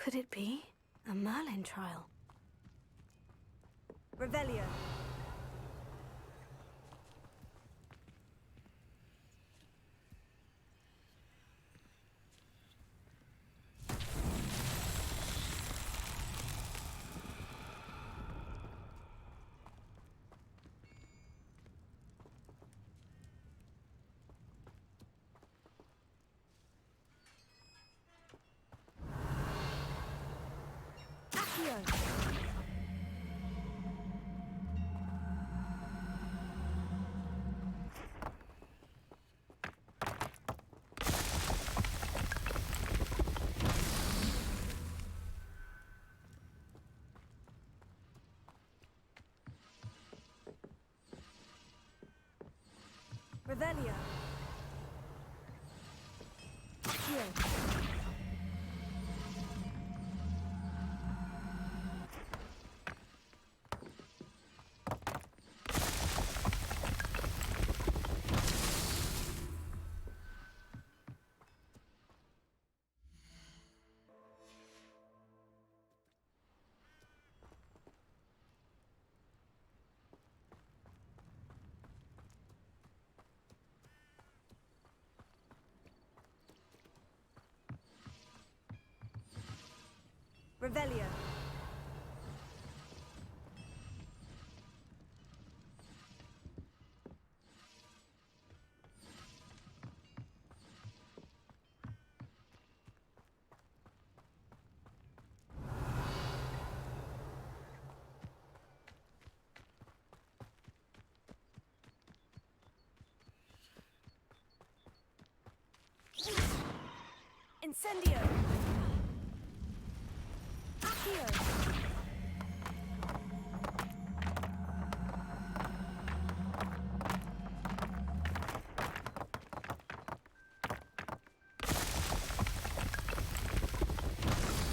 Could it be a Merlin trial? Revelio. Revelio. Accio. Revelio. Incendio.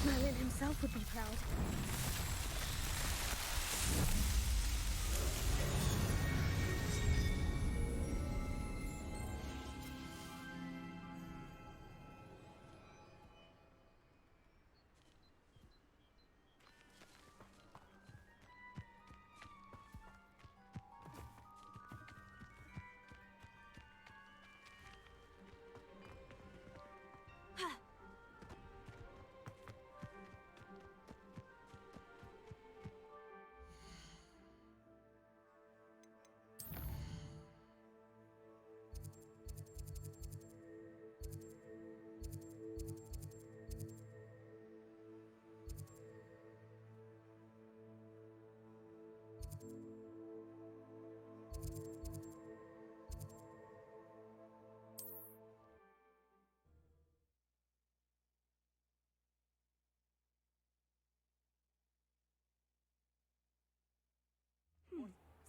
Merlin himself would be proud.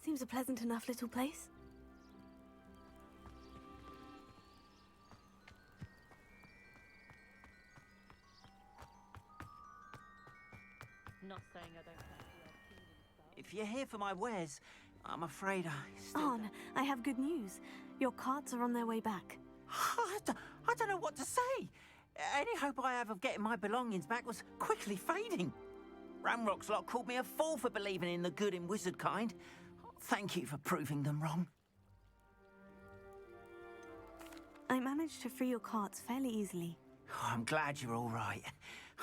Seems a pleasant enough little place. Not saying I don't fancy our kingdom style. If you're here for my wares, I'm afraid I still Arn, I have good news. Your carts are on their way back. I don't know what to say. Any hope I have of getting my belongings back was quickly fading. Ranrock's lot called me a fool for believing in the good in wizard kind. Thank you for proving them wrong. I managed to free your carts fairly easily. Oh, I'm glad you're all right.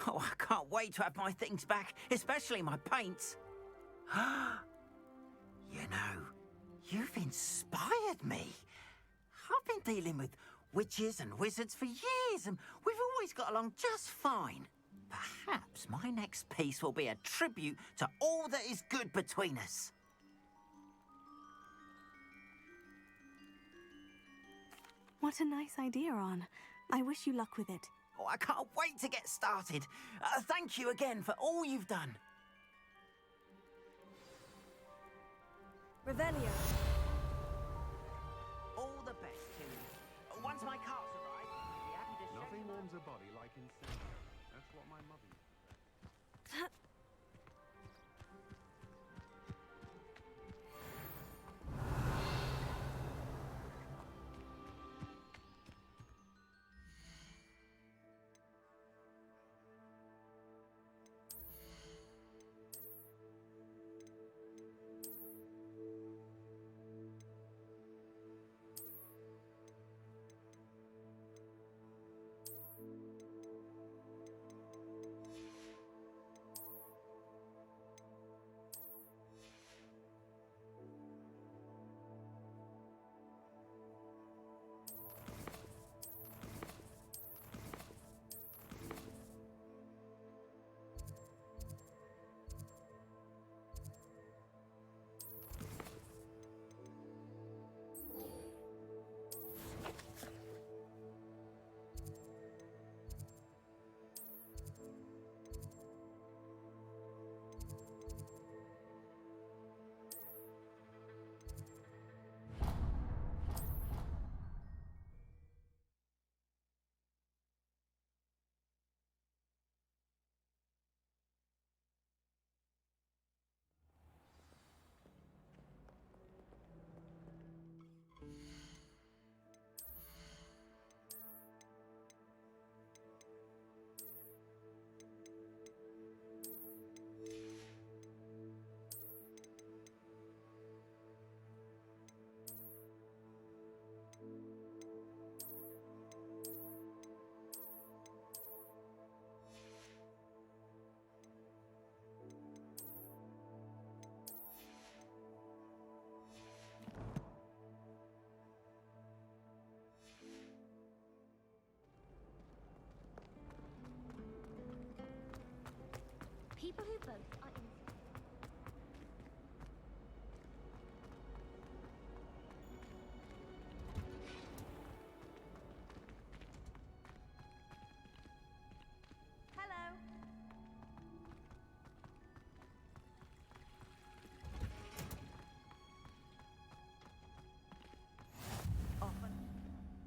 Oh, I can't wait to have my things back, especially my paints. You know, you've inspired me. I've been dealing with witches and wizards for years, and we've always got along just fine. Perhaps my next piece will be a tribute to all that is good between us. What a nice idea, Arn. I wish you luck with it. Oh, I can't wait to get started. Thank you again for all you've done. Revelio. All the best to you. Once my carts arrive, I'll be happy to show Nothing you. warms a body like incense. That's what my mother used to say. Hoopers are in. Hello. Often.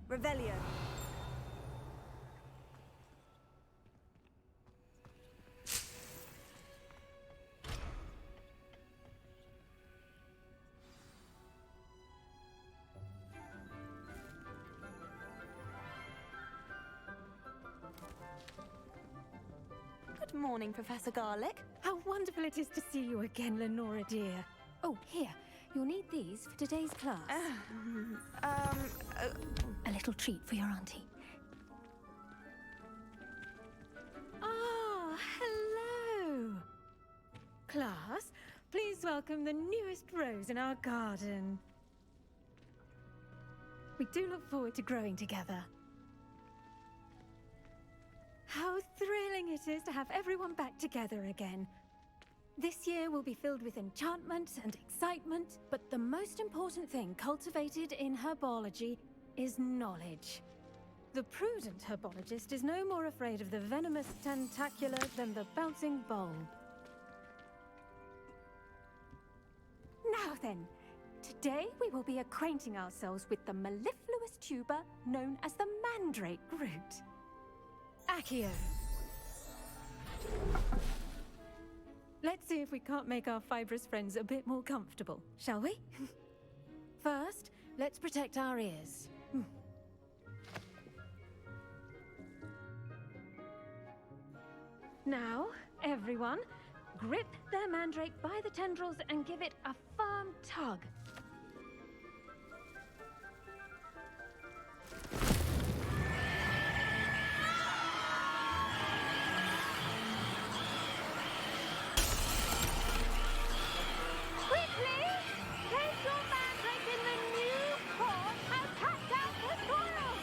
Revelio. Good morning, Professor Garlick. How wonderful it is to see you again, Lenora dear. Oh, here. You'll need these for today's class. A little treat for your auntie. Ah, hello. Class, please welcome the newest rose in our garden. We do look forward to growing together. How thrilling it is to have everyone back together again. This year will be filled with enchantment and excitement, but the most important thing cultivated in herbology is knowledge. The prudent herbologist is no more afraid of the venomous tentacular than the bouncing bulb. Now then, today we will be acquainting ourselves with the mellifluous tuber known as the Mandrake root. Accio. Let's see if we can't make our fibrous friends a bit more comfortable, shall we? First, let's protect our ears. Now, everyone, grip their mandrake by the tendrils and give it a firm tug. Quickly! Place your mandrake in the new pot and cut out the soil!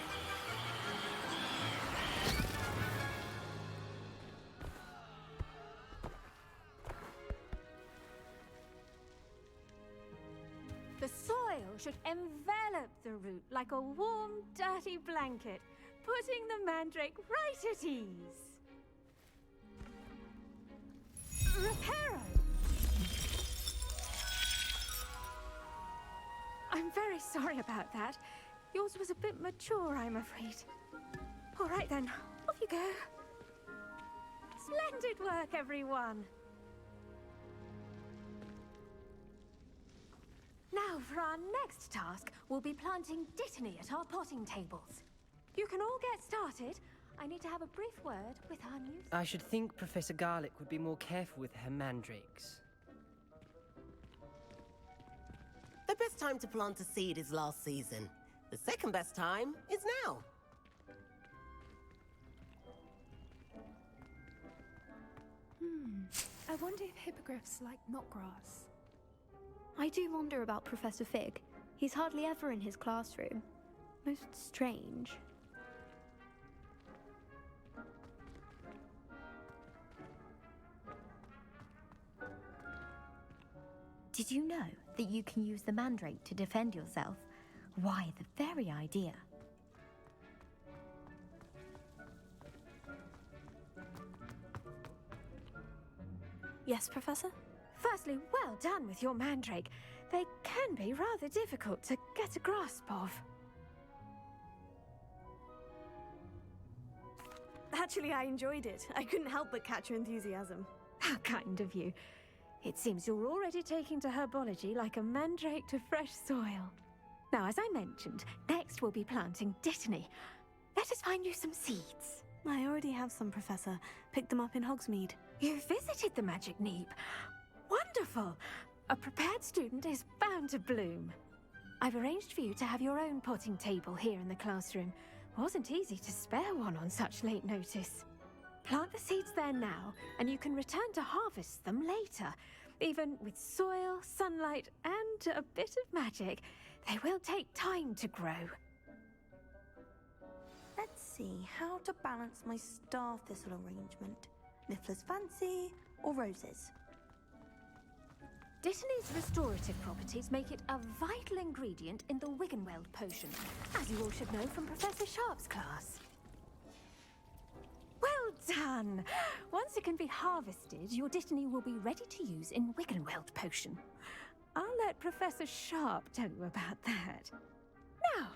The soil should envelop the root like a warm, dirty blanket, putting the mandrake right at ease. Reparo! I'm very sorry about that. Yours was a bit mature, I'm afraid. All right then, off you go. Splendid work, everyone. Now, for our next task, we'll be planting dittany at our potting tables. You can all get started. I need to have a brief word with our new... I should think Professor Garlick would be more careful with her mandrakes. The best time to plant a seed is last season. The second best time is now. I wonder if hippogriffs like knotgrass. I do wonder about Professor Fig. He's hardly ever in his classroom. Most strange. Did you know that you can use the mandrake to defend yourself? Why, the very idea. Yes, Professor? Firstly, well done with your mandrake. They can be rather difficult to get a grasp of. Actually, I enjoyed it. I couldn't help but catch your enthusiasm. How kind of you. It seems you're already taking to herbology like a mandrake to fresh soil. Now, as I mentioned, next we'll be planting dittany. Let us find you some seeds. I already have some, Professor. Picked them up in Hogsmeade. You visited the Magic Neep. Wonderful! A prepared student is bound to bloom. I've arranged for you to have your own potting table here in the classroom. Wasn't easy to spare one on such late notice. Plant the seeds there now, and you can return to harvest them later. Even with soil, sunlight, and a bit of magic, they will take time to grow. Let's see how to balance my star thistle arrangement. Niffler's fancy, or roses? Dittany's restorative properties make it a vital ingredient in the Wiggenweld potion, as you all should know from Professor Sharp's class. Well done! Once it can be harvested, your Dittany will be ready to use in Wiggenweld potion. I'll let Professor Sharp tell you about that. Now,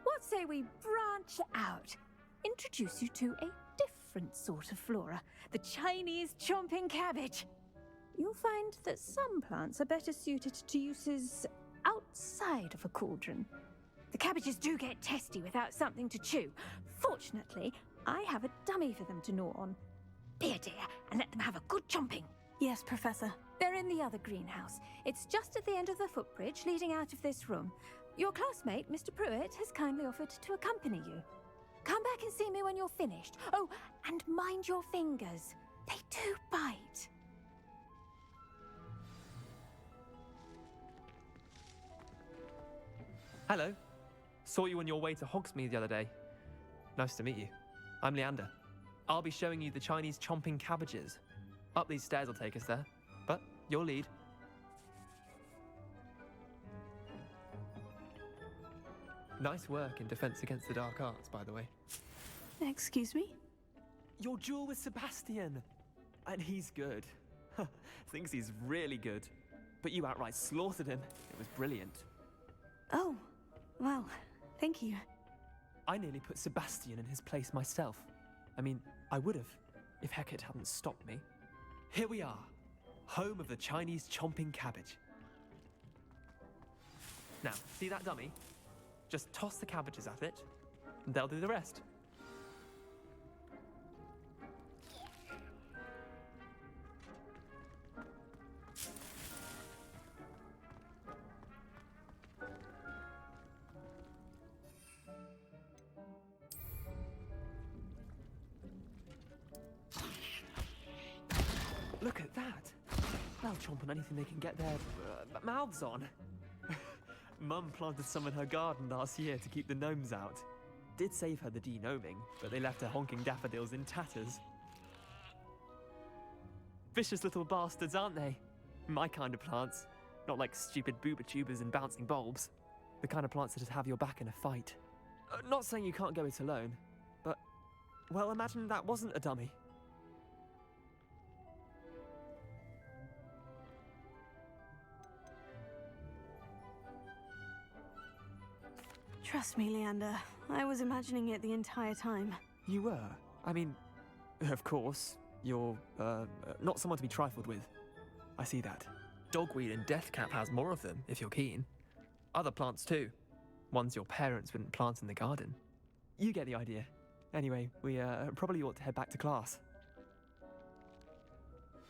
what say we branch out? Introduce you to a different sort of flora, the Chinese chomping cabbage. You'll find that some plants are better suited to uses outside of a cauldron. The cabbages do get testy without something to chew. Fortunately, I have a dummy for them to gnaw on. Be a dear and let them have a good chomping. Yes, Professor. They're in the other greenhouse. It's just at the end of the footbridge leading out of this room. Your classmate, Mr. Pruitt, has kindly offered to accompany you. Come back and see me when you're finished. Oh, and mind your fingers. They do bite. Hello. Saw you on your way to Hogsmeade the other day. Nice to meet you. I'm Leander. I'll be showing you the Chinese chomping cabbages. Up these stairs will take us there, but you'll lead. Nice work in Defense Against the Dark Arts, by the way. Excuse me? Your duel with Sebastian! And he's good. Thinks he's really good. But you outright slaughtered him. It was brilliant. Oh, well, thank you. I nearly put Sebastian in his place myself. I mean, I would have, if Hecate hadn't stopped me. Here we are, home of the Chinese chomping cabbage. Now, see that dummy? Just toss the cabbages at it, and they'll do the rest. Look at that! They'll chomp on anything they can get their mouths on. Mum planted some in her garden last year to keep the gnomes out. Did save her the de-gnoming, but they left her honking daffodils in tatters. Vicious little bastards, aren't they? My kind of plants. Not like stupid booba tubers and bouncing bulbs. The kind of plants that just have your back in a fight. Not saying you can't go it alone, but, well, imagine that wasn't a dummy. Trust me, Leander. I was imagining it the entire time. You were? I mean, of course, you're, not someone to be trifled with. I see that. Dogweed and Deathcap has more of them, if you're keen. Other plants too. Ones your parents wouldn't plant in the garden. You get the idea. Anyway, we, probably ought to head back to class.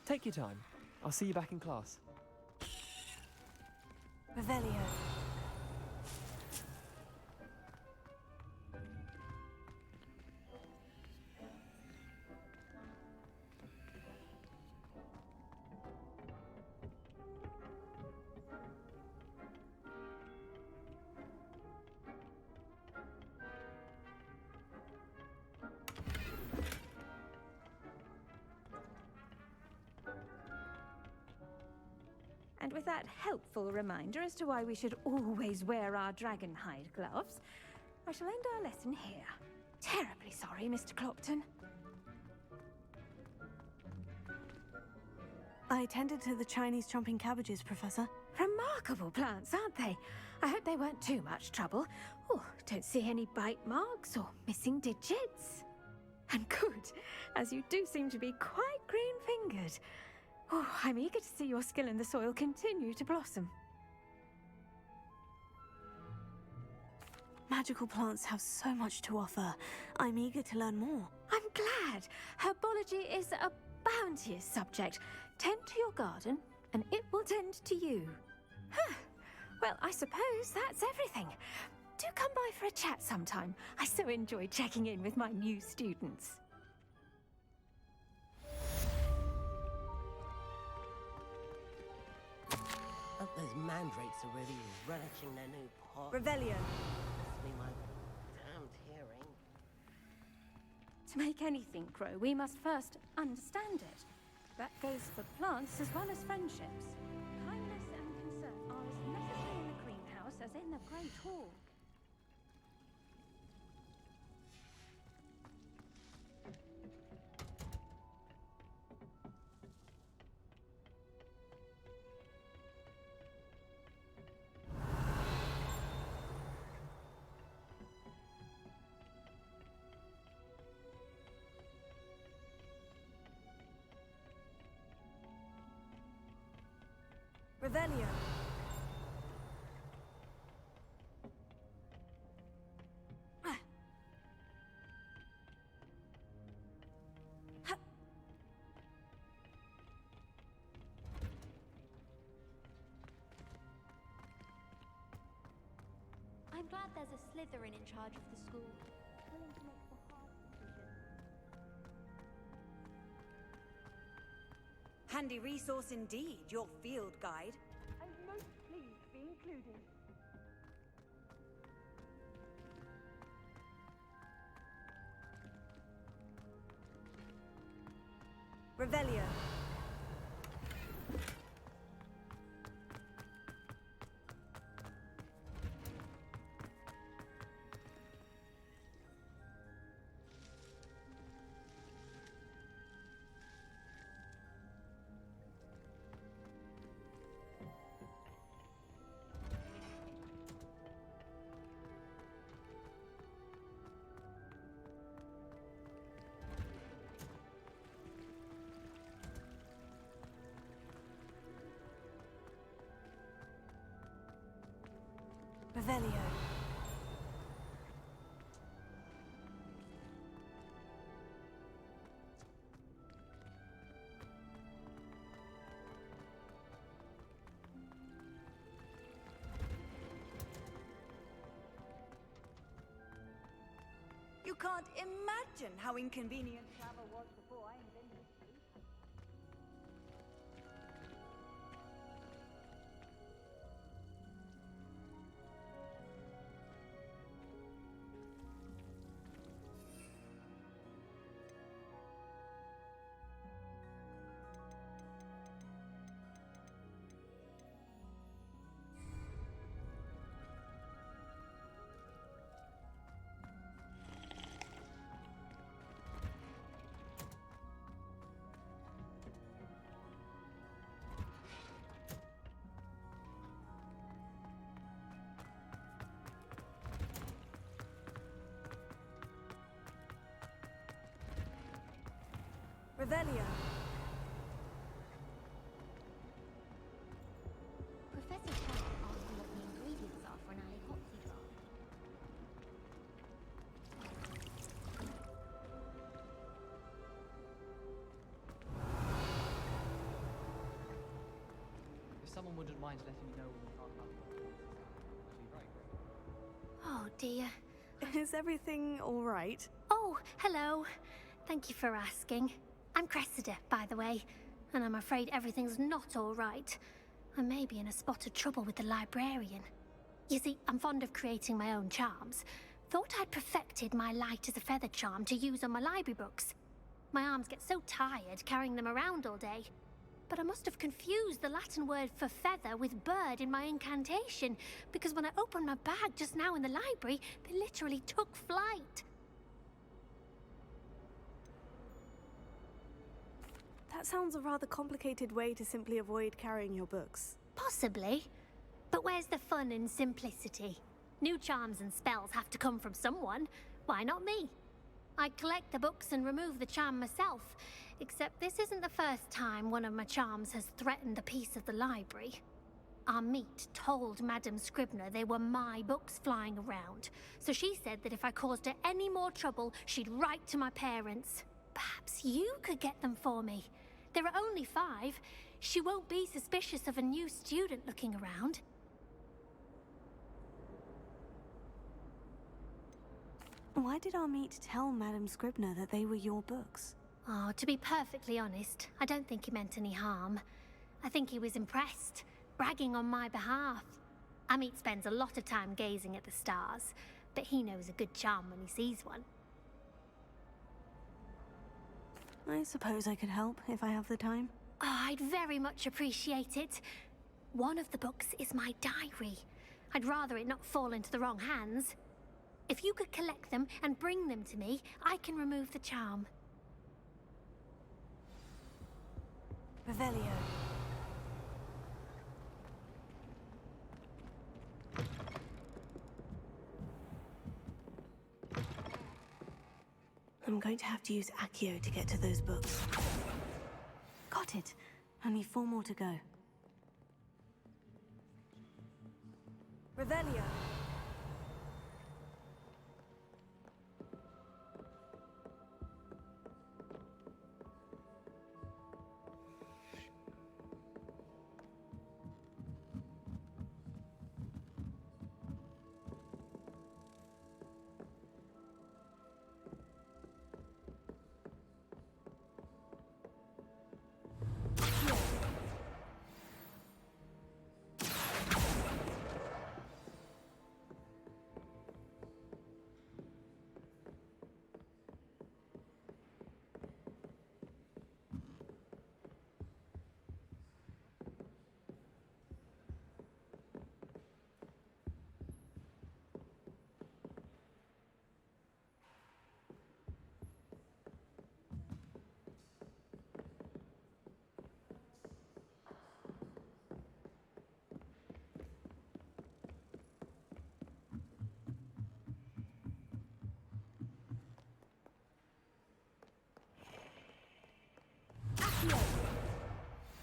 Take your time. I'll see you back in class. Revelio. And with that helpful reminder as to why we should always wear our dragonhide gloves, I shall end our lesson here. Terribly sorry, Mr. Clopton. I attended to the Chinese chomping cabbages, Professor. Remarkable plants, aren't they? I hope they weren't too much trouble. Oh, don't see any bite marks or missing digits. And good, as you do seem to be quite green-fingered. Oh, I'm eager to see your skill in the soil continue to blossom. Magical plants have so much to offer. I'm eager to learn more. I'm glad. Herbology is a bounteous subject. Tend to your garden, and it will tend to you. Huh. Well, I suppose that's everything. Do come by for a chat sometime. I so enjoy checking in with my new students. Those mandrakes are really relishing their new pot. Revelio. Must be my damned hearing. To make anything grow, we must first understand it. That goes for plants as well as friendships. Kindness and concern are as necessary in the greenhouse as in the Great Hall. Revelio. I'm glad there's a Slytherin in charge of the school, willing to make the hard decisions. Handy resource indeed, your field guide. I'm most pleased to be included. Revelio. Revelio. You can't imagine how inconvenient travel was before I invented it. Revelio. Professor Garlick asked me what the ingredients are for an alley drop. If someone wouldn't mind letting me know when we can't have it, that'd be very great. Oh dear. Is everything all right? Oh, hello. Thank you for asking. I'm Cressida, by the way, and I'm afraid everything's not all right. I may be in a spot of trouble with the librarian. You see, I'm fond of creating my own charms. Thought I'd perfected my light as a feather charm to use on my library books. My arms get so tired carrying them around all day. But I must have confused the Latin word for feather with bird in my incantation, because when I opened my bag just now in the library, they literally took flight. That sounds a rather complicated way to simply avoid carrying your books. Possibly. But where's the fun in simplicity? New charms and spells have to come from someone. Why not me? I collect the books and remove the charm myself. Except this isn't the first time one of my charms has threatened a piece of the library. Our meet told Madame Scribner they were my books flying around. So she said that if I caused her any more trouble, she'd write to my parents. Perhaps you could get them for me. There are only 5. She won't be suspicious of a new student looking around. Why did our meet tell Madame Scribner that they were your books? Oh, to be perfectly honest, I don't think he meant any harm. I think he was impressed, bragging on my behalf. Amit spends a lot of time gazing at the stars, but he knows a good charm when he sees one. I suppose I could help if I have the time. Oh, I'd very much appreciate it. One of the books is my diary. I'd rather it not fall into the wrong hands. If you could collect them and bring them to me, I can remove the charm. Revelio. I'm going to have to use Accio to get to those books. Got it. Only 4 more to go. Revelio.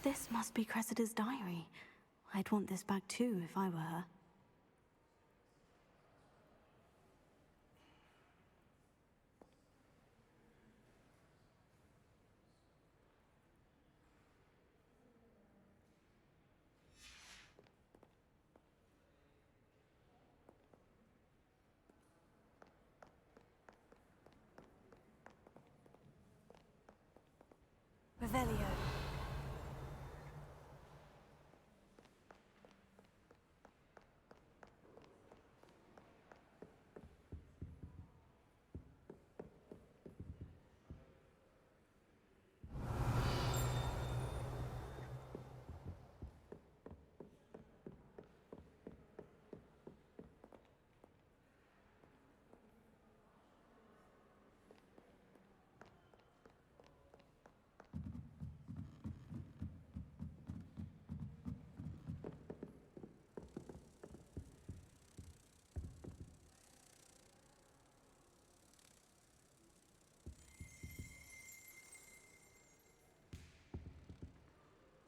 This must be Cressida's diary. I'd want this back too if I were her. Revelio.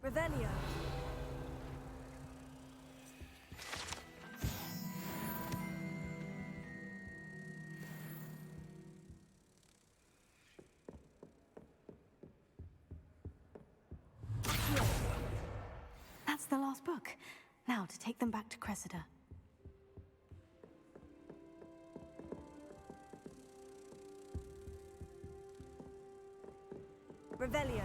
Revelio. That's the last book. Now to take them back to Cressida. Revelio.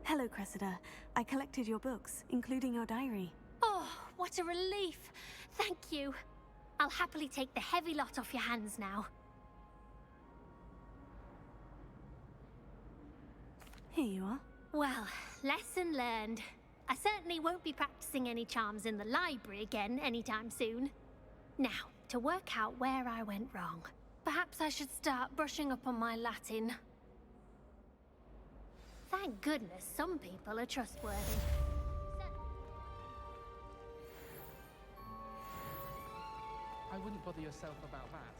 Hello, Cressida. I collected your books, including your diary. Oh, what a relief. Thank you. I'll happily take the heavy lot off your hands now. Here you are. Well, lesson learned. I certainly won't be practicing any charms in the library again anytime soon. Now, to work out where I went wrong. Perhaps I should start brushing up on my Latin. Thank goodness some people are trustworthy. I wouldn't bother yourself about that.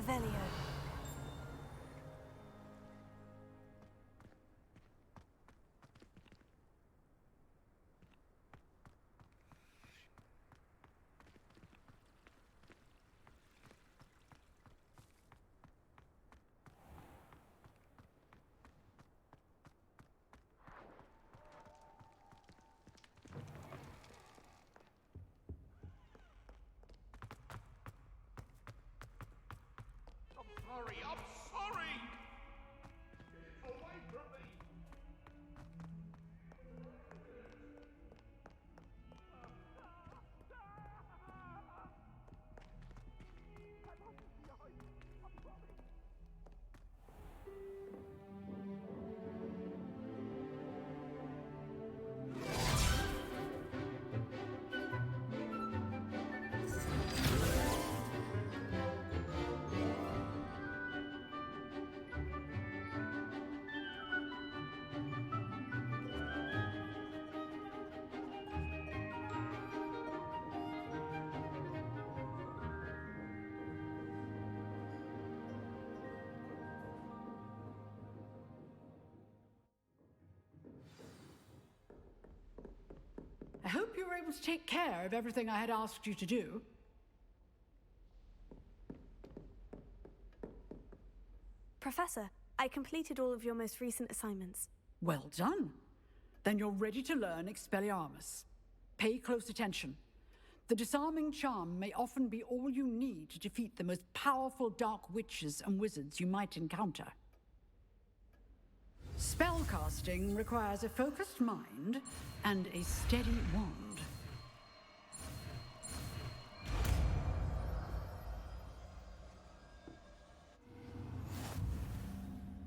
Revelio. I'm sorry! Get away from me! I hope you were able to take care of everything I had asked you to do. Professor, I completed all of your most recent assignments. Well done. Then you're ready to learn Expelliarmus. Pay close attention. The disarming charm may often be all you need to defeat the most powerful dark witches and wizards you might encounter. Spellcasting requires a focused mind and a steady wand.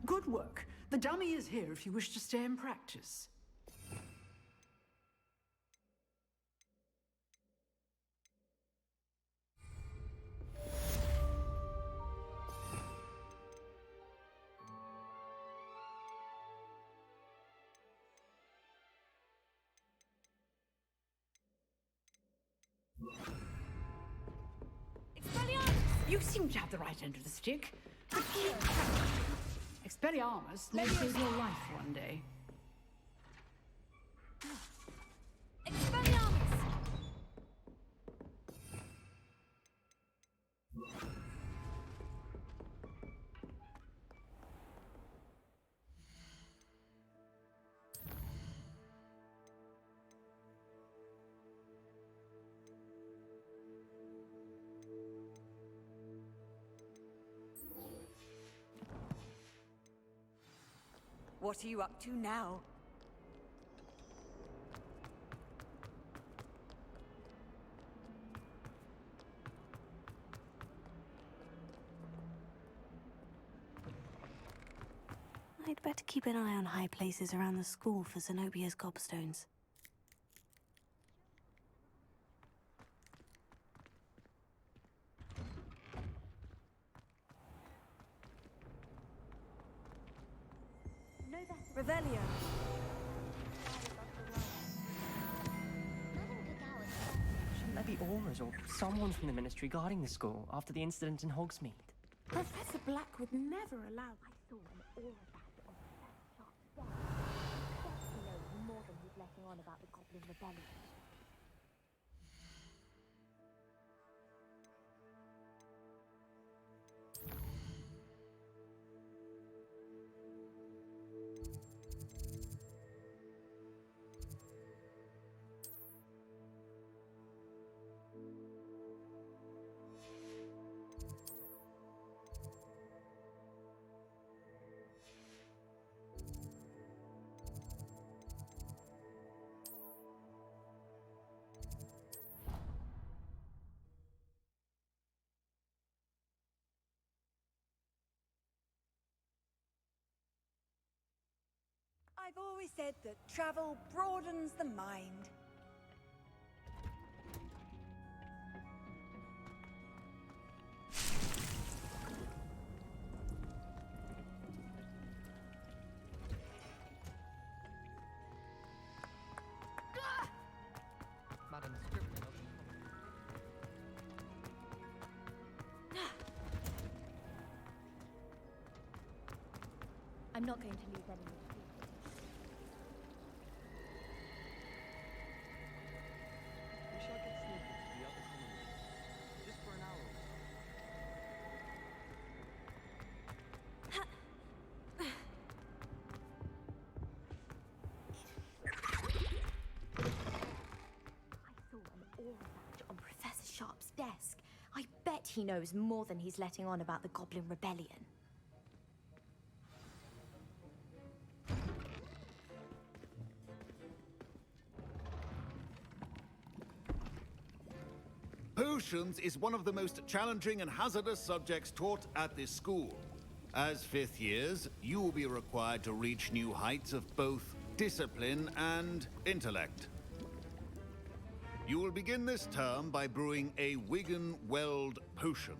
Good work. The dummy is here if you wish to stay and practice. You seem to have the right end of the stick. But keep practicing. Expelliarmus may save your life one day. Expelliarmus! What are you up to now? I'd better keep an eye on high places around the school for Zenobia's gobstones. Revelio. Shouldn't there be aurors or someone from the ministry guarding the school after the incident in Hogsmeade? Professor Black would never allow. I saw an aura badge on Professor Sharp's desk. He knows more than he's letting on about the Goblin Rebellion. I've always said that travel broadens the mind. Madam Scrivener. not going to lose any more. We shall get snippets of the other common rooms, just for an hour or so. I saw an aura badge on Professor Sharp's desk. I bet he knows more than he's letting on about the Goblin Rebellion. Potions is one of the most challenging and hazardous subjects taught at this school. As fifth years, you will be required to reach new heights of both discipline and intellect. You will begin this term by brewing a Wiggenweld potion.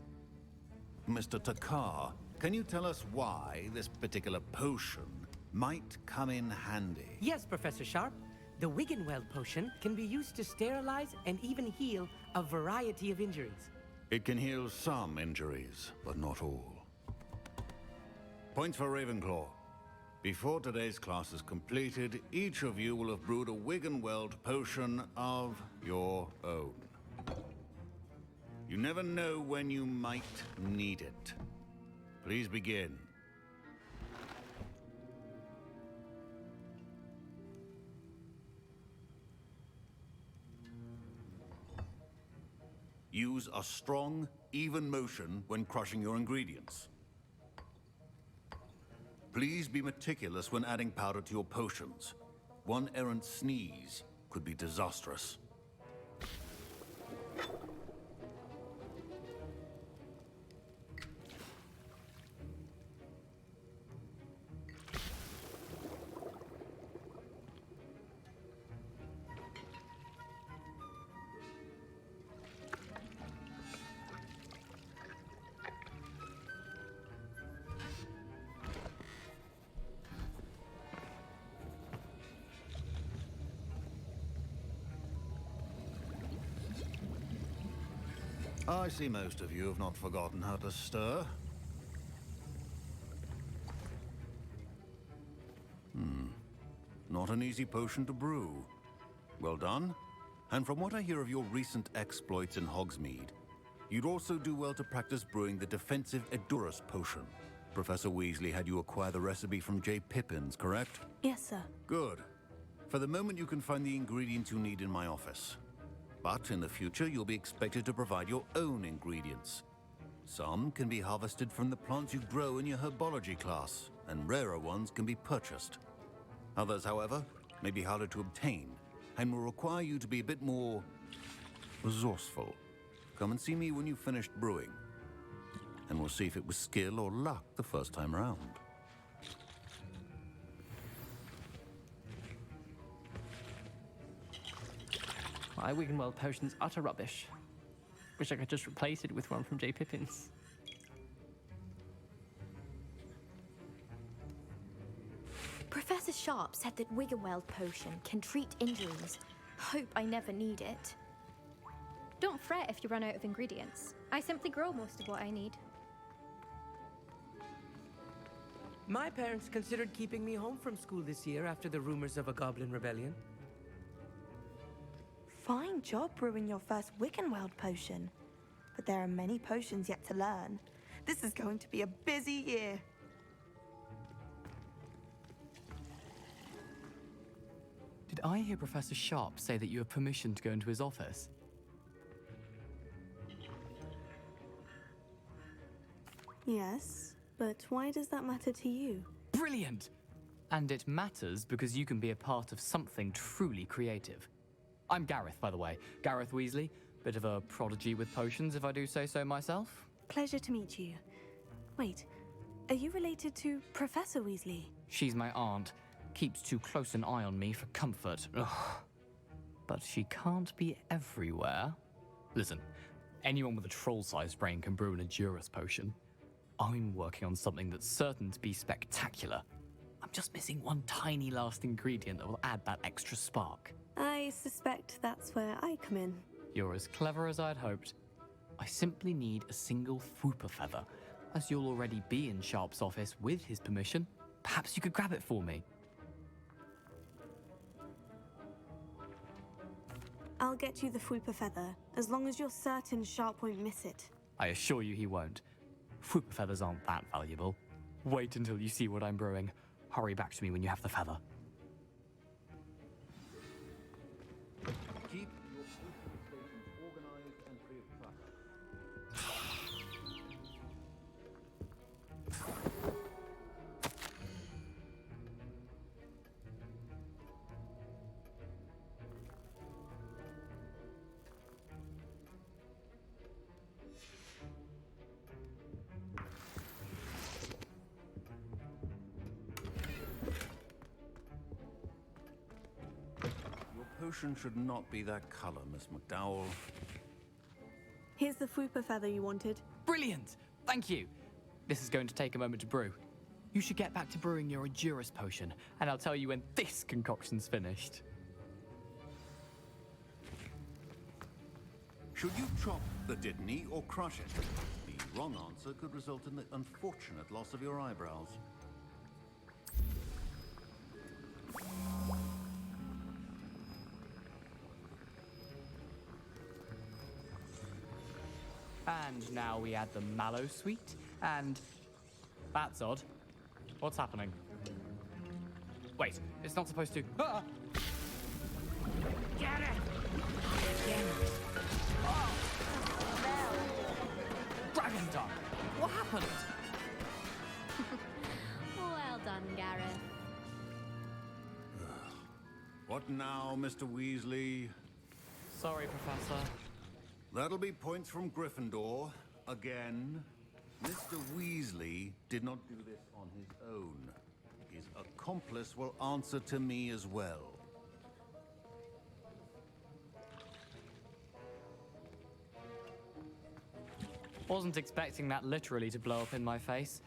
Mr. Takar, can you tell us why this particular potion might come in handy? Yes, Professor Sharp. The Wiggenweld potion can be used to sterilize and even heal a variety of injuries. It can heal some injuries, but not all. Points for Ravenclaw. Before today's class is completed, each of you will have brewed a Wiggenweld potion of your own. You never know when you might need it. Please begin. Use a strong, even motion when crushing your ingredients. Please be meticulous when adding powder to your potions. One errant sneeze could be disastrous. I see most of you have not forgotten how to stir. Not an easy potion to brew. Well done. And from what I hear of your recent exploits in Hogsmeade, you'd also do well to practice brewing the defensive Edurus potion. Professor Weasley had you acquire the recipe from J. Pippin's, correct? Yes, sir. Good. For the moment, you can find the ingredients you need in my office. But in the future, you'll be expected to provide your own ingredients. Some can be harvested from the plants you grow in your herbology class, and rarer ones can be purchased. Others, however, may be harder to obtain, and will require you to be a bit more resourceful. Come and see me when you've finished brewing, and we'll see if it was skill or luck the first time round. My Wiggenweld potion's utter rubbish. Wish I could just replace it with one from J. Pippin's. Professor Sharp said that Wiggenweld potion can treat injuries. Hope I never need it. Don't fret if you run out of ingredients. I simply grow most of what I need. My parents considered keeping me home from school this year after the rumors of a Goblin Rebellion. Fine job brewing your first Wiggenweld potion. But there are many potions yet to learn. This is going to be a busy year. Did I hear Professor Sharp say that you have permission to go into his office? Yes, but why does that matter to you? Brilliant! And it matters because you can be a part of something truly creative. I'm Gareth, by the way. Gareth Weasley. Bit of a prodigy with potions, if I do say so myself. Pleasure to meet you. Wait, are you related to Professor Weasley? She's my aunt. Keeps too close an eye on me for comfort. Ugh. But she can't be everywhere. Listen, anyone with a troll-sized brain can brew an Edurus potion. I'm working on something that's certain to be spectacular. I'm just missing one tiny last ingredient that will add that extra spark. I suspect that's where I come in. You're as clever as I'd hoped. I simply need a single Fwooper feather, as you'll already be in Sharp's office with his permission. Perhaps you could grab it for me. I'll get you the Fwooper feather, as long as you're certain Sharp won't miss it. I assure you he won't. Fwooper feathers aren't that valuable. Wait until you see what I'm brewing. Hurry back to me when you have the feather. Keep your posting stations organized and free of clutter. Your potion should not be that color, Miss McDowell. Here's the Fwooper feather you wanted. Brilliant! Thank you! This is going to take a moment to brew. You should get back to brewing your Endurus potion, and I'll tell you when this concoction's finished. Should you chop the Dittany or crush it? The wrong answer could result in the unfortunate loss of your eyebrows. And now we add the mallow sweet, and... That's odd. What's happening? Wait, it's not supposed to... Ah! Get it! Dragon Dog! What happened? Well done, Gareth. What now, Mr. Weasley? Sorry, Professor. That'll be points from Gryffindor. Again. Mr. Weasley did not do this on his own. His accomplice will answer to me as well. Wasn't expecting that literally to blow up in my face.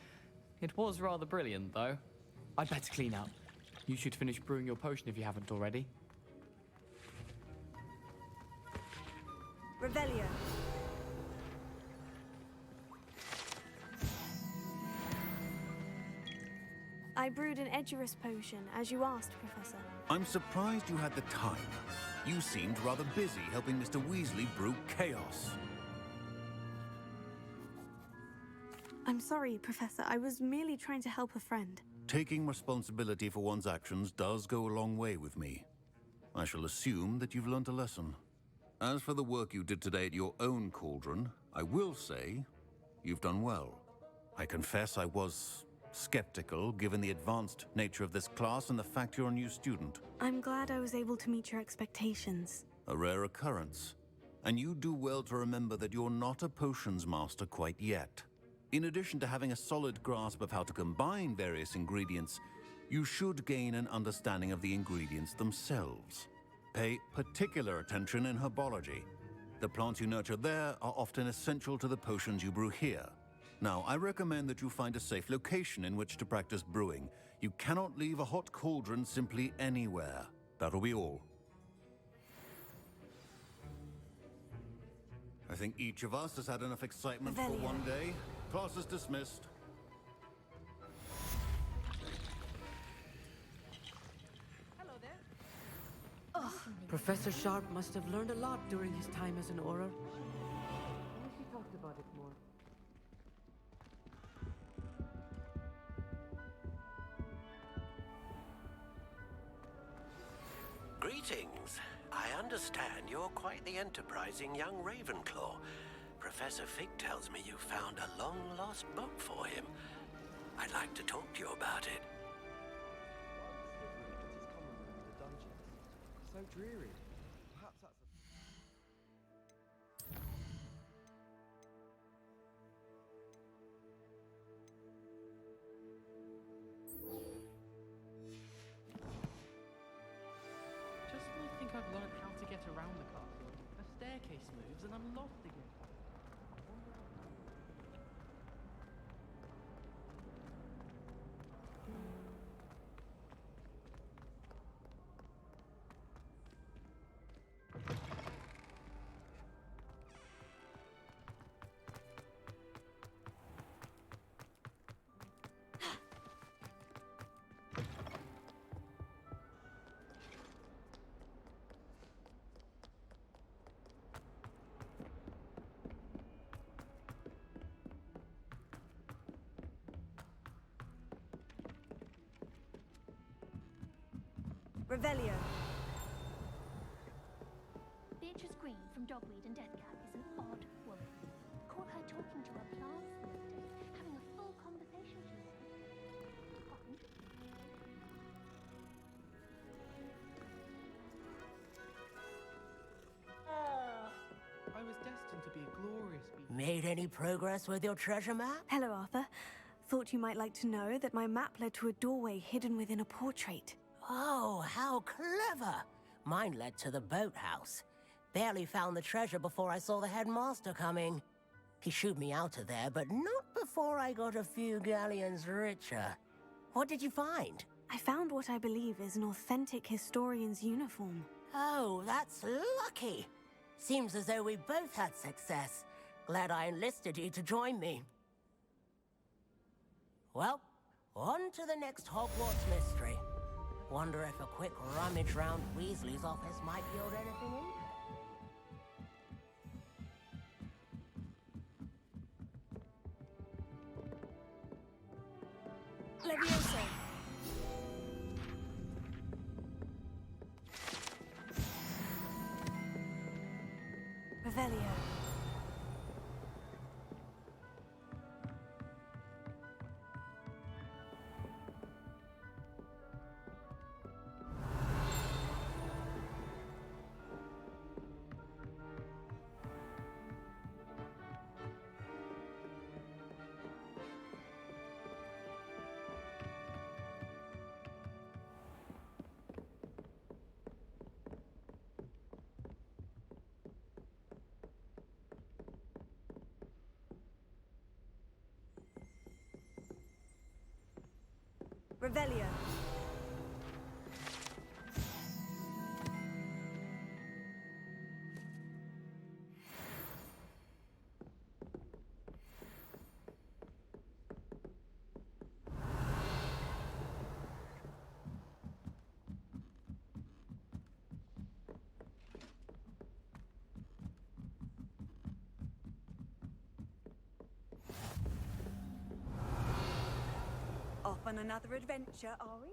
It was rather brilliant, though. I'd better clean up. You should finish brewing your potion if you haven't already. Revelio. I brewed an Edurus potion, as you asked, Professor. I'm surprised you had the time. You seemed rather busy helping Mr. Weasley brew chaos. I'm sorry, Professor. I was merely trying to help a friend. Taking responsibility for one's actions does go a long way with me. I shall assume that you've learnt a lesson. As for the work you did today at your own cauldron, I will say you've done well. I confess I was skeptical, given the advanced nature of this class and the fact you're a new student. I'm glad I was able to meet your expectations. A rare occurrence. And you do well to remember that you're not a potions master quite yet. In addition to having a solid grasp of how to combine various ingredients, you should gain an understanding of the ingredients themselves. Pay particular attention in herbology. The plants you nurture there are often essential to the potions you brew here. Now, I recommend that you find a safe location in which to practice brewing. You cannot leave a hot cauldron simply anywhere. That'll be all. I think each of us has had enough excitement for one day. Class is dismissed. Hello there. Professor Sharp must have learned a lot during his time as an Auror. I wish he talked about it more. Greetings. I understand you're quite the enterprising young Ravenclaw. Professor Fig tells me you found a long-lost book for him. I'd like to talk to you about it. So dreary. Perhaps that's a... Just when I think I've learned how to get around the castle, a staircase moves and I'm lost again. Revelio. Beatrice Green from Dogweed and Deathcap is an odd woman. Caught her talking to her plants the other day, having a full conversation with them. I was destined to be a glorious beast. Made any progress with your treasure map? Hello, Arthur. Thought you might like to know that my map led to a doorway hidden within a portrait. Oh, how clever! Mine led to the boathouse. Barely found the treasure before I saw the headmaster coming. He shooed me out of there, but not before I got a few galleons richer. What did you find? I found what I believe is an authentic historian's uniform. Oh, that's lucky. Seems as though we both had success. Glad I enlisted you to join me. Well, on to the next Hogwarts mystery. Wonder if a quick rummage round Weasley's office might yield anything interesting. Levioso. Revelio. Revelio. Off on another adventure, are we?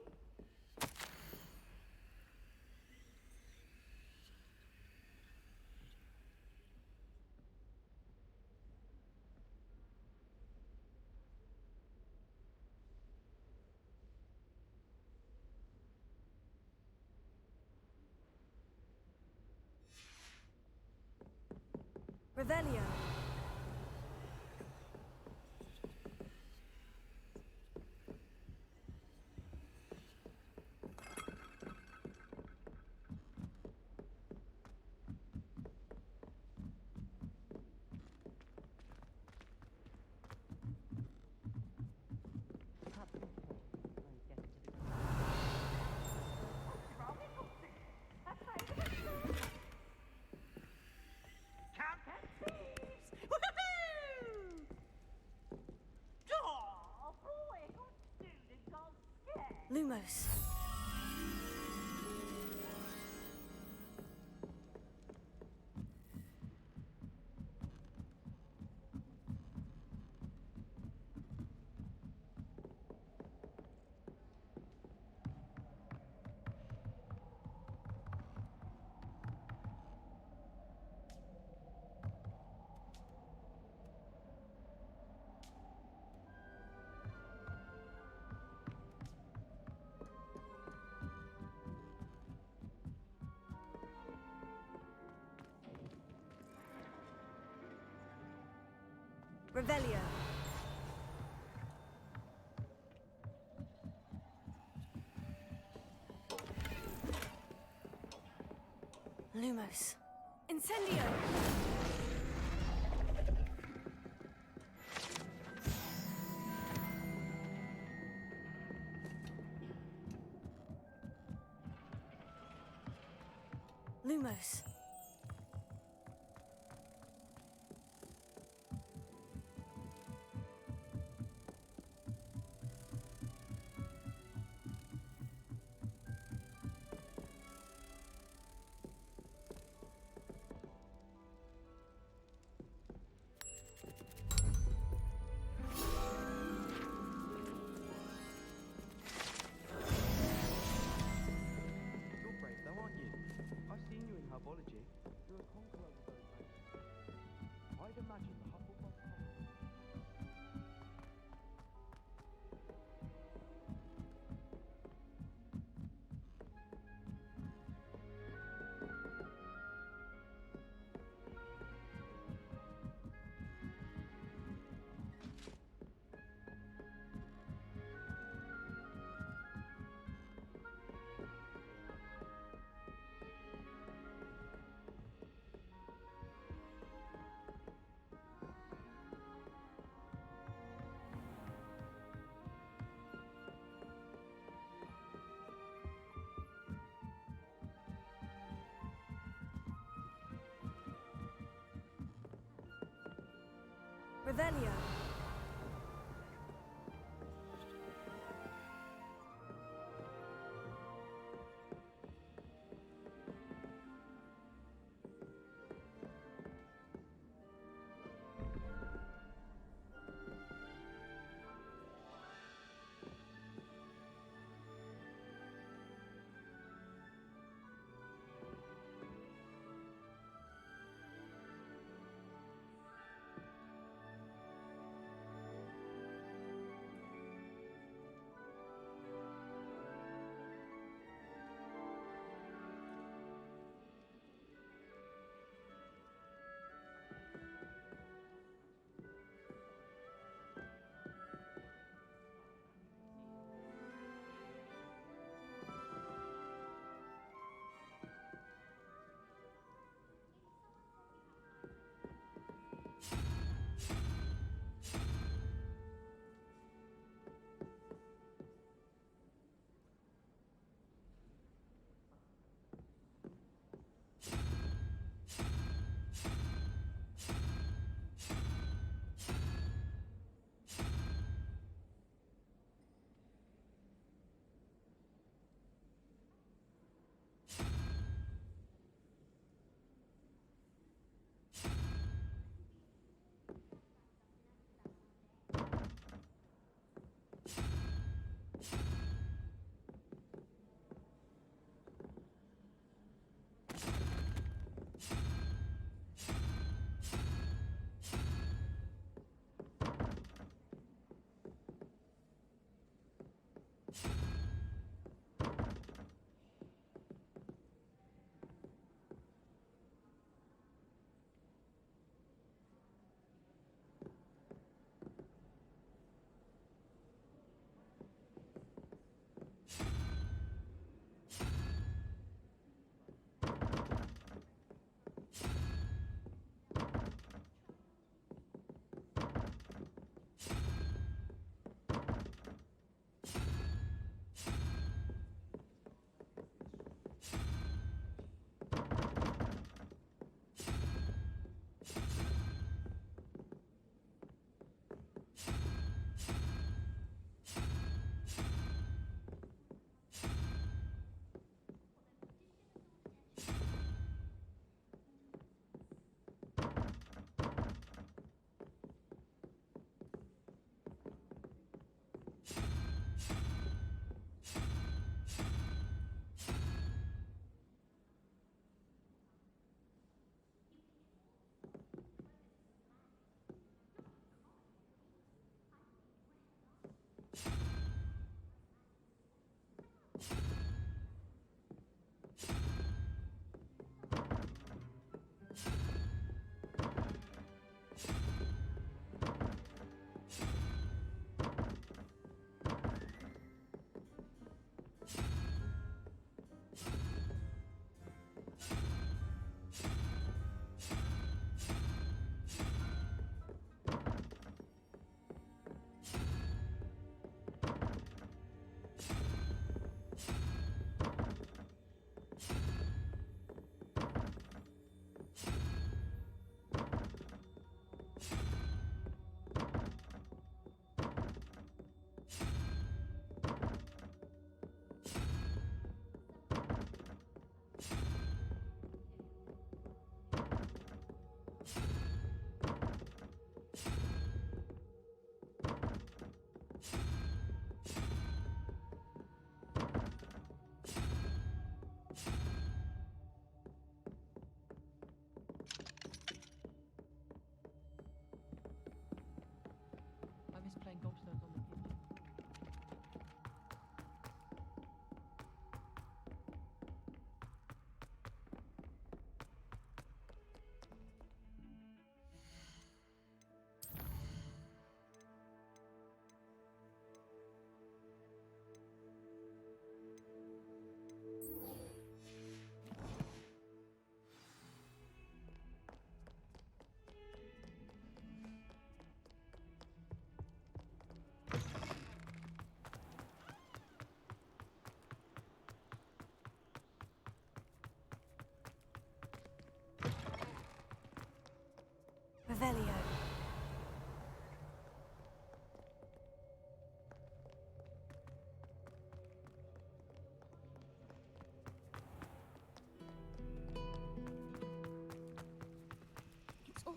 Revelio. Lumos. Revelio. Lumos. Incendio. Lumos. Revelio.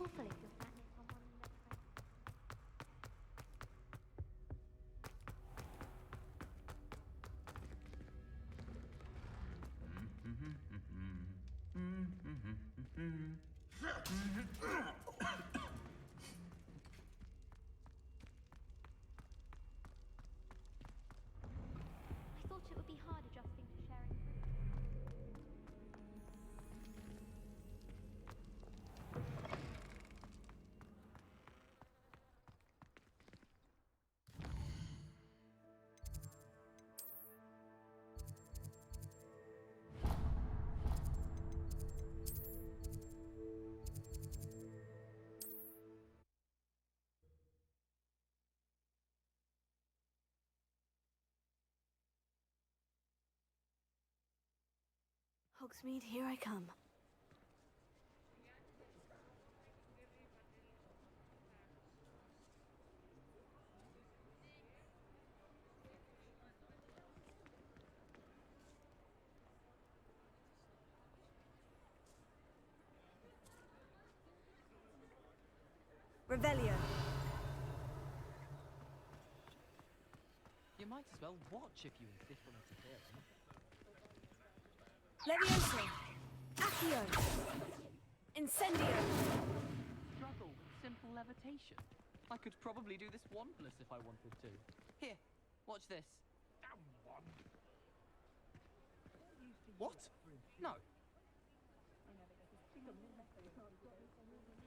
awful if you're planning on one of their friends. I thought it would be hard adjusting to sharing food. Hogsmeade, here I come. Revelio. You might as well watch if you insist on interfering. Levioso. Accio. Incendio. Struggle with simple levitation. I could probably do this wandless if I wanted to. Here, watch this. What? No.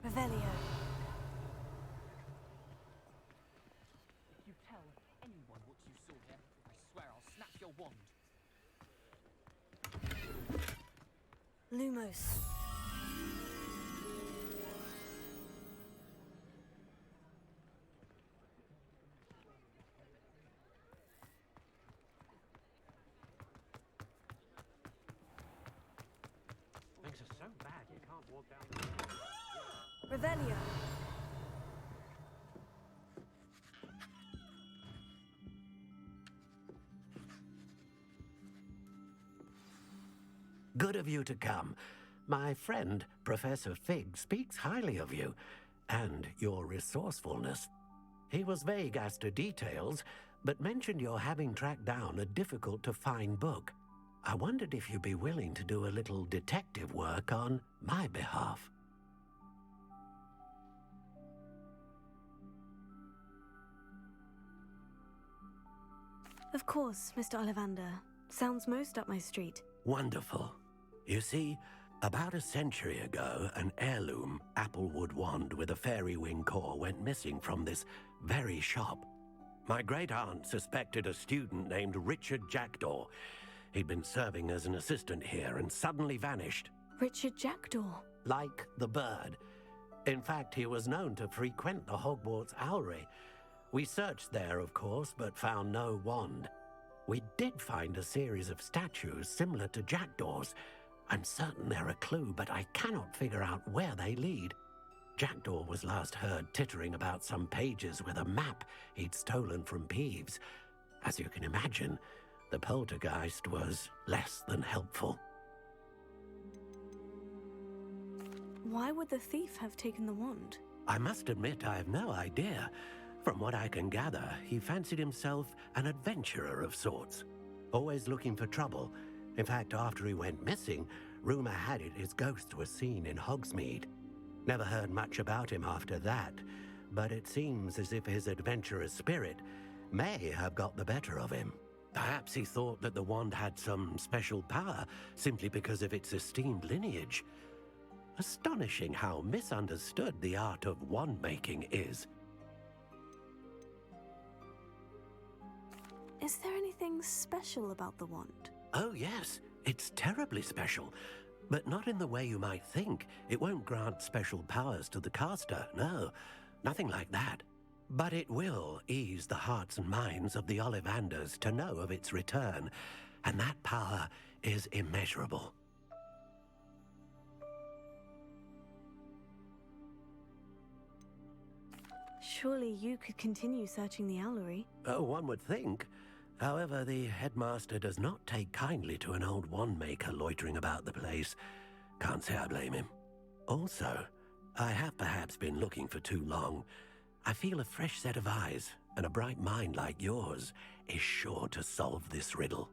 Revelio. If you tell anyone what you saw here, I swear I'll snatch your wand. Lumos. Things are so bad you can't walk down the Revelio. Good of you to come. My friend, Professor Fig, speaks highly of you and your resourcefulness. He was vague as to details, but mentioned your having tracked down a difficult-to-find book. I wondered if you'd be willing to do a little detective work on my behalf. Of course, Mr. Ollivander. Sounds most up my street. Wonderful. You see, about a century ago, an heirloom applewood wand with a fairy wing core went missing from this very shop. My great-aunt suspected a student named Richard Jackdaw. He'd been serving as an assistant here and suddenly vanished. Richard Jackdaw? Like the bird. In fact, he was known to frequent the Hogwarts Owlery. We searched there, of course, but found no wand. We did find a series of statues similar to Jackdaw's. I'm certain they're a clue, but I cannot figure out where they lead. Jackdaw was last heard tittering about some pages with a map he'd stolen from Peeves. As you can imagine, the poltergeist was less than helpful. Why would the thief have taken the wand? I must admit I have no idea. From what I can gather, he fancied himself an adventurer of sorts, always looking for trouble. In fact, after he went missing, rumor had it his ghost was seen in Hogsmeade. Never heard much about him after that, but it seems as if his adventurous spirit may have got the better of him. Perhaps he thought that the wand had some special power simply because of its esteemed lineage. Astonishing how misunderstood the art of wand-making is. Is there anything special about the wand? Oh, yes. It's terribly special. But not in the way you might think. It won't grant special powers to the caster, no. Nothing like that. But it will ease the hearts and minds of the Ollivanders to know of its return. And that power is immeasurable. Surely you could continue searching the Owlery. Oh, one would think. However, the headmaster does not take kindly to an old wand maker loitering about the place. Can't say I blame him. Also, I have perhaps been looking for too long. I feel a fresh set of eyes, and a bright mind like yours is sure to solve this riddle.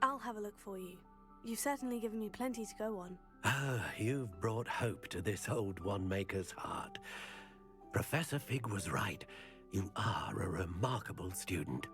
I'll have a look for you. You've certainly given me plenty to go on. Ah, you've brought hope to this old one-maker's heart. Professor Fig was right. You are a remarkable student.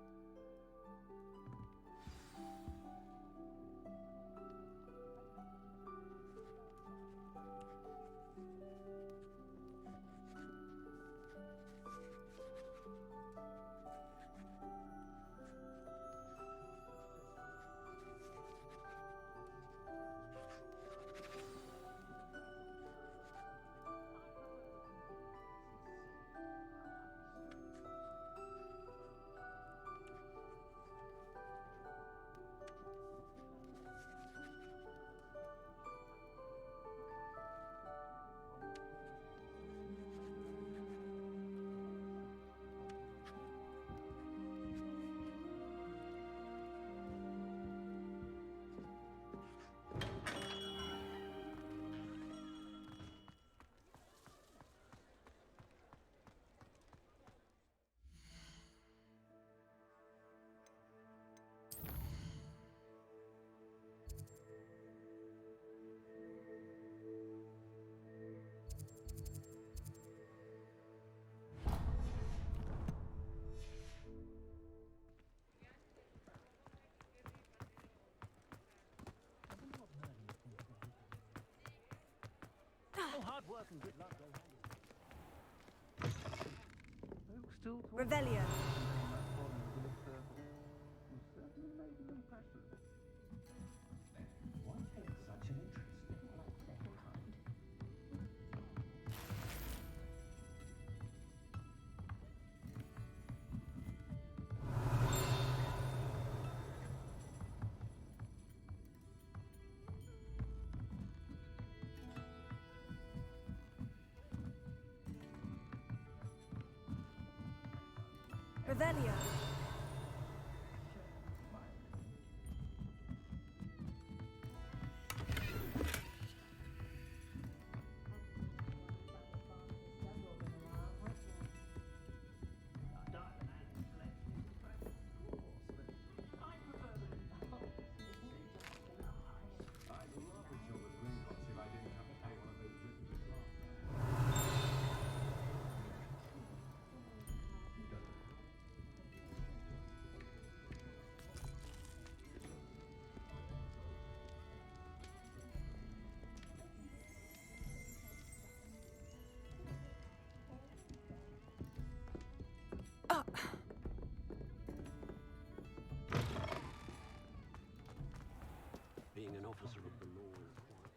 Hard work and good luck. Revelio. Revelio. Being an officer of the law is quite...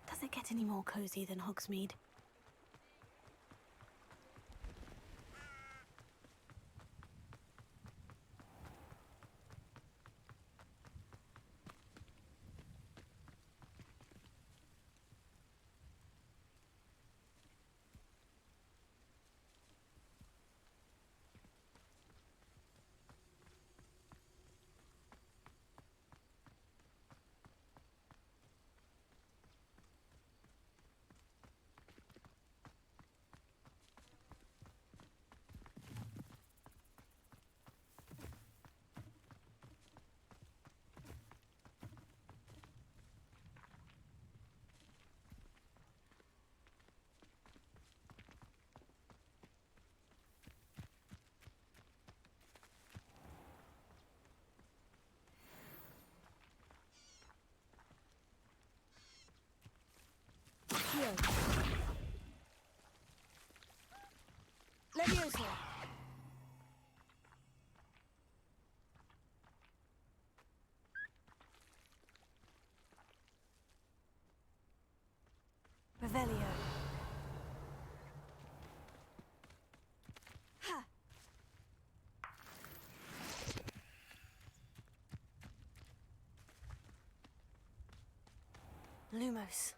Does it get any more cozy than Hogsmeade? Leviosa. Revelio. Ha. Lumos.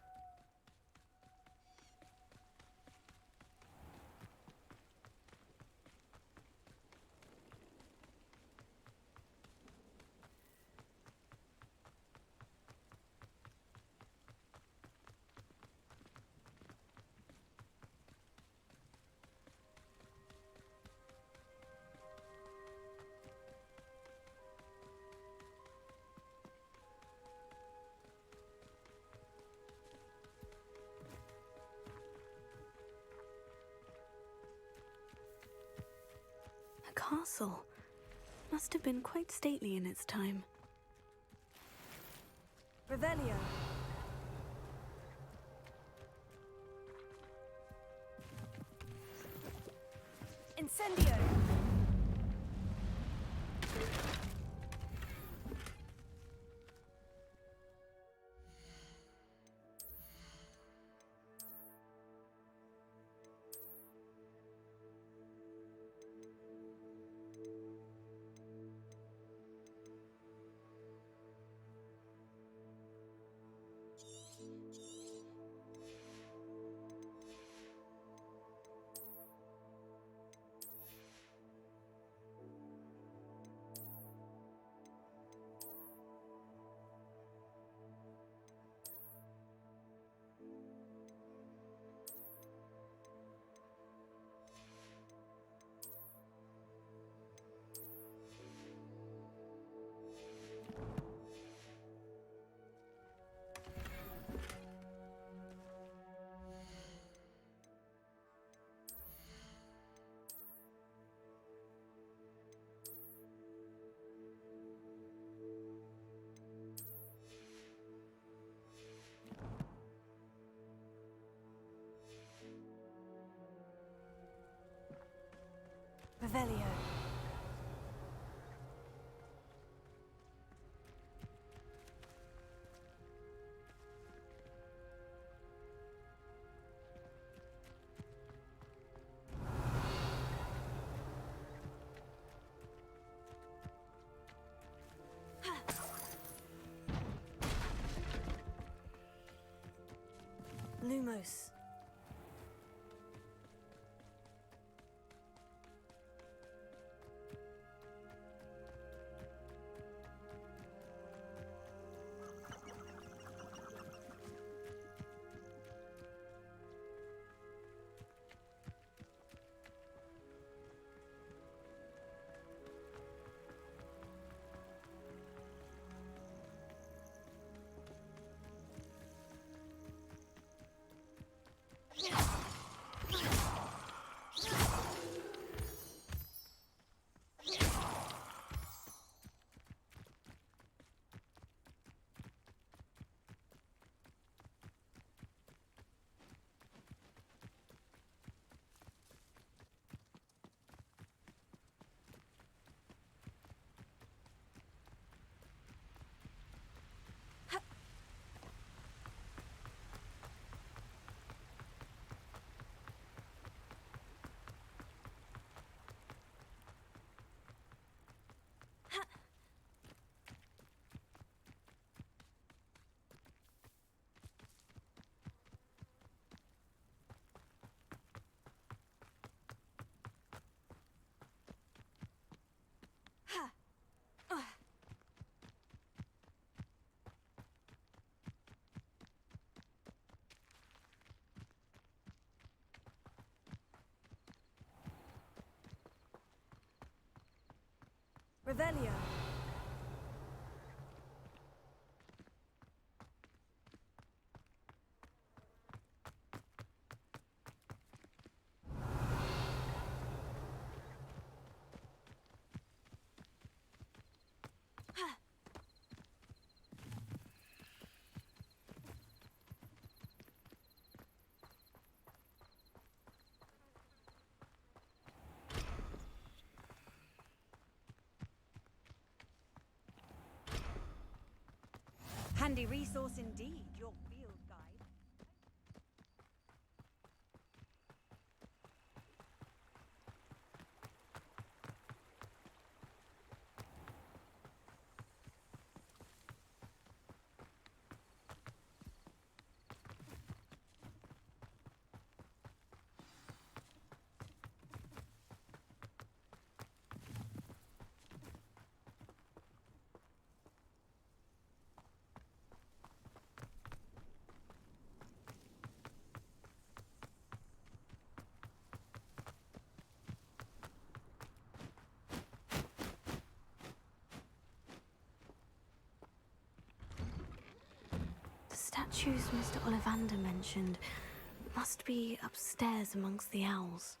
castle. Must have been quite stately in its time. Revelio. Incendio. Revelio. Lumos. Revelio. Handy resource indeed, your field guide. Statues Mr. Ollivander mentioned must be upstairs amongst the owls.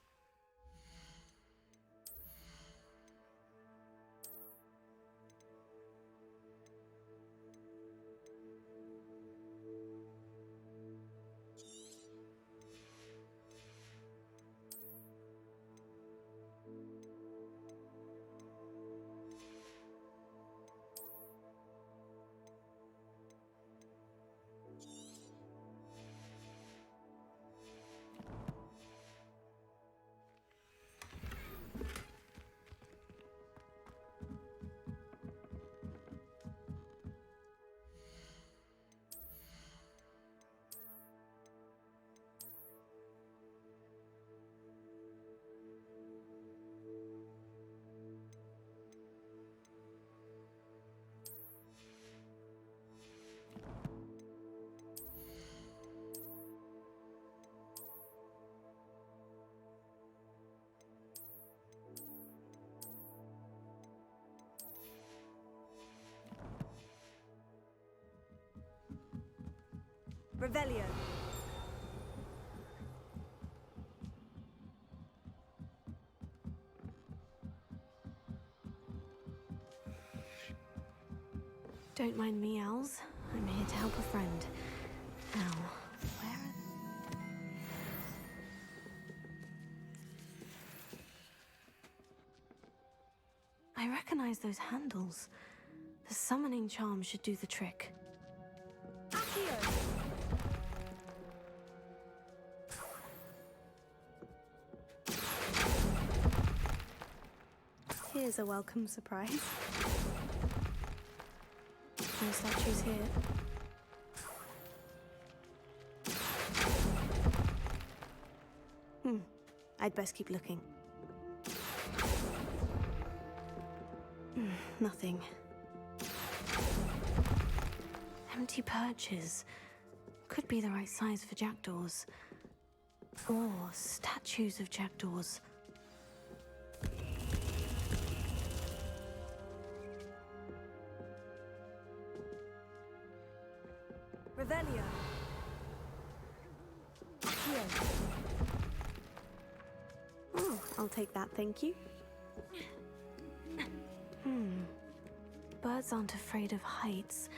Revelio. Don't mind me, owls. I'm here to help a friend. Now, where are... I recognize those handles. The summoning charm should do the trick. Here's a welcome surprise. No statues here. I'd best keep looking. Nothing. Empty perches. Could be the right size for jackdaws. Or statues of jackdaws. Revelio. Oh, I'll take that, thank you. Birds aren't afraid of heights.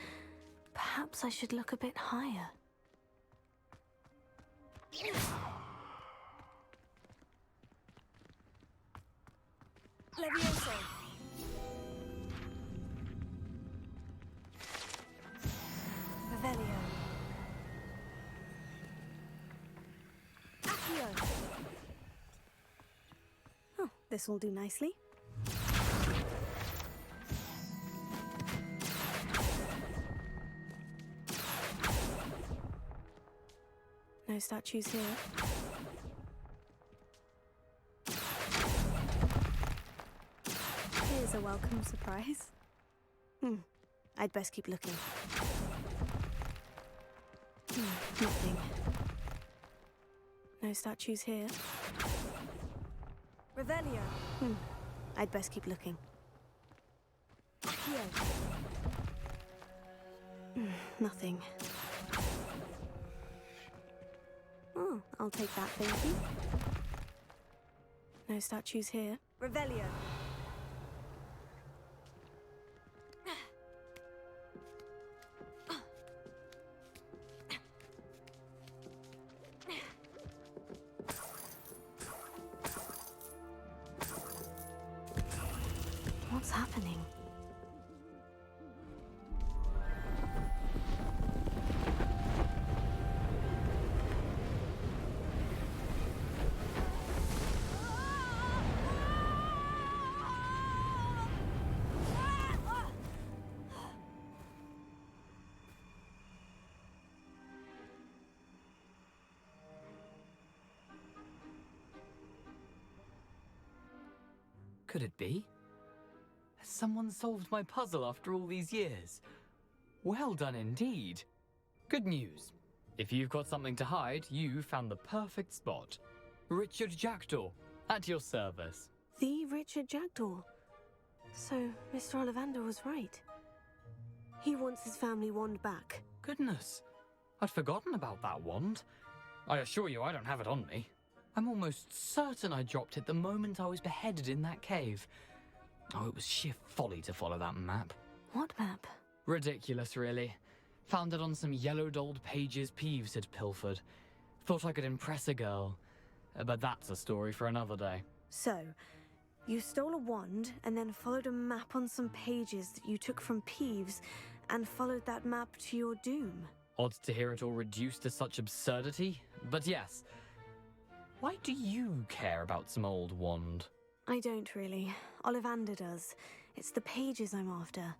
Perhaps I should look a bit higher. Levioso. Revelio. Accio. Oh, this will do nicely. No statues here. Here's a welcome surprise. I'd best keep looking. Nothing. No statues here. Revelio. I'd best keep looking. Accio. Nothing. Oh, I'll take that, thank you. No statues here. Revelio. What's happening? Could it be? Has someone solved my puzzle after all these years? Well done indeed. Good news. If you've got something to hide, you found the perfect spot. Richard Jackdaw, at your service. The Richard Jackdaw. So, Mr. Ollivander was right. He wants his family wand back. Goodness, I'd forgotten about that wand. I assure you I don't have it on me. I'm almost certain I dropped it the moment I was beheaded in that cave. Oh, it was sheer folly to follow that map. What map? Ridiculous, really. Found it on some yellowed old pages Peeves had pilfered. Thought I could impress a girl. But that's a story for another day. So, you stole a wand and then followed a map on some pages that you took from Peeves and followed that map to your doom. Odd to hear it all reduced to such absurdity, but yes. Why do you care about some old wand? I don't really. Ollivander does. It's the pages I'm after.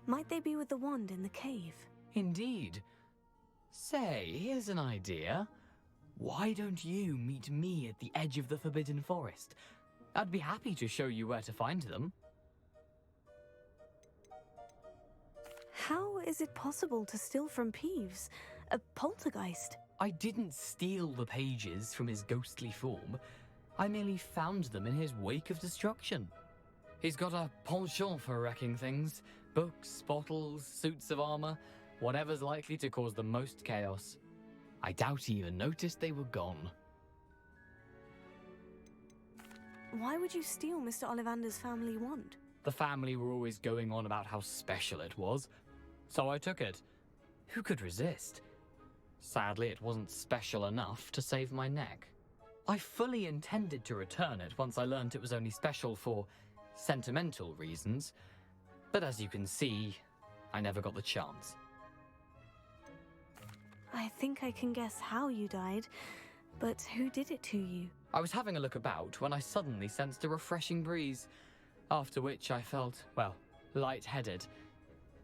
Might they be with the wand in the cave? Indeed. Say, here's an idea. Why don't you meet me at the edge of the Forbidden Forest? I'd be happy to show you where to find them. How is it possible to steal from Peeves? A poltergeist? I didn't steal the pages from his ghostly form. I merely found them in his wake of destruction. He's got a penchant for wrecking things. Books, bottles, suits of armor, whatever's likely to cause the most chaos. I doubt he even noticed they were gone. Why would you steal Mr. Ollivander's family wand? The family were always going on about how special it was, so I took it. Who could resist? Sadly, it wasn't special enough to save my neck. I fully intended to return it once I learned it was only special for sentimental reasons, but as you can see, I never got the chance. I think I can guess how you died, but who did it to you? I was having a look about when I suddenly sensed a refreshing breeze, after which I felt, well, lightheaded.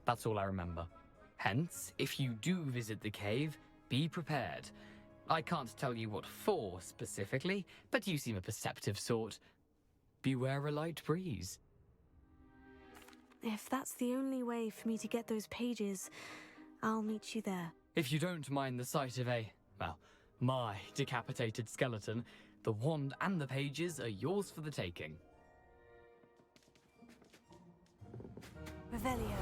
That's all I remember. Hence, if you do visit the cave, be prepared. I can't tell you what for specifically, but you seem a perceptive sort. Beware a light breeze. If that's the only way for me to get those pages, I'll meet you there. If you don't mind the sight of my decapitated skeleton, the wand and the pages are yours for the taking. Revelio.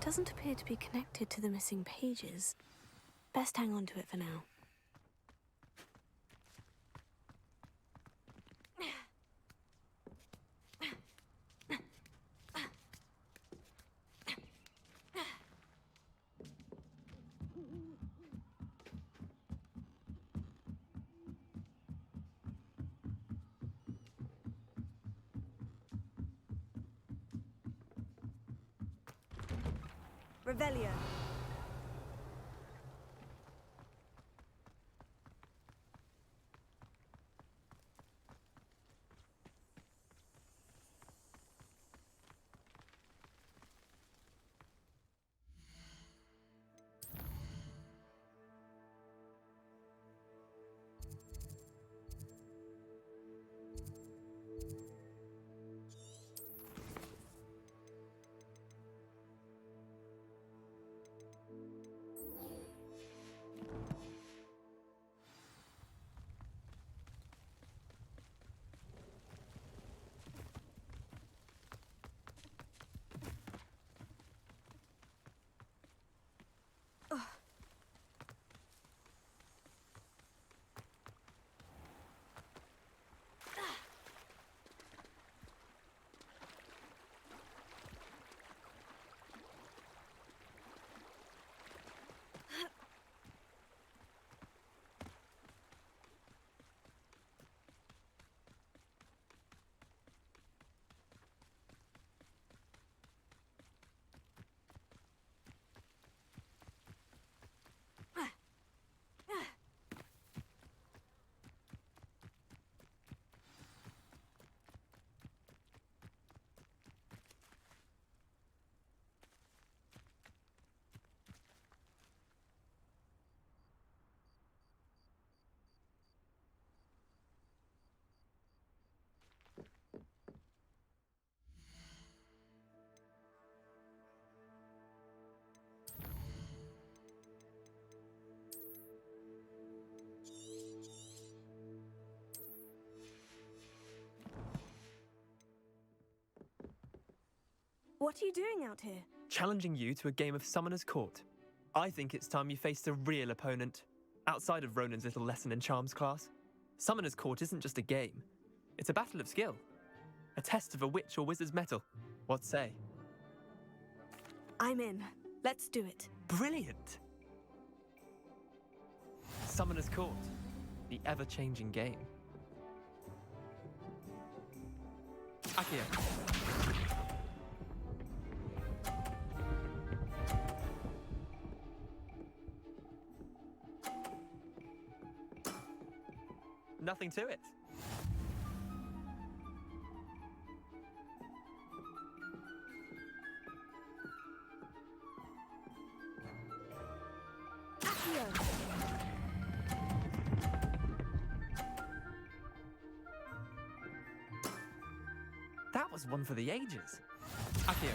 Doesn't appear to be connected to the missing pages. Best hang on to it for now. Revelio. What are you doing out here? Challenging you to a game of Summoner's Court. I think it's time you faced a real opponent, outside of Ronan's little lesson in Charms class. Summoner's Court isn't just a game. It's a battle of skill. A test of a witch or wizard's mettle. What say? I'm in. Let's do it. Brilliant! Summoner's Court. The ever-changing game. Accio. Nothing to it. That was one for the ages. Accio.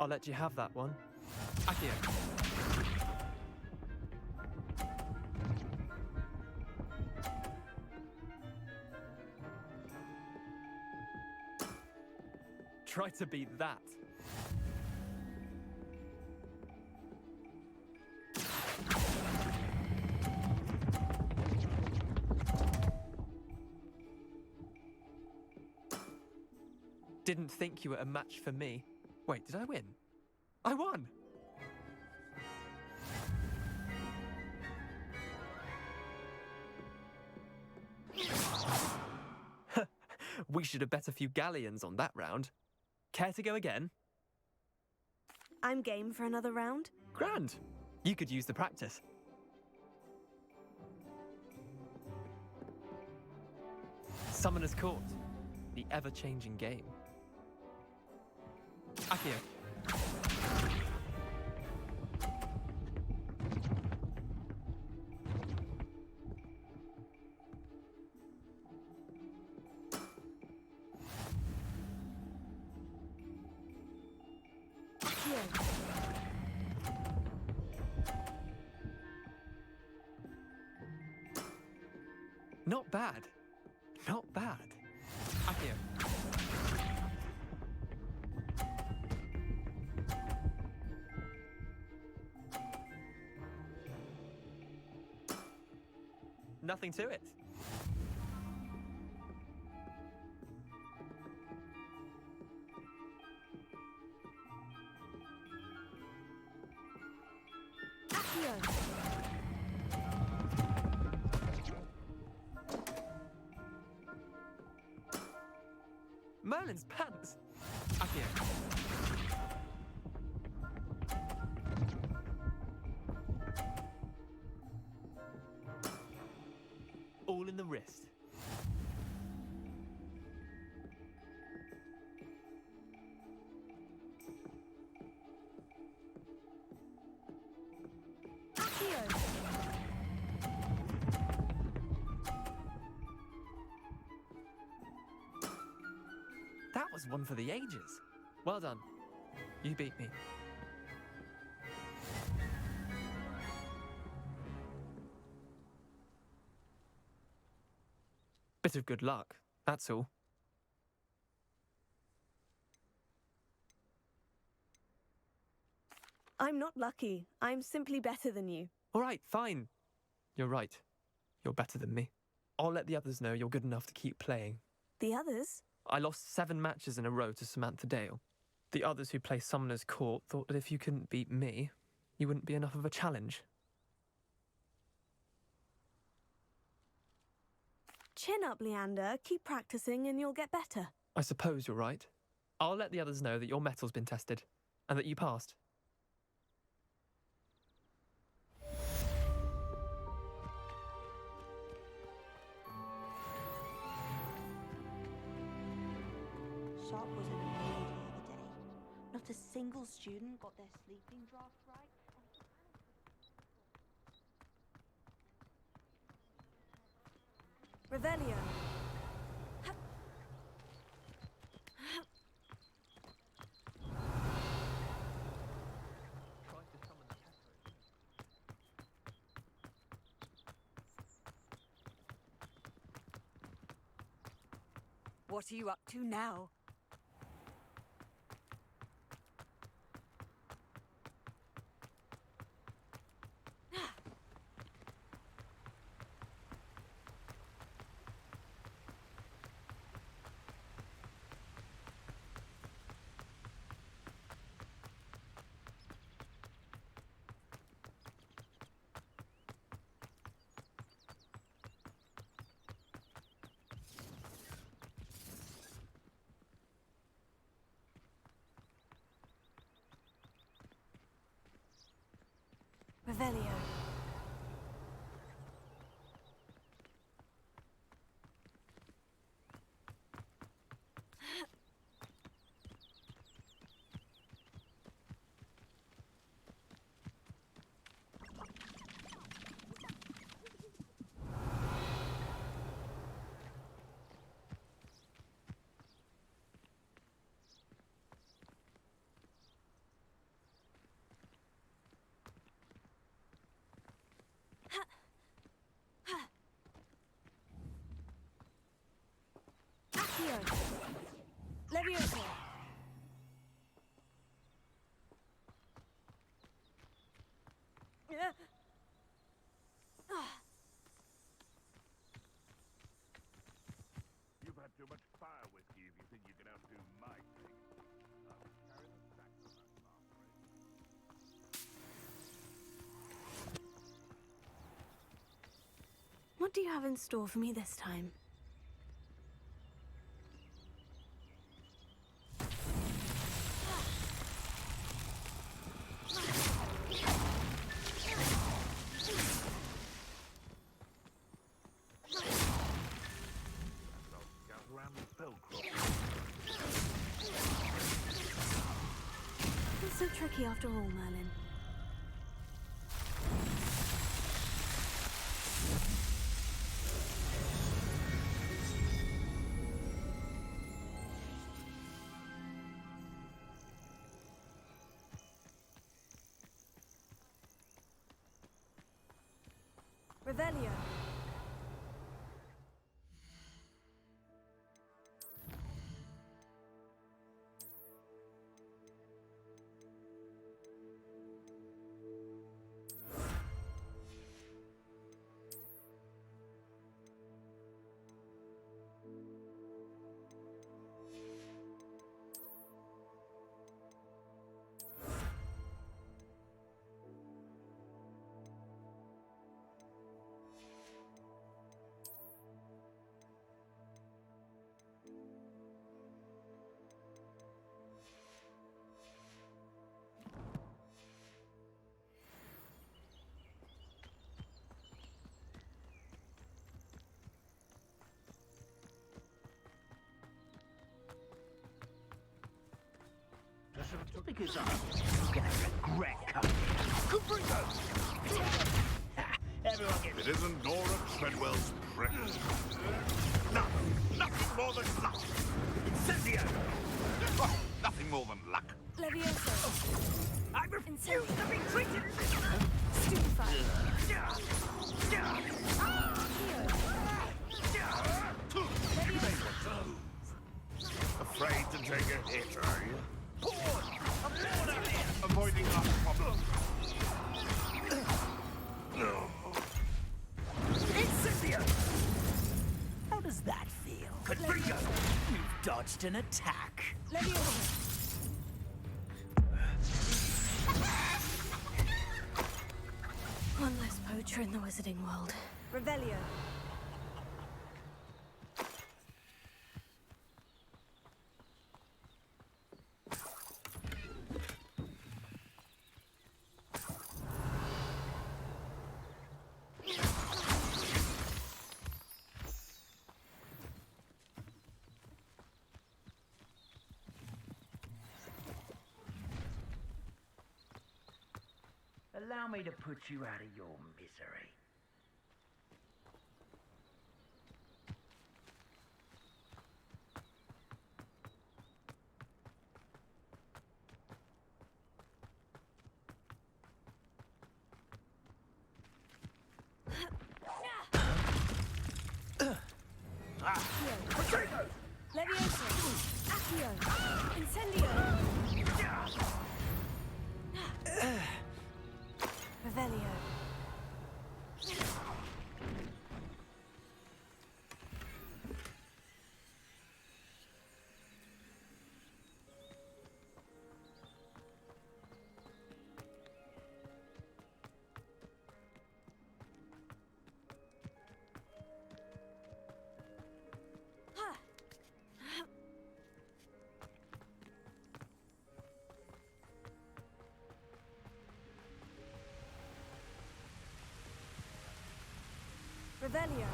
I'll let you have that one. Accio. Try to beat that. Didn't think you were a match for me. Wait, did I win? I won! We should have bet a few galleons on that round. Care to go again? I'm game for another round. Grand. You could use the practice. Summoner's Court. The ever-changing game. Accio. Not bad. Not bad. Accio. Nothing to it. Merlin's pants. Accio. All in the wrist. That was one for the ages. Well done. You beat me. Bit of good luck, that's all. I'm not lucky. I'm simply better than you. All right, fine. You're right. You're better than me. I'll let the others know you're good enough to keep playing. The others? I lost 7 matches in a row to Samantha Dale. The others who play Summoner's Court thought that if you couldn't beat me, you wouldn't be enough of a challenge. Chin up, Leander. Keep practicing and you'll get better. I suppose you're right. I'll let the others know that your metal's been tested, and that you passed. Shop was a raid the other day. Not a single student got their sleeping draft right. Revelio. What are you up to now? Revelio. Leviosa! You've had too much fire whiskey if you think you can outdo my thing. Carry the sack on that last. What do you have in store for me this time? It's so tricky after all, Merlin. Revelio. Just because I'm gonna regret coming here. Cubrigo! Everyone gets... It isn't Nora Treadwell's pregnant. No, nothing more than luck. Incendio! Oh, nothing more than luck. Leviosa. I refuse to be treated as this. Stupefied. Afraid to take a hit, are you? Bored! I'm bored out here! Avoiding our problem. Incendio! How does that feel? Confringo! You've dodged an attack. Leviosa. One less poacher in the wizarding world. Revelio. Allow me to put you out of your misery. Leviosa. Accio. Incendio. Revelio. Revelio.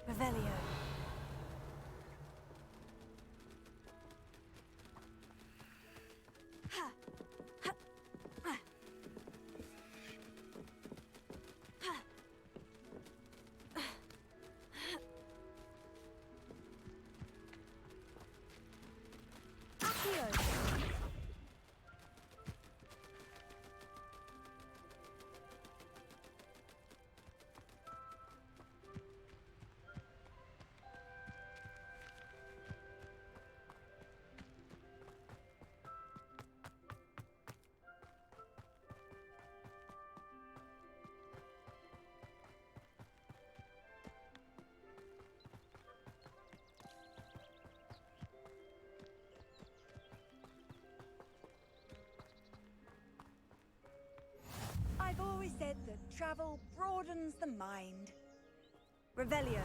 Revelio. I've always said that travel broadens the mind. Revelio.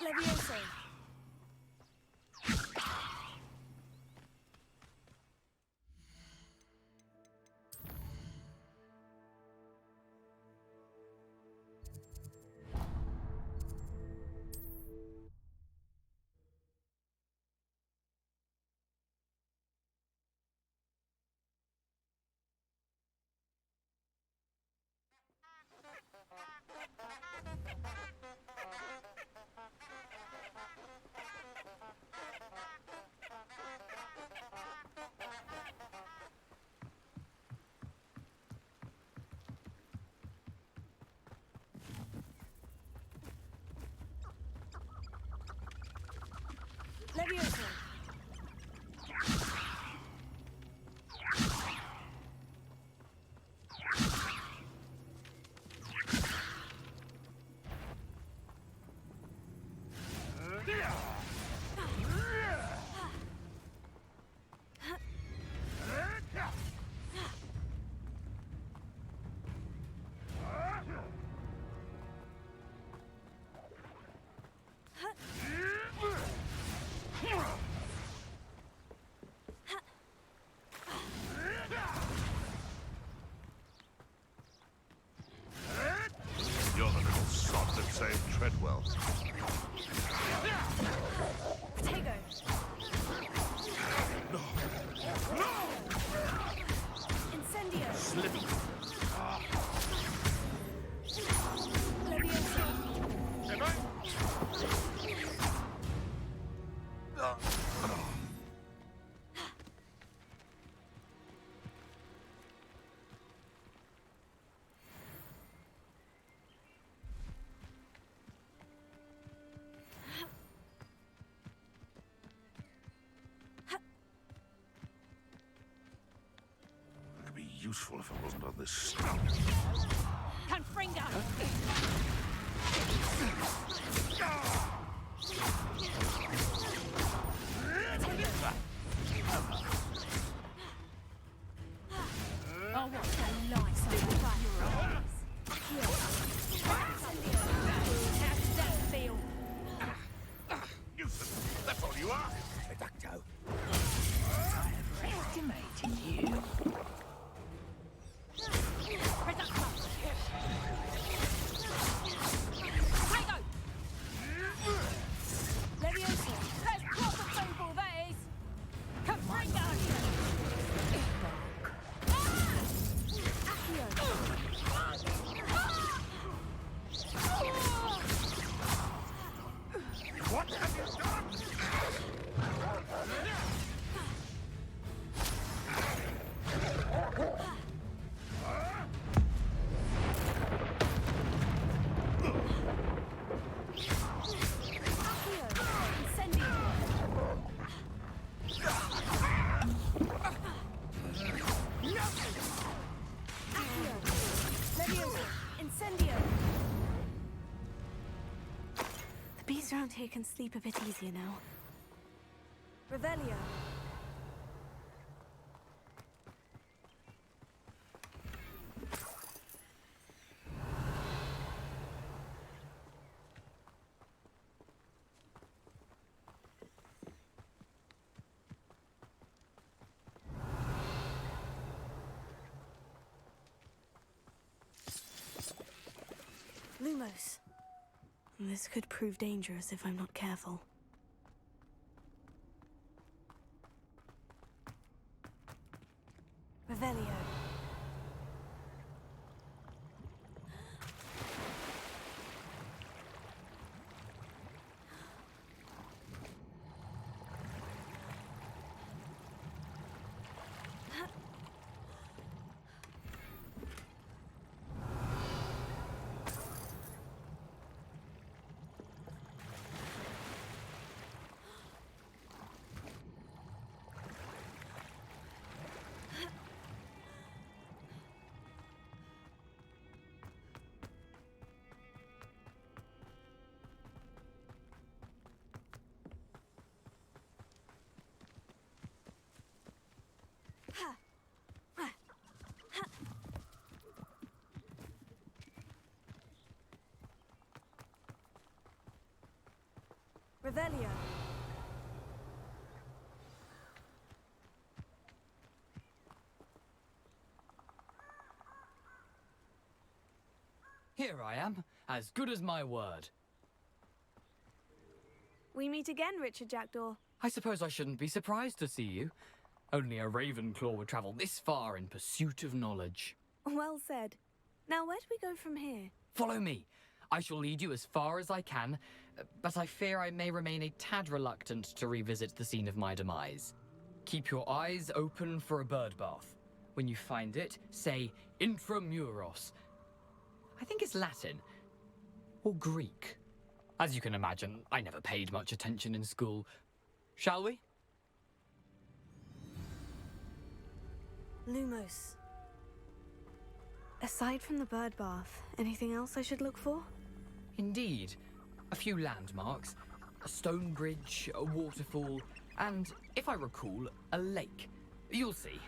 Levioso. Levioso. You're the little sod that saved Treadwell. Potato. No! No! Incendio. Slippy. Levioso. It'd be useful if it wasn't on this stuff. Confringo! Oh, what a light on the front of your eyes. How does that feel? Useless! That's all you are! Reducto. I have estimated you. Levioso. That's proper people, that is! Confringo! What have you done? Levioso. Incendio. around here can sleep a bit easier now. Revelio. Lumos. This could prove dangerous if I'm not careful. Revelio. Revelio. Here I am, as good as my word. We meet again, Richard Jackdaw. I suppose I shouldn't be surprised to see you. Only a Ravenclaw would travel this far in pursuit of knowledge. Well said. Now, where do we go from here? Follow me. I shall lead you as far as I can, but I fear I may remain a tad reluctant to revisit the scene of my demise. Keep your eyes open for a bird bath. When you find it, say intramuros. I think it's Latin. Or Greek. As you can imagine, I never paid much attention in school. Shall we? Lumos. Aside from the bird bath, anything else I should look for? Indeed. A few landmarks, a stone bridge, a waterfall, and, if I recall, a lake. You'll see.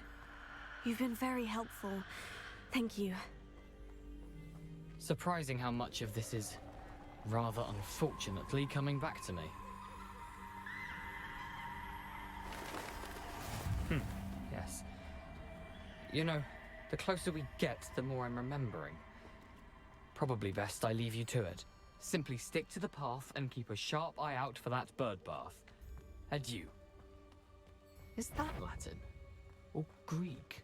You've been very helpful. Thank you. Surprising how much of this is, rather unfortunately, coming back to me. Yes. You know, the closer we get, the more I'm remembering. Probably best I leave you to it. Simply stick to the path and keep a sharp eye out for that bird bath. Adieu. Is that Latin? Or Greek?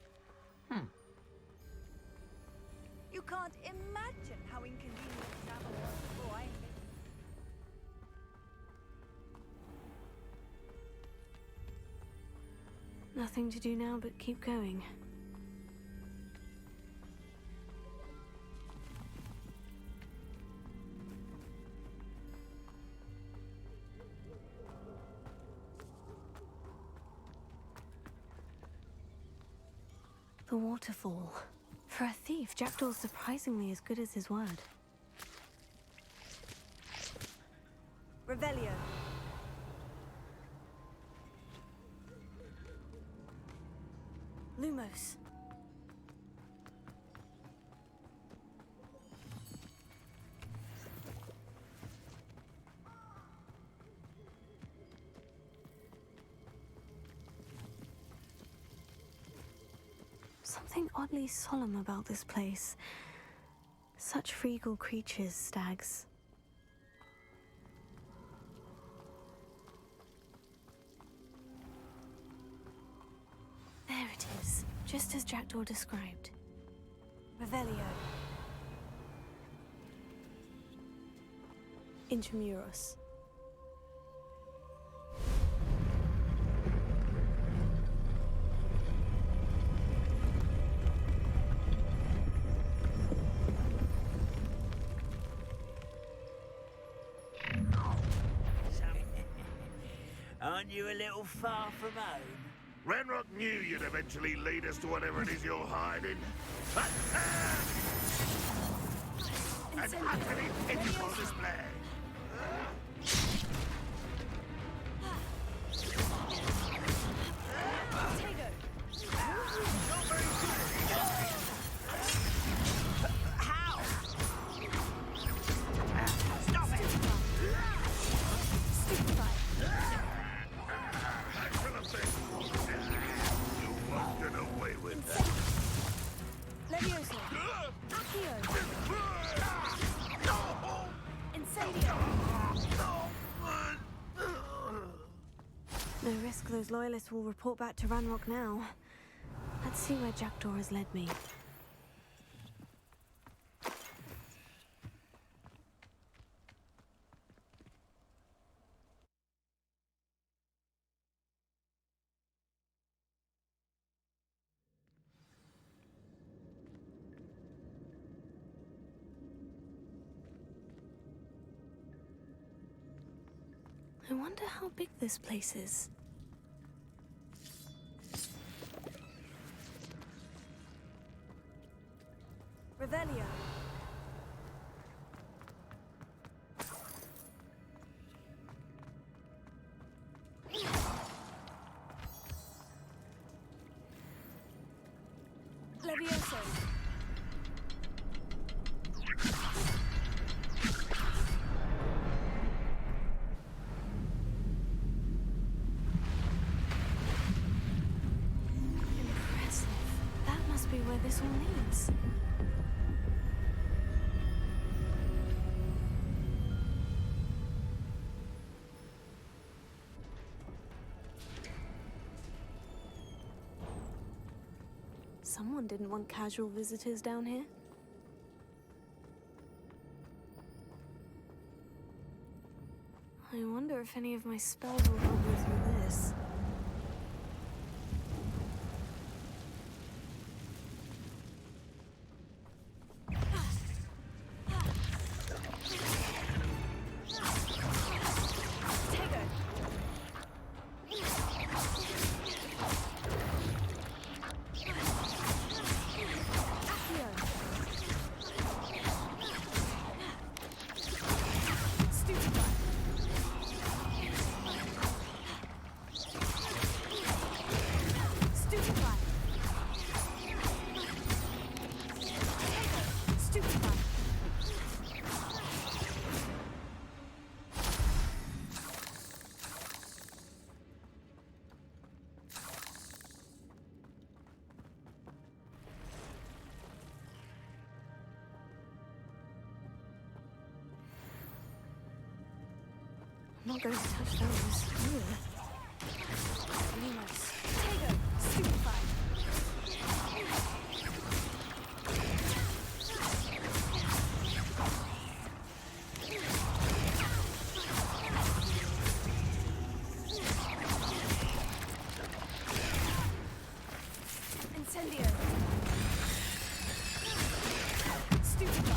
You can't imagine how inconvenient travel was before I... Nothing to do now but keep going. The waterfall. For a thief, Jackdaw's surprisingly as good as his word. Revelio. Lumos. Something oddly solemn about this place. Such regal creatures, stags. There it is, just as Jackdaw described. Revelio. Intramuros. Aren't you a little far from home? Ranrock knew you'd eventually lead us to whatever it is you're hiding. An utterly pitiful display. No risk those loyalists will report back to Ranrock now. Let's see where Jackdaw has led me. I wonder how big this place is. Revelio. Levioso. Impressive. That must be where this all leads. Someone didn't want casual visitors down here. I wonder if any of my spells will help me through this. I'm not going to touch those. Venus. Tego. Stupefy. Incendio. Stupefy.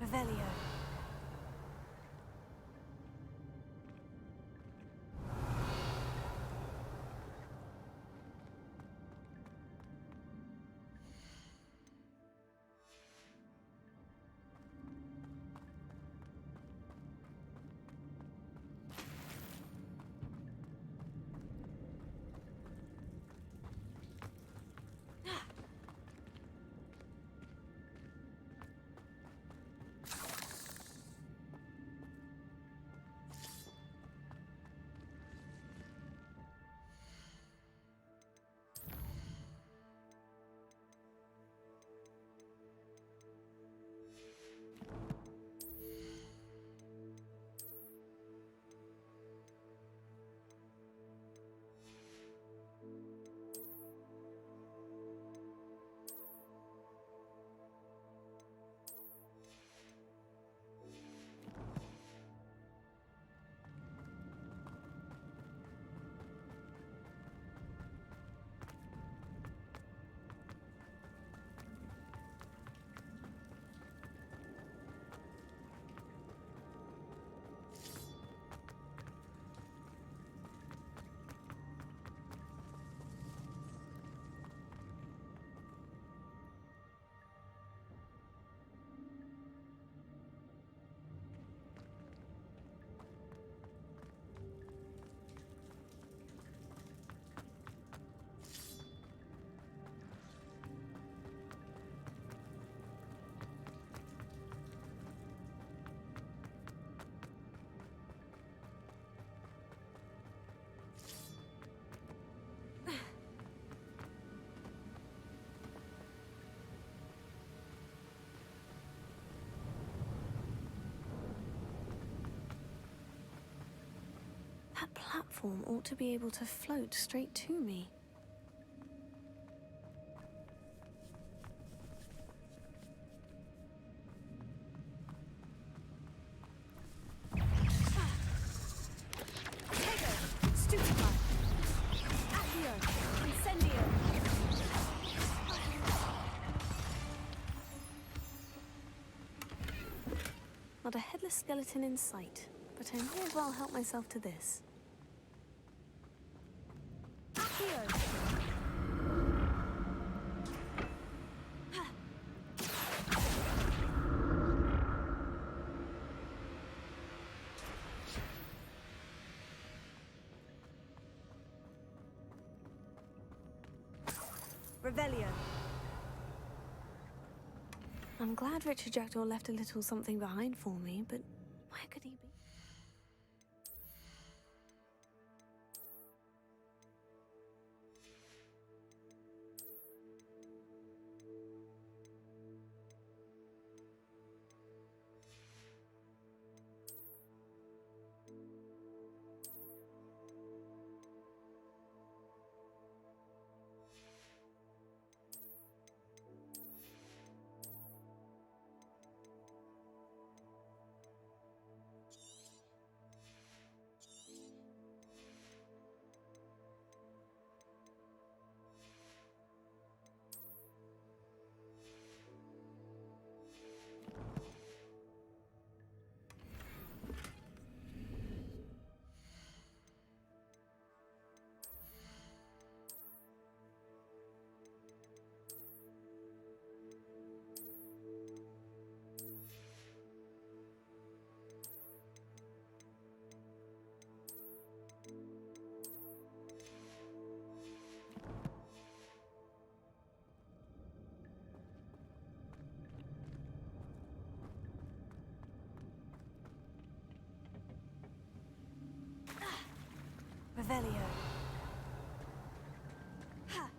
Revelio. That platform ought to be able to float straight to me. Not a headless skeleton in sight, but I may as well help myself to this. Revelio. I'm glad Richard Jackdaw left a little something behind for me, but where could he be? Revelio. Ha.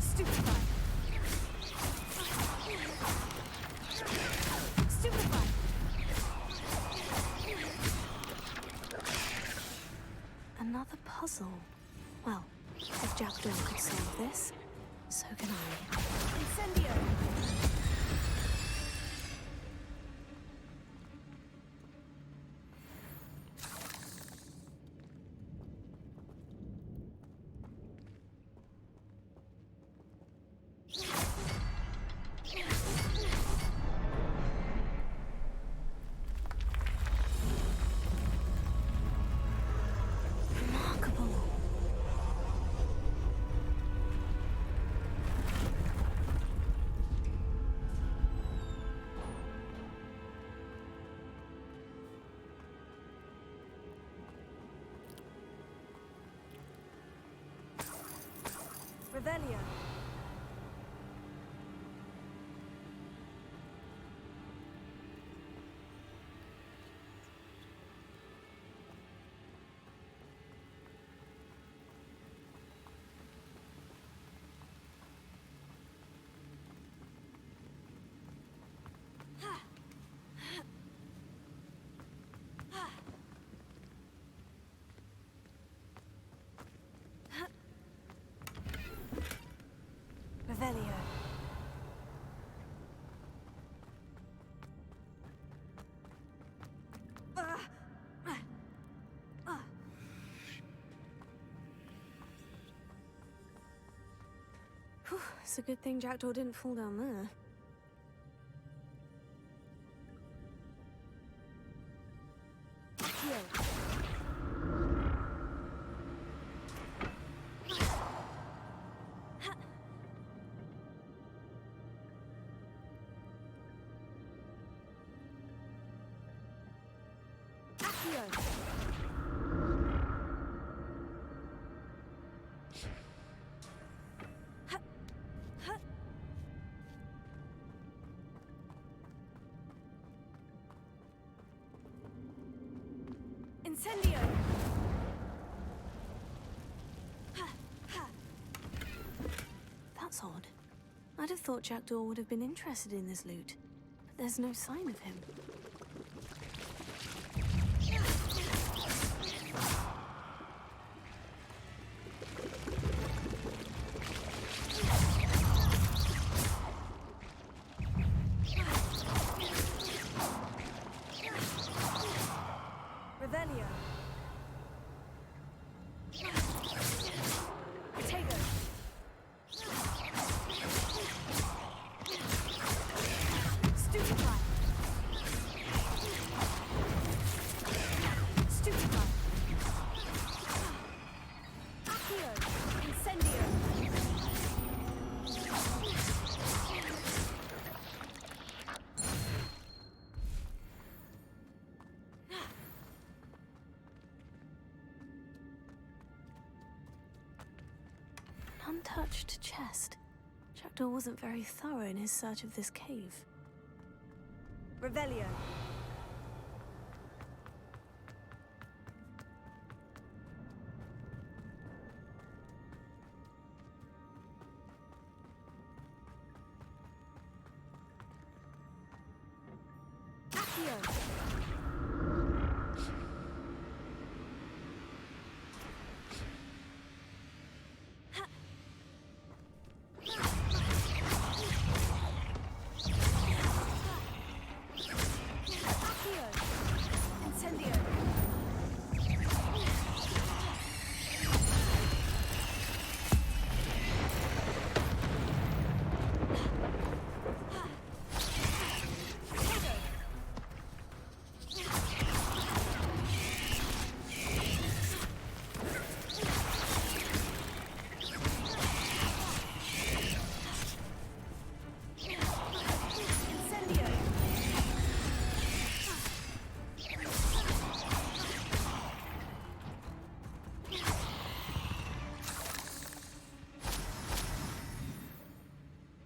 Stupefy. Stupefy. Another puzzle. Well, if Jackdaw could solve this, so can I. Incendio! Revelio. Revelio. Whew, it's a good thing Jackdaw didn't fall down there. Incendio! I'd have thought Jackdaw would have been interested in this loot, but there's no sign of him. Revelio. Potato. Stupefy. Stupefy. Accio. Incendio. An untouched chest. Jackdaw wasn't very thorough in his search of this cave. Revelio. Accio.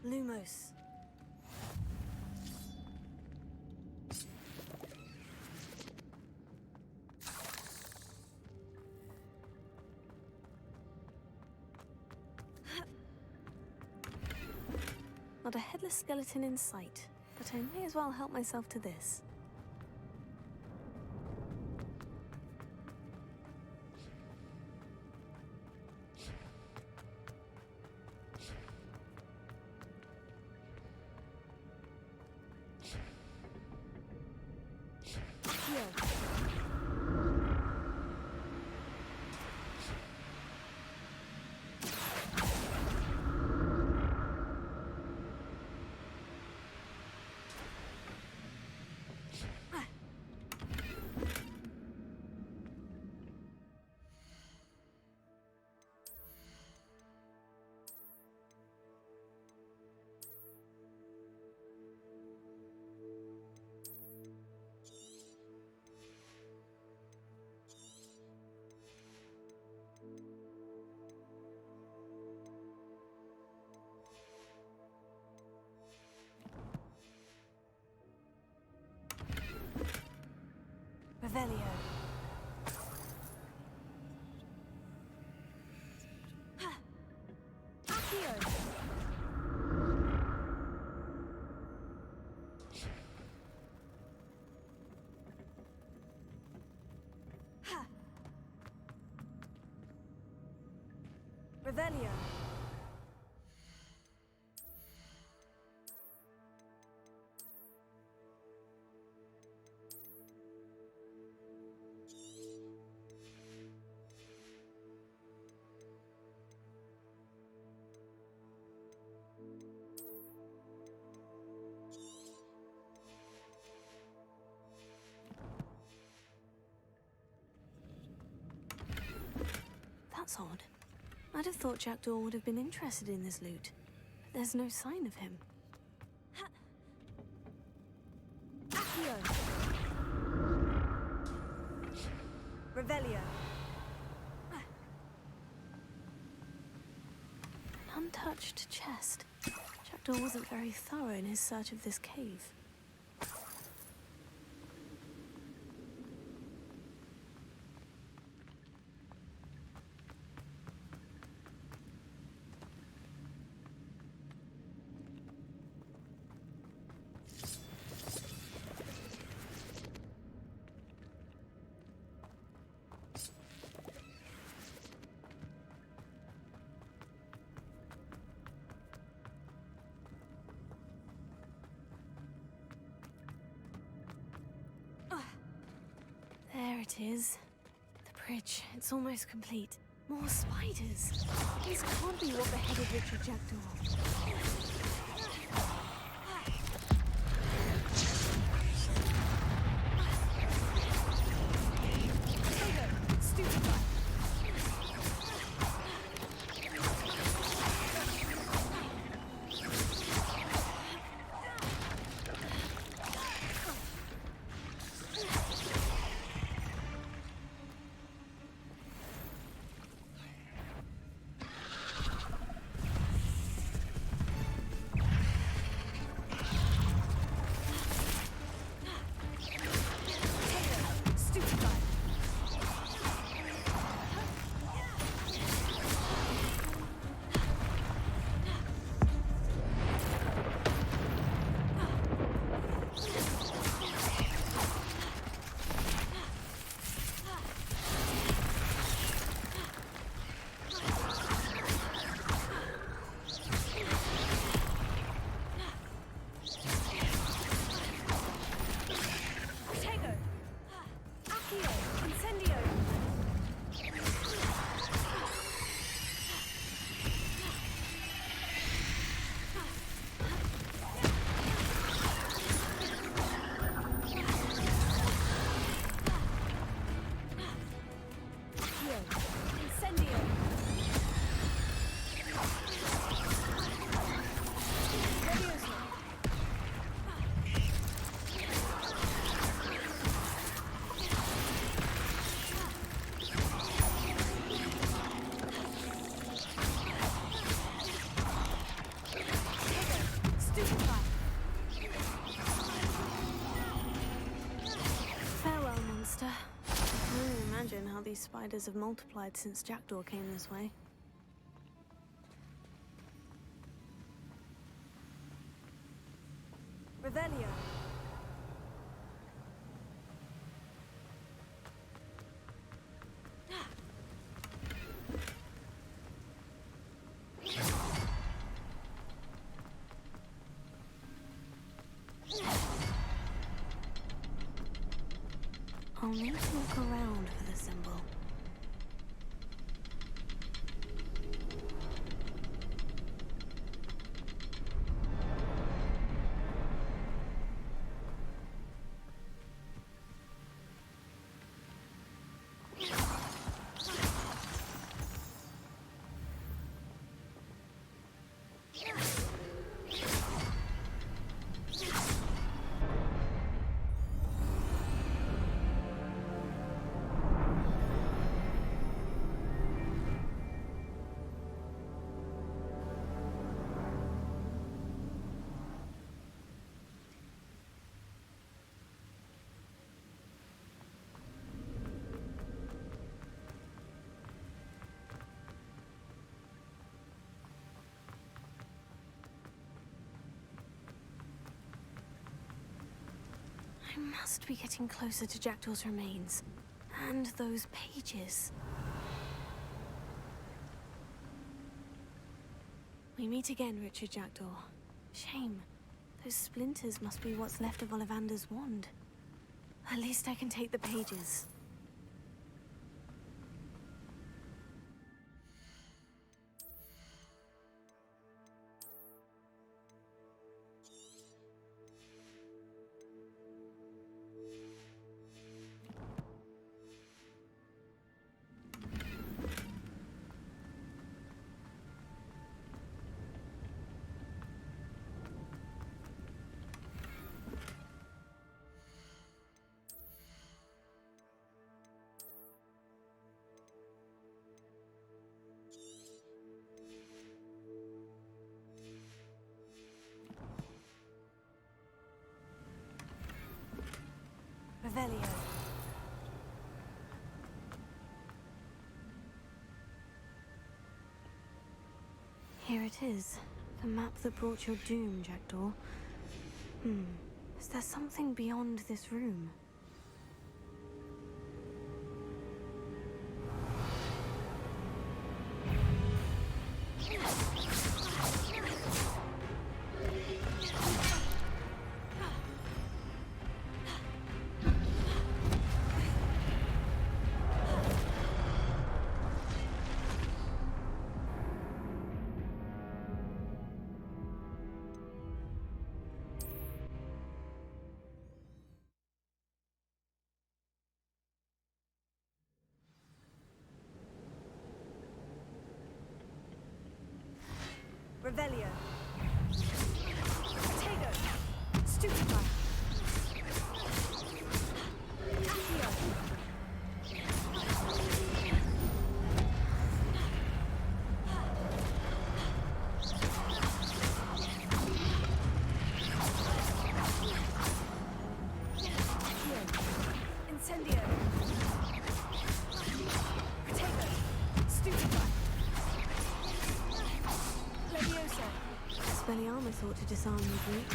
Lumos. Not a headless skeleton in sight, but I may as well help myself to this. Revelio. Accio. Revelio. That's odd. I'd have thought Jackdaw would have been interested in this loot, but there's no sign of him. Accio. Revelio. An untouched chest. Jackdaw wasn't very thorough in his search of this cave. it is. The bridge, it's almost complete. More spiders. This can't be what beheaded Richard Jackdaw. These spiders have multiplied since Jackdaw came this way. Revelio. I'll need to look around for the symbol. I must be getting closer to Jackdaw's remains. And those pages. We meet again, Richard Jackdaw. Shame. Those splinters must be what's left of Ollivander's wand. At least I can take the pages. Revelio. Here it is. The map that brought your doom, Jackdaw. Is there something beyond this room? Incendio. Potato. Stupefy. Leviosa. Expelliarmus thought to disarm the group.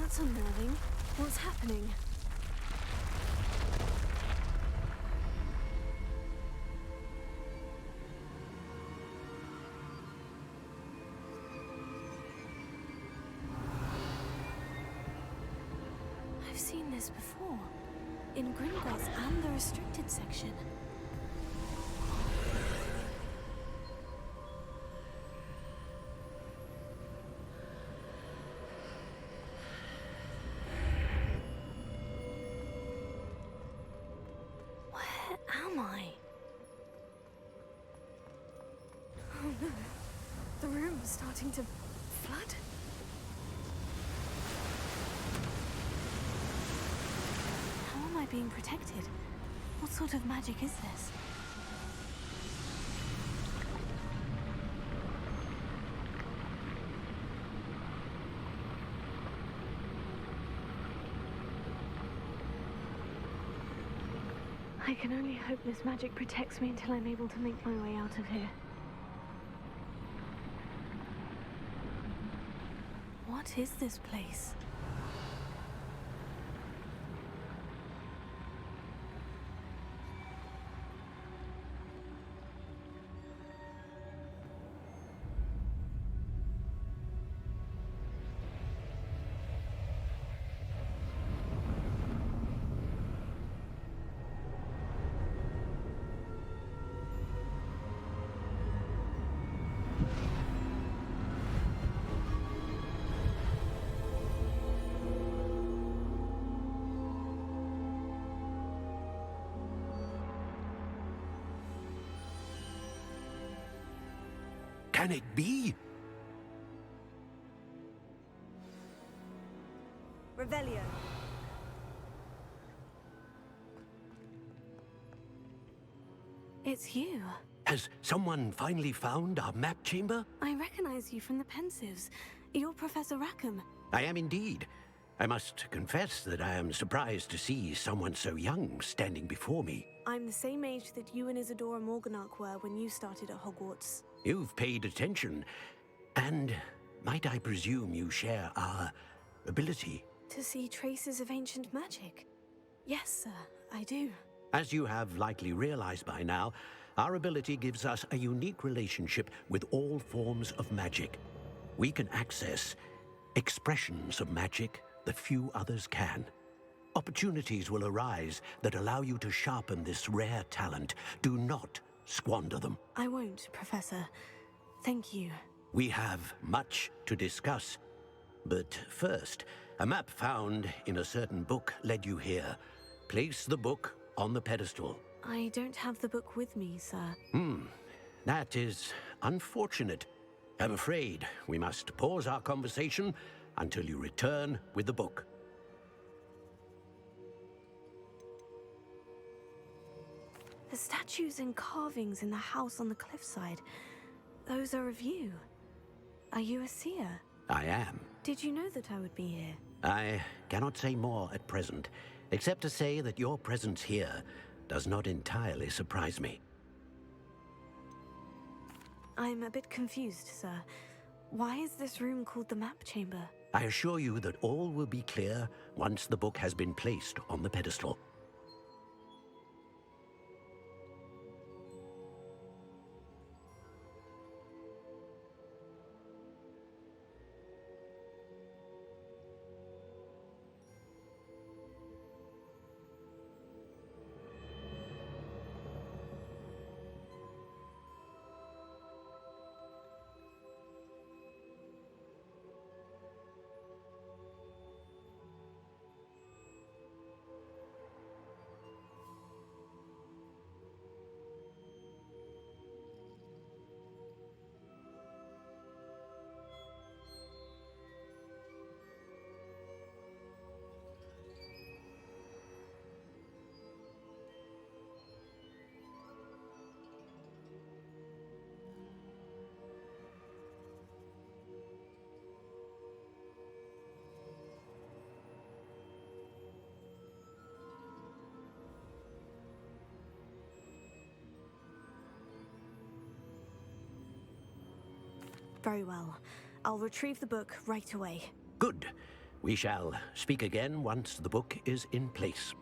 That's unnerving. What's happening? I've seen this before. In Gringotts and the restricted section. Am I? Oh no. The room is starting to flood. How am I being protected? What sort of magic is this? I can only hope this magic protects me until I'm able to make my way out of here. What is this place? Can it be? Revelio. It's you. Has someone finally found our map chamber? I recognize you from the Pensives. You're Professor Rackham. I am indeed. I must confess that I am surprised to see someone so young standing before me. I'm the same age that you and Isadora Morganach were when you started at Hogwarts. You've paid attention, and might I presume you share our ability? To see traces of ancient magic? Yes, sir, I do. As you have likely realized by now, our ability gives us a unique relationship with all forms of magic. We can access expressions of magic that few others can. Opportunities will arise that allow you to sharpen this rare talent. Do not squander them. I won't, Professor. Thank you. We have much to discuss. But first, a map found in a certain book led you here. Place the book on the pedestal. I don't have the book with me, sir. That is unfortunate. I'm afraid we must pause our conversation until you return with the book. The statues and carvings in the house on the cliffside, those are of you. Are you a seer? I am. Did you know that I would be here? I cannot say more at present, except to say that your presence here does not entirely surprise me. I'm a bit confused, sir. Why is this room called the map chamber? I assure you that all will be clear once the book has been placed on the pedestal. Very well. I'll retrieve the book right away. Good. We shall speak again once the book is in place.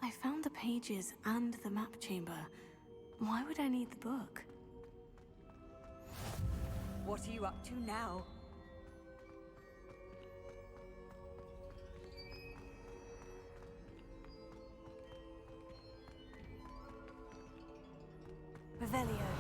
I found the pages and the map chamber. Why would I need the book? What are you up to now? Revelio.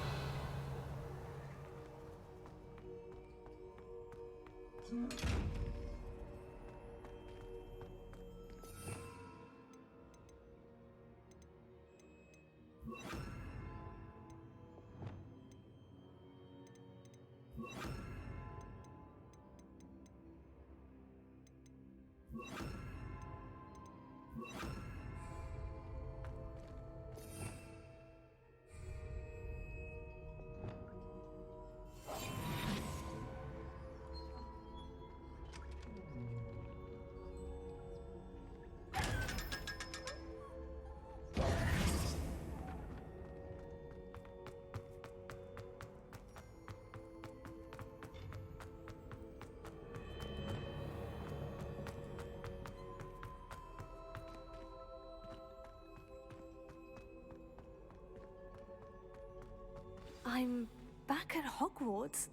I'm back at Hogwarts.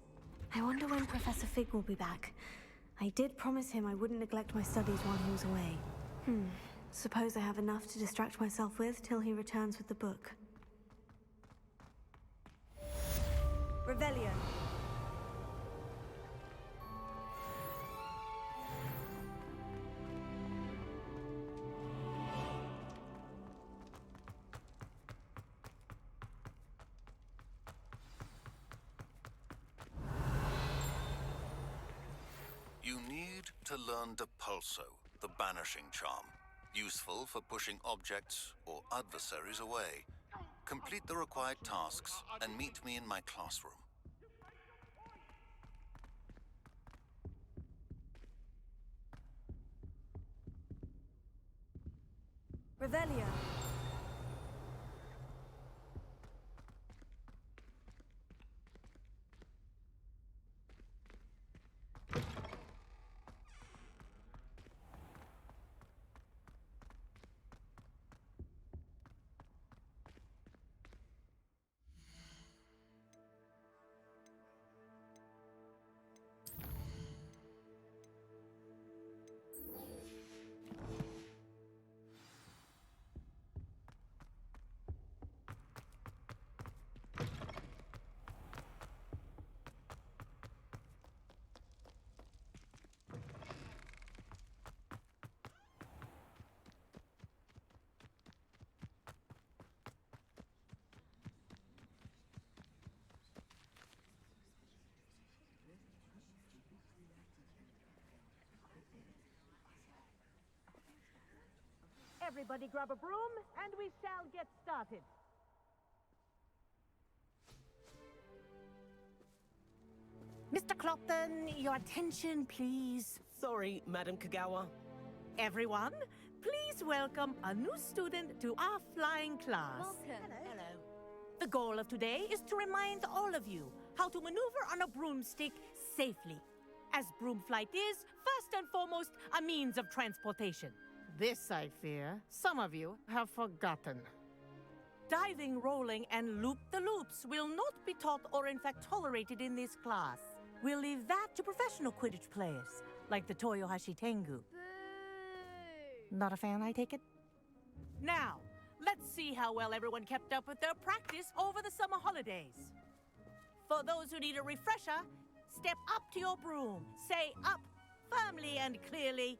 I wonder when Professor Fig will be back. I did promise him I wouldn't neglect my studies while he was away. Suppose I have enough to distract myself with till he returns with the book. Revelio. You need to learn Depulso, the banishing charm. Useful for pushing objects or adversaries away. Complete the required tasks and meet me in my classroom. Revelio. Everybody grab a broom, and we shall get started. Mr. Clopton, your attention, please. Sorry, Madam Kagawa. Everyone, please welcome a new student to our flying class. Welcome. Hello. The goal of today is to remind all of you how to maneuver on a broomstick safely, as broom flight is, first and foremost, a means of transportation. This, I fear, some of you have forgotten. Diving, rolling, and loop-the-loops will not be taught or in fact tolerated in this class. We'll leave that to professional Quidditch players, like the Toyohashi Tengu. Not a fan, I take it? Now, let's see how well everyone kept up with their practice over the summer holidays. For those who need a refresher, step up to your broom, say up firmly and clearly,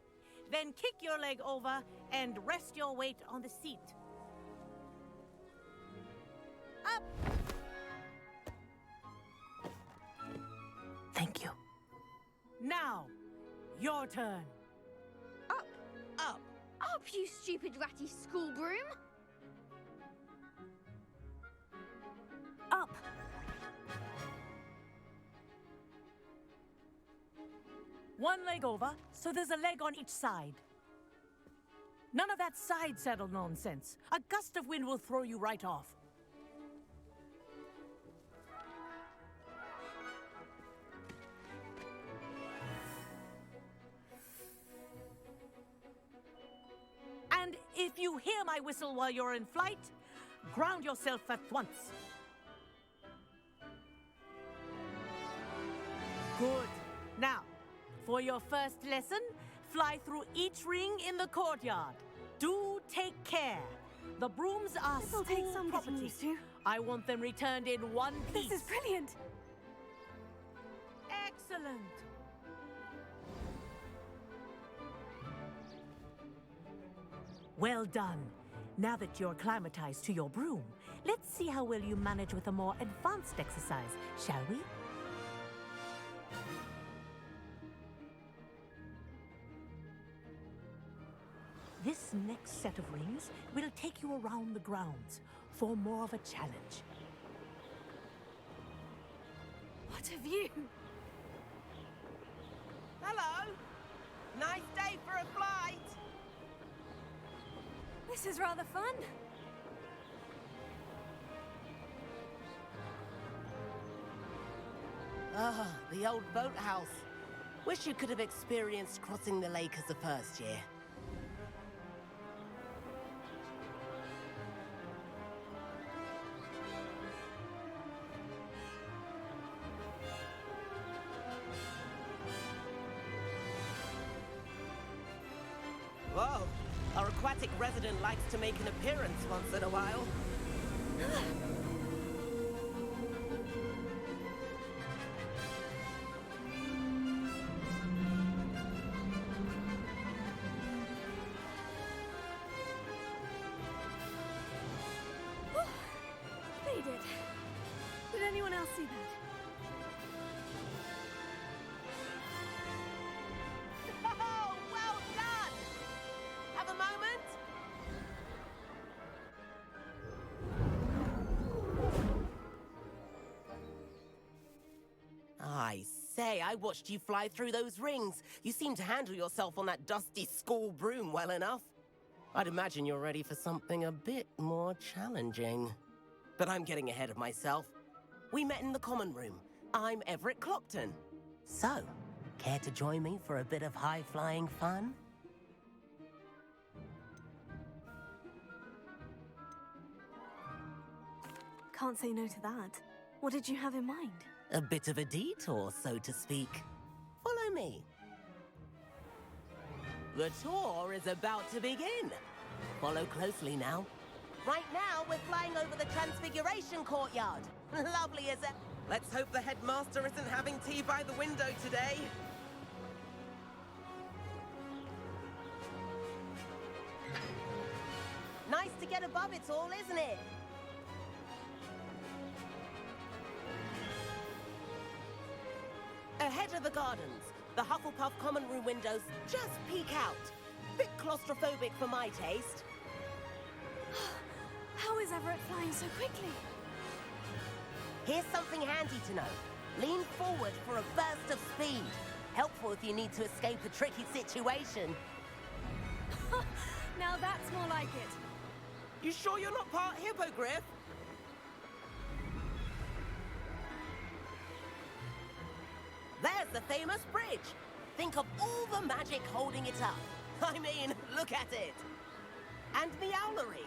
then kick your leg over and rest your weight on the seat. Up! Thank you. Now, your turn. Up! Up! Up, you stupid ratty school broom! Up! One leg over, so there's a leg on each side. None of that side saddle nonsense. A gust of wind will throw you right off. And if you hear my whistle while you're in flight, ground yourself at once. Good. Now, for your first lesson, fly through each ring in the courtyard. Do take care. The brooms are This'll take school some getting property. used to. I want them returned in one piece. This is brilliant. Excellent. Well done. Now that you're acclimatized to your broom, let's see how well you manage with a more advanced exercise, shall we? This next set of rings will take you around the grounds for more of a challenge. What a view! Hello! Nice day for a flight! This is rather fun. Ah, the old boathouse. Wish you could have experienced crossing the lake as the first year. Whoa! Our aquatic resident likes to make an appearance once in a while. Made it. Did anyone else see that? Oh, well done! Have a moment? I say, I watched you fly through those rings. You seem to handle yourself on that dusty school broom well enough. I'd imagine you're ready for something a bit more challenging. But I'm getting ahead of myself. We met in the common room. I'm Everett Clopton. So, care to join me for a bit of high-flying fun? Can't say no to that. What did you have in mind? A bit of a detour, so to speak. Follow me. The tour is about to begin. Follow closely now. Right now, we're flying over the Transfiguration Courtyard. Lovely as ever. Let's hope the headmaster isn't having tea by the window today. Nice to get above it all, isn't it? Ahead of the gardens, the Hufflepuff common room windows just peek out. Bit claustrophobic for my taste. How is Everett flying so quickly? Here's something handy to know. Lean forward for a burst of speed. Helpful if you need to escape a tricky situation. Now that's more like it. You sure you're not part hippogriff? There's the famous bridge. Think of all the magic holding it up. I mean, look at it. And the Owlery.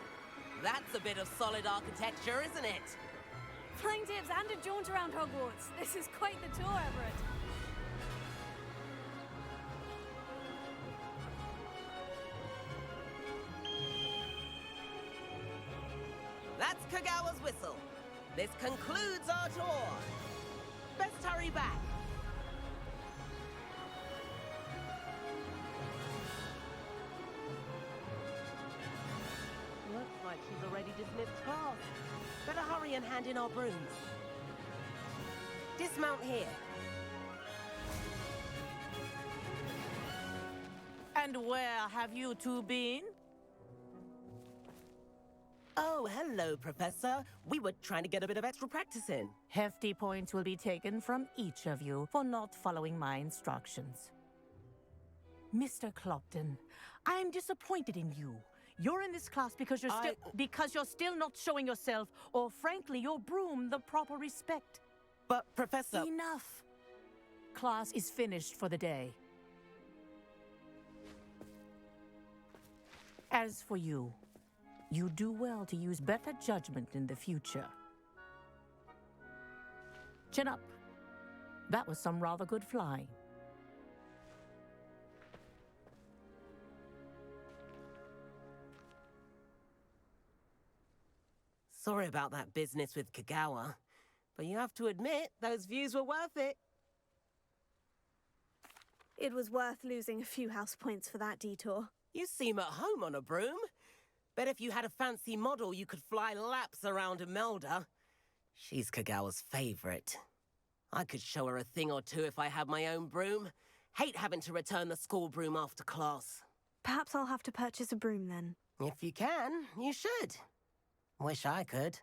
That's a bit of solid architecture, isn't it? Flying tips and a jaunt around Hogwarts. This is quite the tour, Everett. That's Kagawa's whistle. This concludes our tour. Best hurry back. Looks like she's already dismissed class. Better hurry and hand in our brooms. Dismount here. And where have you two been? Oh, hello, Professor. We were trying to get a bit of extra practice in. Hefty points will be taken from each of you for not following my instructions. Mr. Clopton, I'm disappointed in you. You're in this class because you're still not showing yourself, or frankly, your broom the proper respect. But, Professor... Enough. Class is finished for the day. As for you, you do well to use better judgment in the future. Chin up. That was some rather good flying. Sorry about that business with Kagawa, but you have to admit, those views were worth it. It was worth losing a few house points for that detour. You seem at home on a broom. Bet if you had a fancy model, you could fly laps around Imelda. She's Kagawa's favorite. I could show her a thing or two if I had my own broom. Hate having to return the school broom after class. Perhaps I'll have to purchase a broom then. If you can, you should. Wish I could.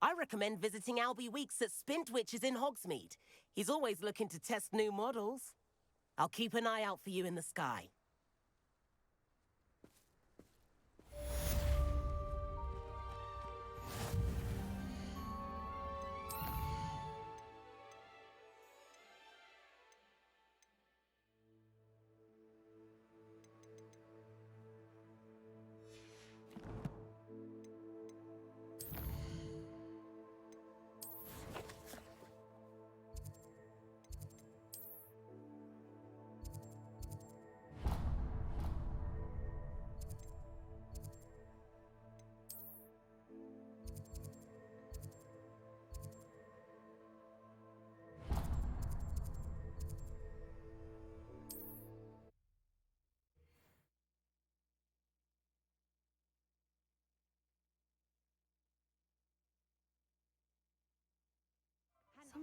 I recommend visiting Albie Weeks at Spintwitches in Hogsmeade. He's always looking to test new models. I'll keep an eye out for you in the sky.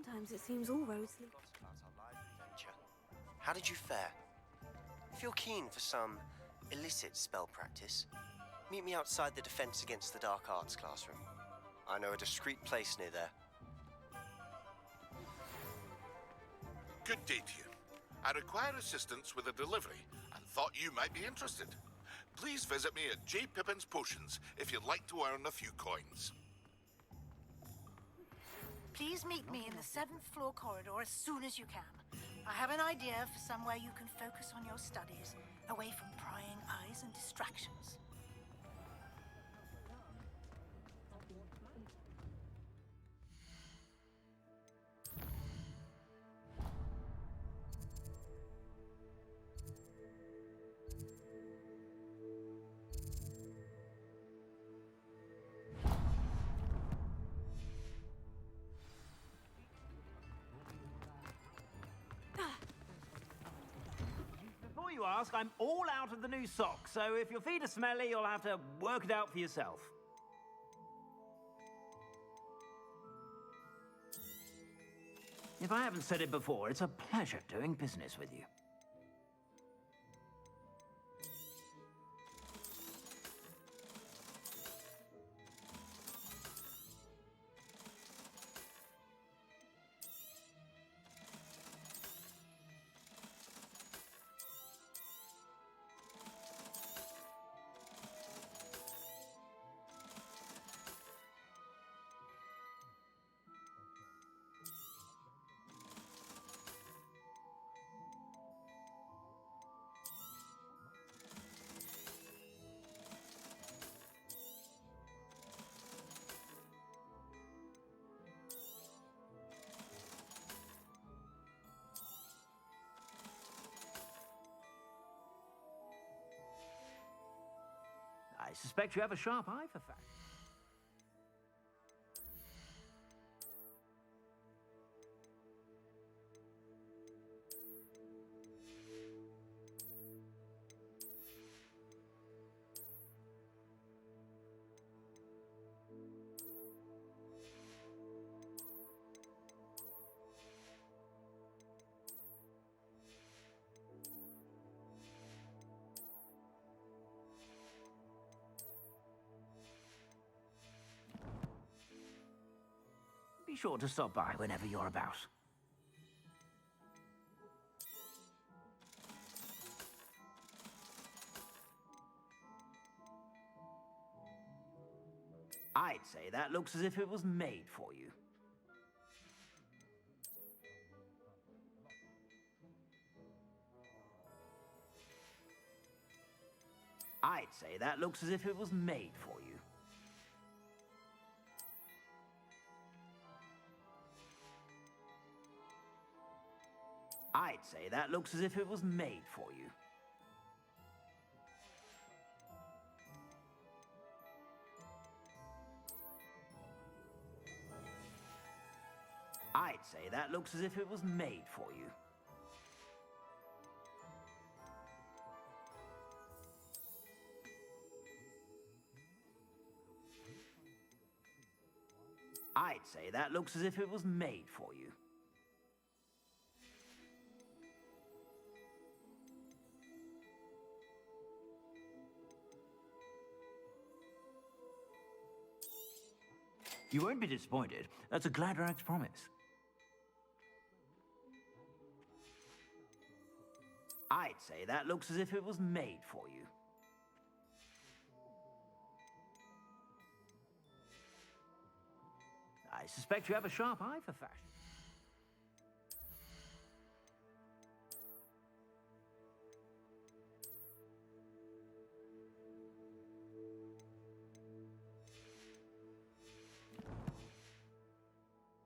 Sometimes it seems all roads lead. About our live adventure. How did you fare? If you're keen for some illicit spell practice, meet me outside the Defense Against the Dark Arts classroom. I know a discreet place near there. Good day to you. I require assistance with a delivery and thought you might be interested. Please visit me at J. Pippin's Potions if you'd like to earn a few coins. Please meet me in the 7th floor corridor as soon as you can. I have an idea for somewhere you can focus on your studies, away from prying eyes and distractions. Before you ask, I'm all out of the new socks, so if your feet are smelly, you'll have to work it out for yourself. If I haven't said it before, it's a pleasure doing business with you. I suspect you have a sharp eye for facts. Be sure to stop by whenever you're about. I'd say that looks as if it was made for you. I'd say that looks as if it was made for you. I'd say that looks as if it was made for you. I'd say that looks as if it was made for you. I'd say that looks as if it was made for you. You won't be disappointed. That's a Gladrag's promise. I'd say that looks as if it was made for you. I suspect you have a sharp eye for fashion.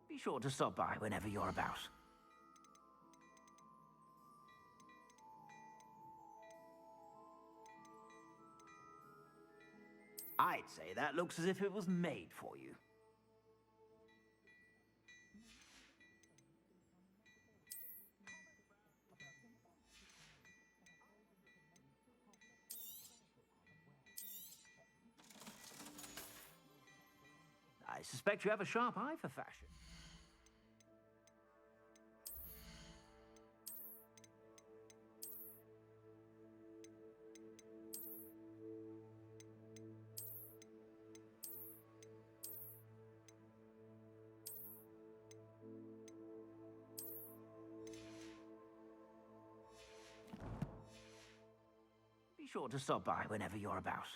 Be sure to stop by whenever you're about. I'd say that looks as if it was made for you. I suspect you have a sharp eye for fashion. sure to stop by whenever you're about.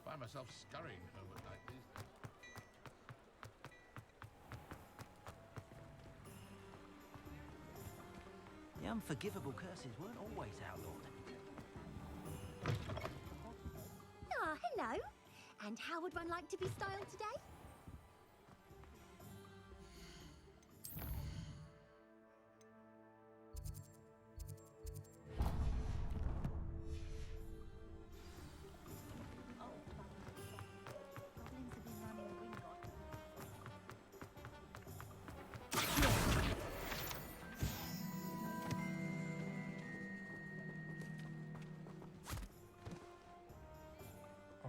Find myself scurrying home at night these days. The unforgivable curses weren't always outlawed. Ah, hello. And how would one like to be styled today?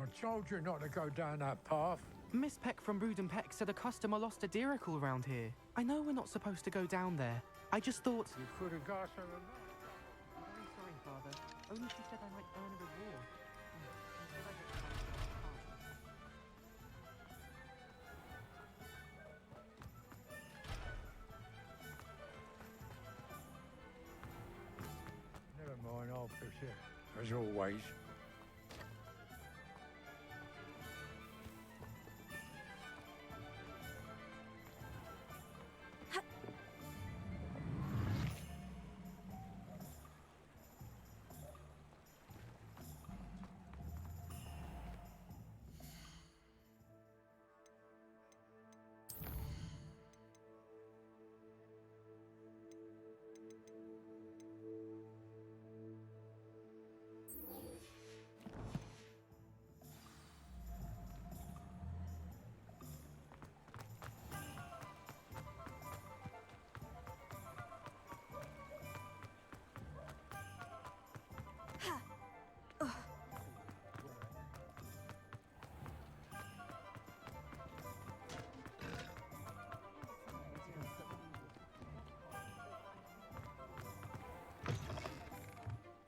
I told you not to go down that path. Miss Peck from Brood and Peck said a customer lost a deeracle around here. I know we're not supposed to go down there. I just thought... You could have got her Very sorry, Father. Only she said I might earn a reward. Never mind, I'll fix it. As always.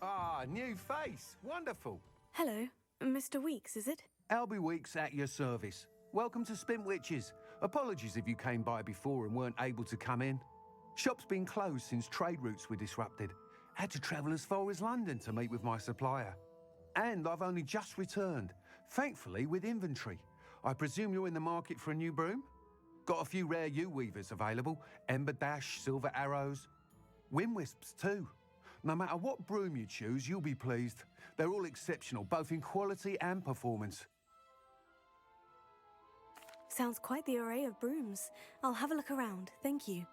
Ah, new face. Wonderful. Hello, Mr. Weeks, is it? Albie Weeks at your service. Welcome to Spintwitches. Apologies if you came by before and weren't able to come in. Shop's been closed since trade routes were disrupted. Had to travel as far as London to meet with my supplier. And I've only just returned, thankfully with inventory. I presume you're in the market for a new broom? Got a few rare yew-weavers available. Ember Dash, Silver Arrows. Wind Wisps too. No matter what broom you choose, you'll be pleased. They're all exceptional, both in quality and performance. Sounds quite the array of brooms. I'll have a look around, thank you.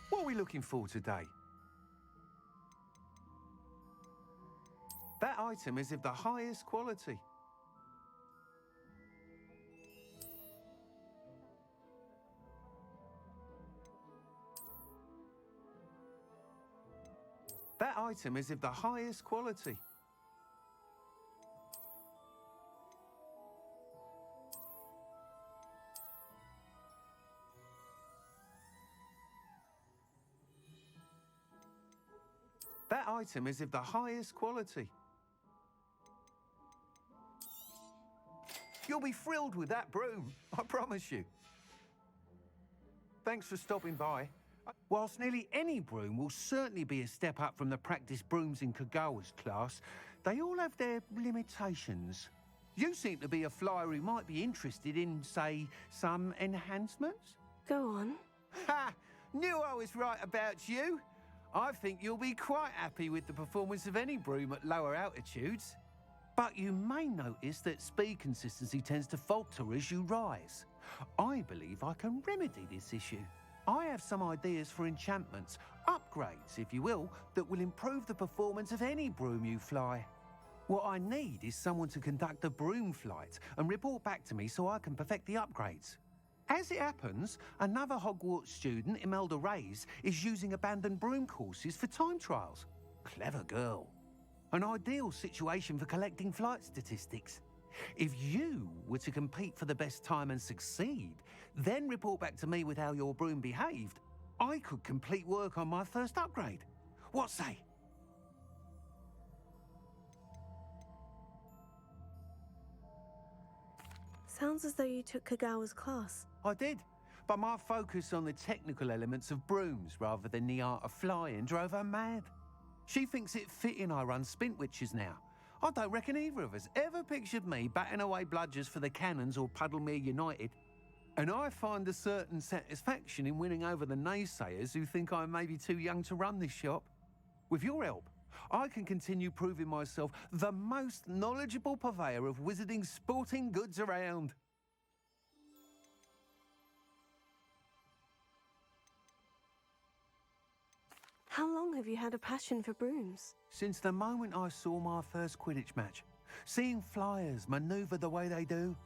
What are we looking for today? That item is of the highest quality. That item is of the highest quality. That item is of the highest quality. You'll be thrilled with that broom, I promise you. Thanks for stopping by. Whilst nearly any broom will certainly be a step up from the practice brooms in Kagawa's class, they all have their limitations. You seem to be a flyer who might be interested in, say, some enhancements? Go on. Ha! Knew I was right about you. I think you'll be quite happy with the performance of any broom at lower altitudes. But you may notice that speed consistency tends to falter as you rise. I believe I can remedy this issue. I have some ideas for enchantments, upgrades, if you will, that will improve the performance of any broom you fly. What I need is someone to conduct a broom flight and report back to me so I can perfect the upgrades. As it happens, another Hogwarts student, Imelda Reyes, is using abandoned broom courses for time trials. Clever girl. An ideal situation for collecting flight statistics. If you were to compete for the best time and succeed, then report back to me with how your broom behaved, I could complete work on my first upgrade. What say? Sounds as though you took Kagawa's class. I did. But my focus on the technical elements of brooms rather than the art of flying drove her mad. She thinks it fitting I run Spintwitches now. I don't reckon either of us ever pictured me batting away bludgers for the Cannons or Puddlemere United. And I find a certain satisfaction in winning over the naysayers who think I'm maybe too young to run this shop. With your help, I can continue proving myself the most knowledgeable purveyor of wizarding sporting goods around. How long have you had a passion for brooms? Since the moment I saw my first Quidditch match, seeing flyers manoeuvre the way they do.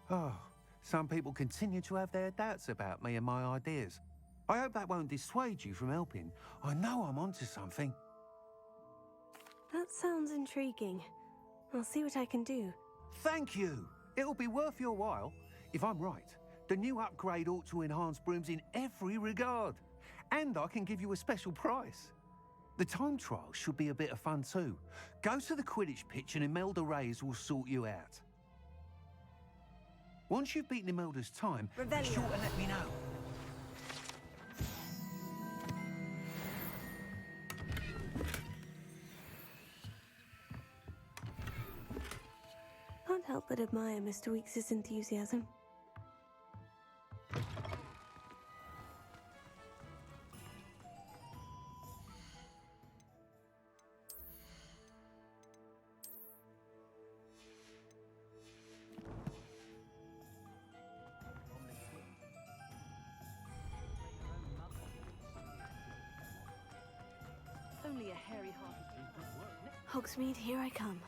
Oh, some people continue to have their doubts about me and my ideas. I hope that won't dissuade you from helping. I know I'm onto something. That sounds intriguing. I'll see what I can do. Thank you. It'll be worth your while. If I'm right, the new upgrade ought to enhance brooms in every regard. And I can give you a special price. The time trial should be a bit of fun too. Go to the Quidditch pitch and Imelda Reyes will sort you out. Once you've beaten Imelda's time, be sure to let me know. Can't help but admire Mr. Weekes' enthusiasm. Only a hairy-hearted. Hogsmeade, here I come.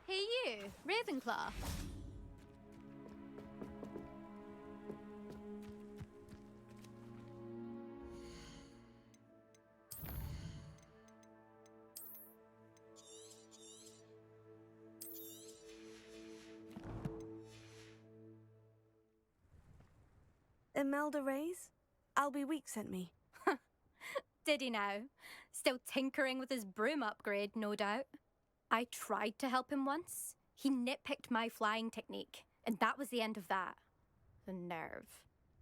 Hey you, Ravenclaw. Imelda Reyes? Albie Week sent me. Did he now? Still tinkering with his broom upgrade, no doubt. I tried to help him once. He nitpicked my flying technique, and that was the end of that. The nerve.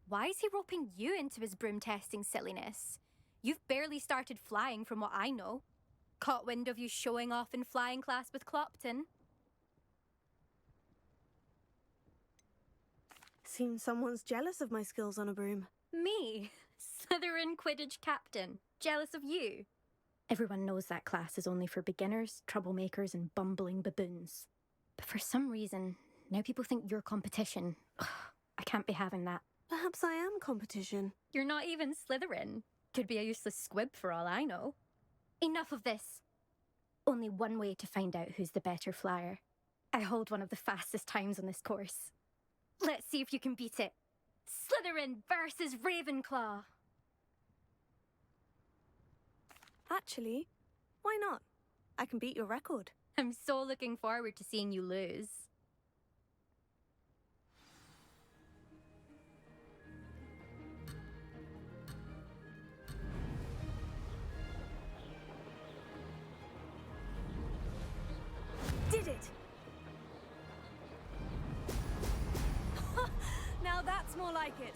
Why is he roping you into his broom testing silliness? You've barely started flying from what I know. Caught wind of you showing off in flying class with Clopton. Seems someone's jealous of my skills on a broom. Me? Slytherin Quidditch captain. Jealous of you? Everyone knows that class is only for beginners, troublemakers, and bumbling baboons. But for some reason, now people think you're competition. Ugh, I can't be having that. Perhaps I am competition. You're not even Slytherin. Could be a useless squib for all I know. Enough of this. Only one way to find out who's the better flyer. I hold one of the fastest times on this course. Let's see if you can beat it. Slytherin versus Ravenclaw. Actually, why not? I can beat your record. I'm so looking forward to seeing you lose. Did it! Now that's more like it.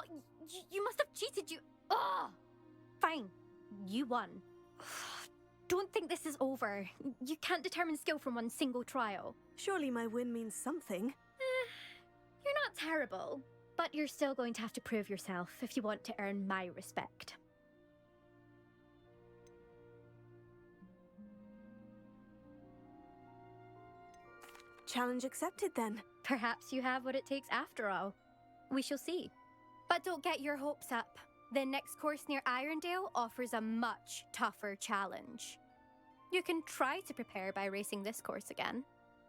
not. You must have cheated. Ugh! Fine. You won. Don't think this is over. You can't determine skill from one single trial. Surely my win means something. You're not terrible, but you're still going to have to prove yourself if you want to earn my respect. Challenge accepted then. Perhaps you have what it takes after all. We shall see. But don't get your hopes up. The next course near Irondale offers a much tougher challenge. You can try to prepare by racing this course again.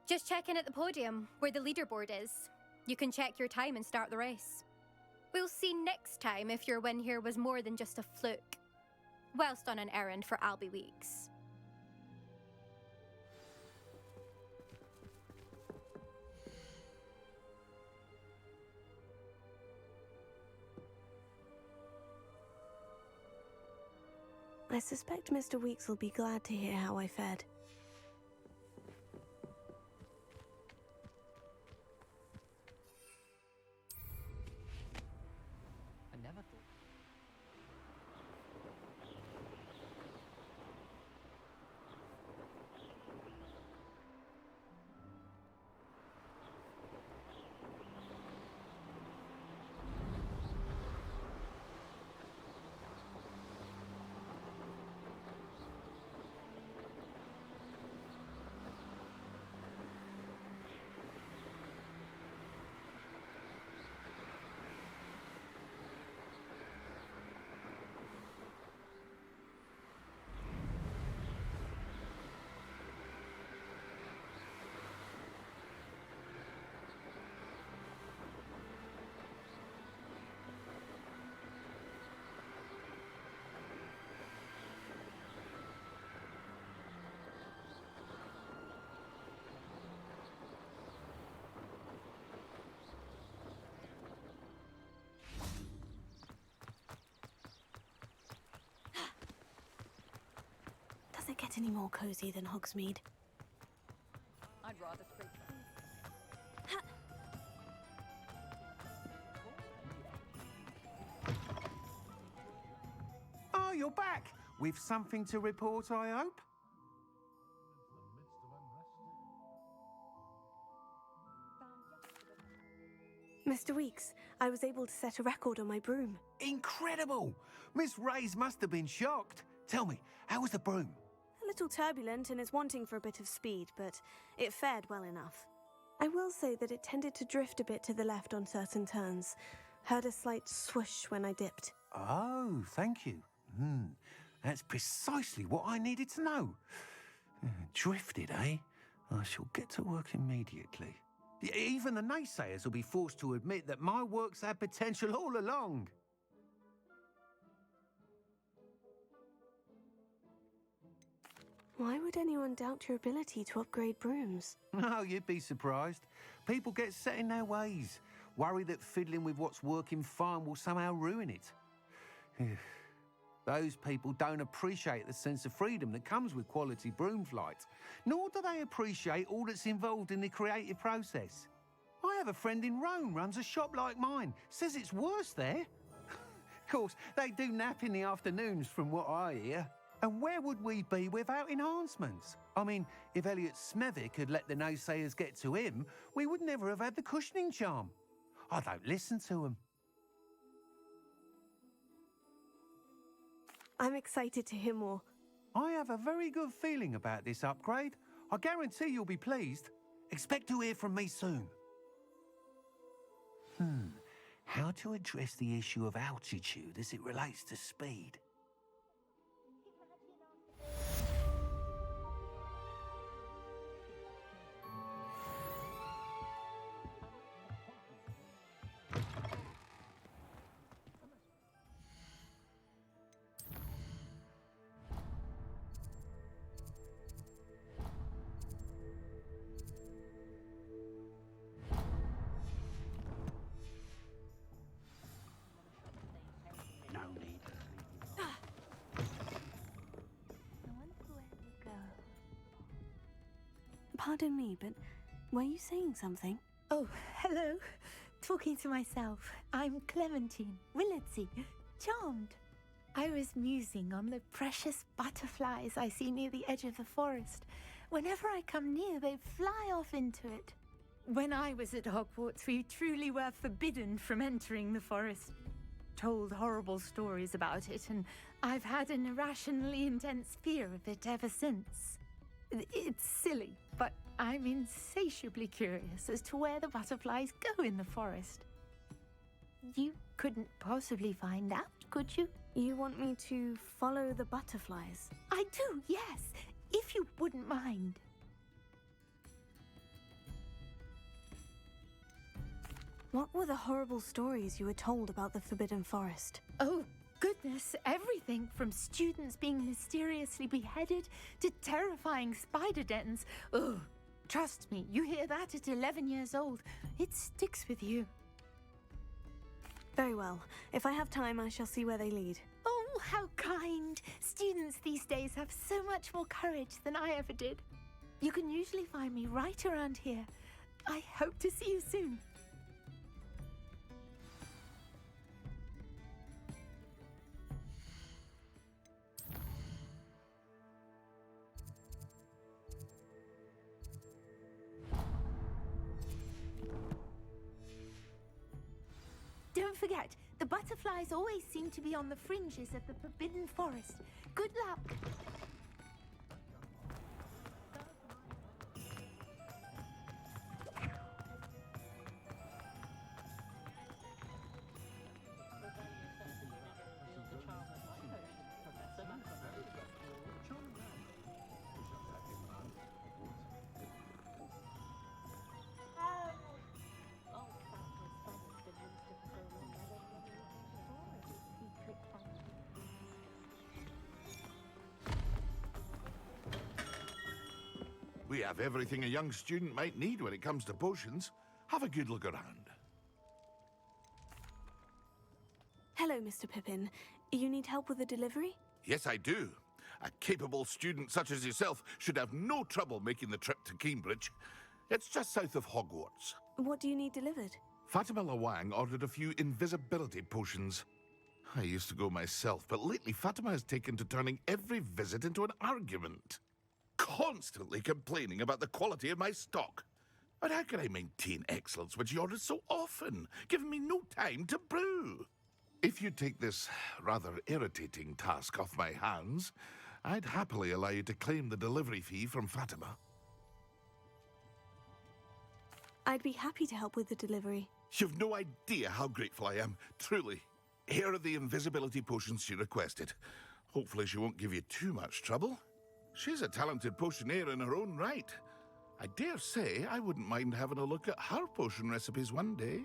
Just check in at the podium, where the leaderboard is. You can check your time and start the race. We'll see next time if your win here was more than just a fluke. Whilst on an errand for Albie Weeks. I suspect Mr. Weeks will be glad to hear how I fared. I never thought. Does it get any more cozy than Hogsmeade? I'd rather scrape. Oh, you're back! With something to report, I hope? Mr. Weeks, I was able to set a record on my broom. Incredible! Miss Reyes must have been shocked. Tell me, how was the broom? A little turbulent and is wanting for a bit of speed, but it fared well enough. I will say that it tended to drift a bit to the left on certain turns. Heard a slight swoosh when I dipped. Oh, thank you. That's precisely what I needed to know. Drifted, eh? I shall get to work immediately. Even the naysayers will be forced to admit that my work's had potential all along. Why would anyone doubt your ability to upgrade brooms? No, you'd be surprised. People get set in their ways, worry that fiddling with what's working fine will somehow ruin it. Those people don't appreciate the sense of freedom that comes with quality broom flight, nor do they appreciate all that's involved in the creative process. I have a friend in Rome runs a shop like mine, says it's worse there. Of course, they do nap in the afternoons from what I hear. And where would we be without enhancements? I mean, if Elliot Smethwick had let the naysayers get to him, we would never have had the cushioning charm. I don't listen to them. I'm excited to hear more. I have a very good feeling about this upgrade. I guarantee you'll be pleased. Expect to hear from me soon. How to address the issue of altitude as it relates to speed? Pardon me, but were you saying something? Oh, hello. talking to myself. I'm Clementine, Willardsey, charmed. I was musing on the precious butterflies I see near the edge of the forest. Whenever I come near, they fly off into it. When I was at Hogwarts, we truly were forbidden from entering the forest. Told horrible stories about it, and I've had an irrationally intense fear of it ever since. It's silly, but I'm insatiably curious as to where the butterflies go in the forest. You couldn't possibly find out, could you? You want me to follow the butterflies? I do, yes, if you wouldn't mind. What were the horrible stories you were told about the Forbidden Forest? Oh, goodness, everything from students being mysteriously beheaded to terrifying spider dens. Oh, trust me, you hear that at 11 years old, it sticks with you. Very well. If I have time, I shall see where they lead. Oh, how kind! Students these days have so much more courage than I ever did. You can usually find me right around here. I hope to see you soon. Don't forget, the butterflies always seem to be on the fringes of the Forbidden Forest. Good luck! We have everything a young student might need when it comes to potions. Have a good look around. Hello, Mr. Pippin. You need help with a delivery? Yes, I do. A capable student such as yourself should have no trouble making the trip to Cambridge. It's just south of Hogwarts. What do you need delivered? Fatima Lawang ordered a few invisibility potions. I used to go myself, but lately Fatima has taken to turning every visit into an argument. Constantly complaining about the quality of my stock. But how can I maintain excellence when she orders so often, giving me no time to brew? If you take this rather irritating task off my hands, I'd happily allow you to claim the delivery fee from Fatima. I'd be happy to help with the delivery. You've no idea how grateful I am, truly. Here are the invisibility potions she requested. Hopefully she won't give you too much trouble. She's a talented potioneer in her own right. I dare say I wouldn't mind having a look at her potion recipes one day.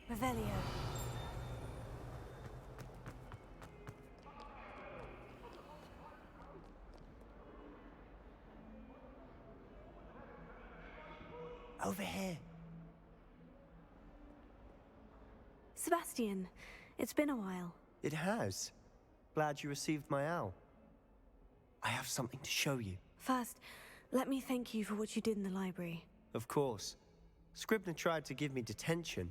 Revelio. Over here. Sebastian, it's been a while. It has. Glad you received my owl. I have something to show you. First, Let me thank you for what you did in the library. Of course. Scribner tried to give me detention,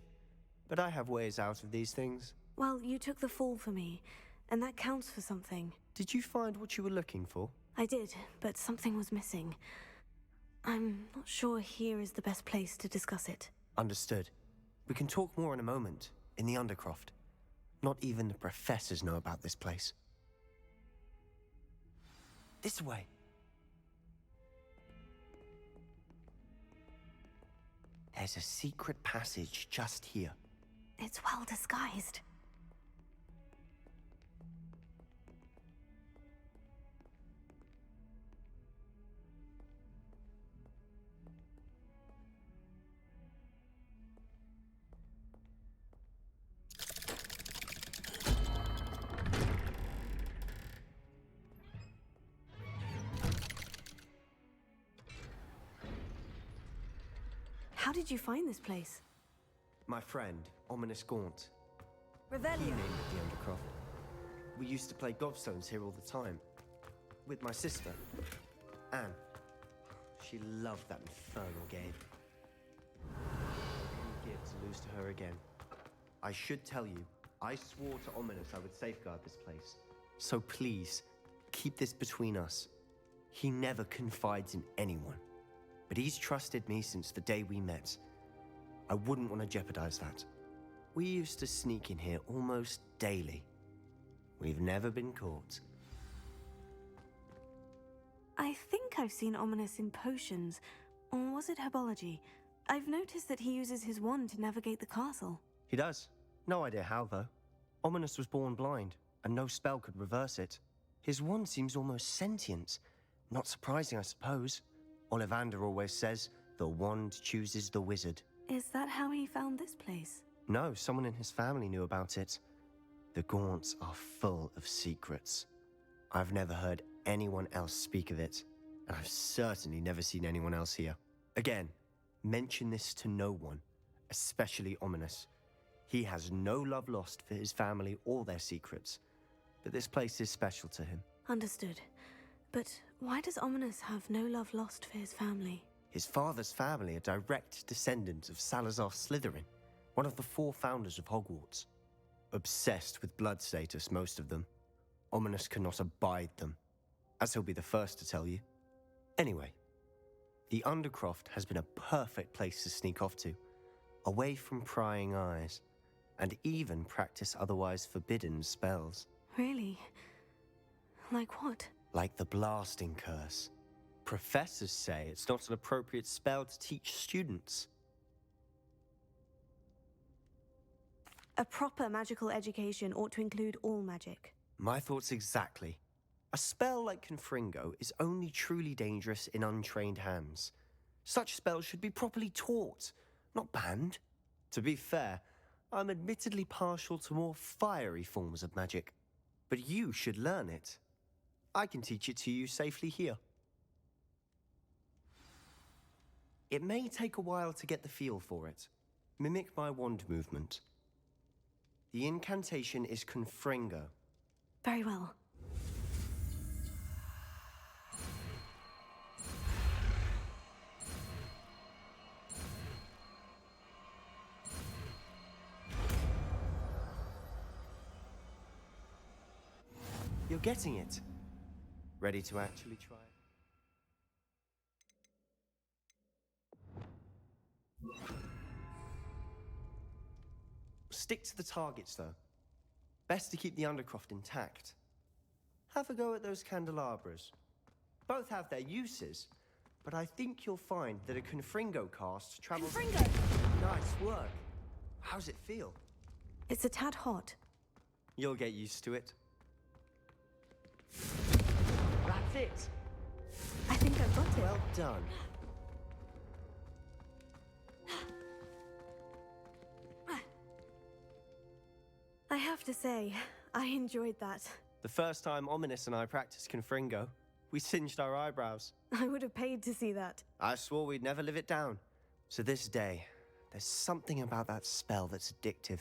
but I have ways out of these things. Well, you took the fall for me, and that counts for something. Did you find what you were looking for? I did, but something was missing. I'm not sure here is the best place to discuss it. Understood. We can talk more in a moment, in the Undercroft. Not even the professors know about this place. This way. There's a secret passage just here. It's well disguised. How did you find this place? My friend, Ominous Gaunt. He Revelio. named it the Undercroft. We used to play gobstones here all the time. With my sister, Anne. She loved that infernal game. I wouldn't give to lose to her again. I should tell you, I swore to Ominous I would safeguard this place. So please, keep this between us. He never confides in anyone. But he's trusted me since the day we met. I wouldn't want to jeopardize that. We used to sneak in here almost daily. We've never been caught. I think I've seen Ominous in potions. Or was it herbology? I've noticed that he uses his wand to navigate the castle. He does. No idea how, though. Ominous was born blind, and no spell could reverse it. His wand seems almost sentient. Not surprising, I suppose. Ollivander always says, the wand chooses the wizard. Is that how he found this place? No, someone in his family knew about it. The Gaunts are full of secrets. I've never heard anyone else speak of it, and I've certainly never seen anyone else here. Again, mention this to no one, especially Ominous. He has no love lost for his family or their secrets, but this place is special to him. Understood. But why does Ominous have no love lost for his family? His father's family are direct descendants of Salazar Slytherin, one of the 4 founders of Hogwarts. Obsessed with blood status, most of them. Ominous cannot abide them, as he'll be the first to tell you. Anyway, the Undercroft has been a perfect place to sneak off to, away from prying eyes, and even practice otherwise forbidden spells. Really? Like what? Like the blasting curse. Professors say it's not an appropriate spell to teach students. A proper magical education ought to include all magic. My thoughts exactly. A spell like Confringo is only truly dangerous in untrained hands. Such spells should be properly taught, not banned. To be fair, I'm admittedly partial to more fiery forms of magic, but you should learn it. I can teach it to you safely here. It may take a while to get the feel for it. Mimic my wand movement. The incantation is Confringo. Very well. You're getting it. Ready to actually try it? Stick to the targets, though. Best to keep the Undercroft intact. Have a go at those candelabras. Both have their uses, but I think you'll find that a Confringo cast travels... Confringo! Nice work. How's it feel? It's a tad hot. You'll get used to it. That's it. I think I've got it. Well done. I have to say, I enjoyed that. The first time Ominous and I practiced Confringo, we singed our eyebrows. I would have paid to see that. I swore we'd never live it down. To this day, there's something about that spell that's addictive.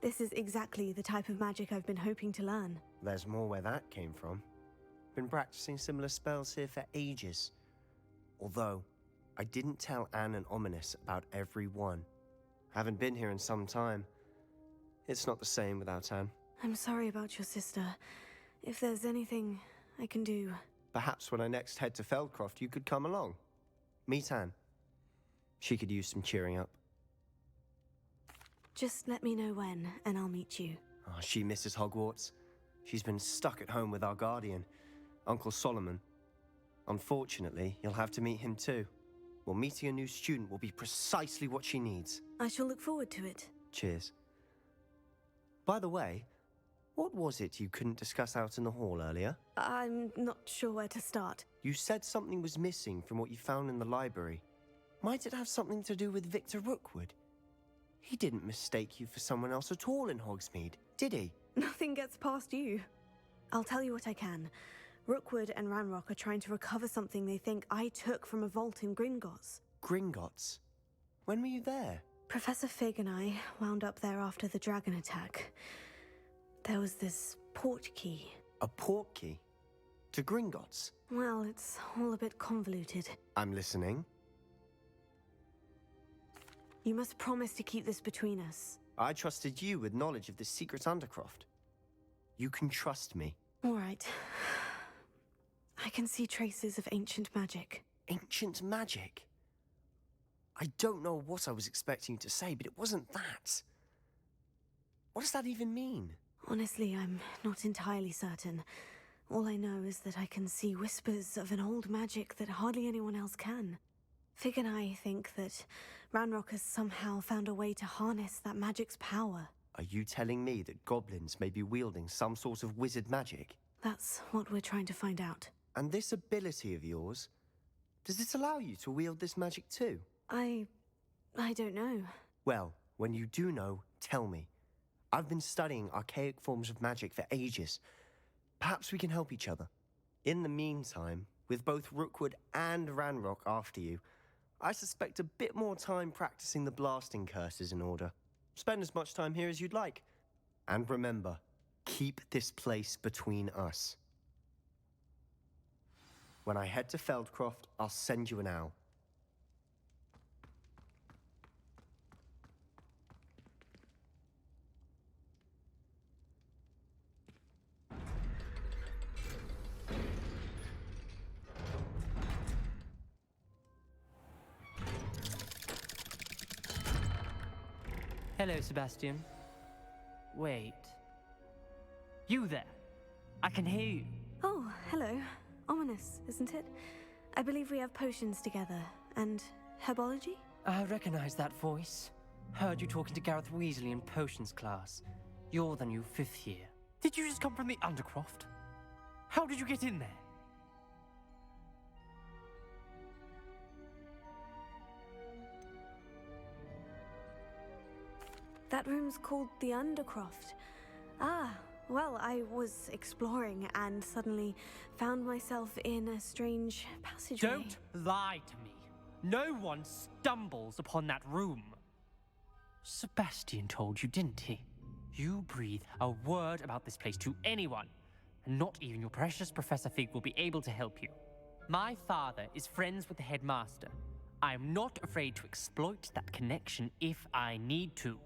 This is exactly the type of magic I've been hoping to learn. There's more where that came from. Been practicing similar spells here for ages. Although, I didn't tell Anne and Ominous about every one. Haven't been here in some time. It's not the same without Anne. I'm sorry about your sister. If there's anything I can do... Perhaps when I next head to Feldcroft, you could come along. Meet Anne. She could use some cheering up. Just let me know when, and I'll meet you. Oh, she misses Hogwarts. She's been stuck at home with our guardian, Uncle Solomon. Unfortunately, you'll have to meet him too. Well, meeting a new student will be precisely what she needs. I shall look forward to it. Cheers. By the way, what was it you couldn't discuss out in the hall earlier? I'm not sure where to start. You said something was missing from what you found in the library. Might it have something to do with Victor Rookwood? He didn't mistake you for someone else at all in Hogsmeade, did he? Nothing gets past you. I'll tell you what I can. Rookwood and Ranrock are trying to recover something they think I took from a vault in Gringotts. Gringotts? When were you there? Professor Fig and I wound up there after the dragon attack. There was this port key. A port key? To Gringotts? Well, it's all a bit convoluted. I'm listening. You must promise to keep this between us. I trusted you with knowledge of this secret Undercroft. You can trust me. All right. I can see traces of ancient magic. Ancient magic? I don't know what I was expecting you to say, but it wasn't that. What does that even mean? Honestly, I'm not entirely certain. All I know is that I can see whispers of an old magic that hardly anyone else can. Fig and I think that Ranrock has somehow found a way to harness that magic's power. Are you telling me that goblins may be wielding some sort of wizard magic? That's what we're trying to find out. And this ability of yours, does it allow you to wield this magic too? I don't know. Well, when you do know, tell me. I've been studying archaic forms of magic for ages. Perhaps we can help each other. In the meantime, with both Rookwood and Ranrock after you, I suspect a bit more time practicing the blasting curse is in order. Spend as much time here as you'd like. And remember, keep this place between us. When I head to Feldcroft, I'll send you an owl. Hello, Sebastian. Wait. You there? I can hear you. Oh, hello. Ominous, isn't it? I believe we have potions together. And herbology? I recognize that voice. Heard you talking to Gareth Weasley in potions class. You're the new 5th year. Did you just come from the Undercroft? How did you get in there? That room's called the Undercroft. Ah, well, I was exploring and suddenly found myself in a strange passageway. Don't lie to me. No one stumbles upon that room. Sebastian told you, didn't he? You breathe a word about this place to anyone, and not even your precious Professor Fig will be able to help you. My father is friends with the headmaster. I'm not afraid to exploit that connection if I need to.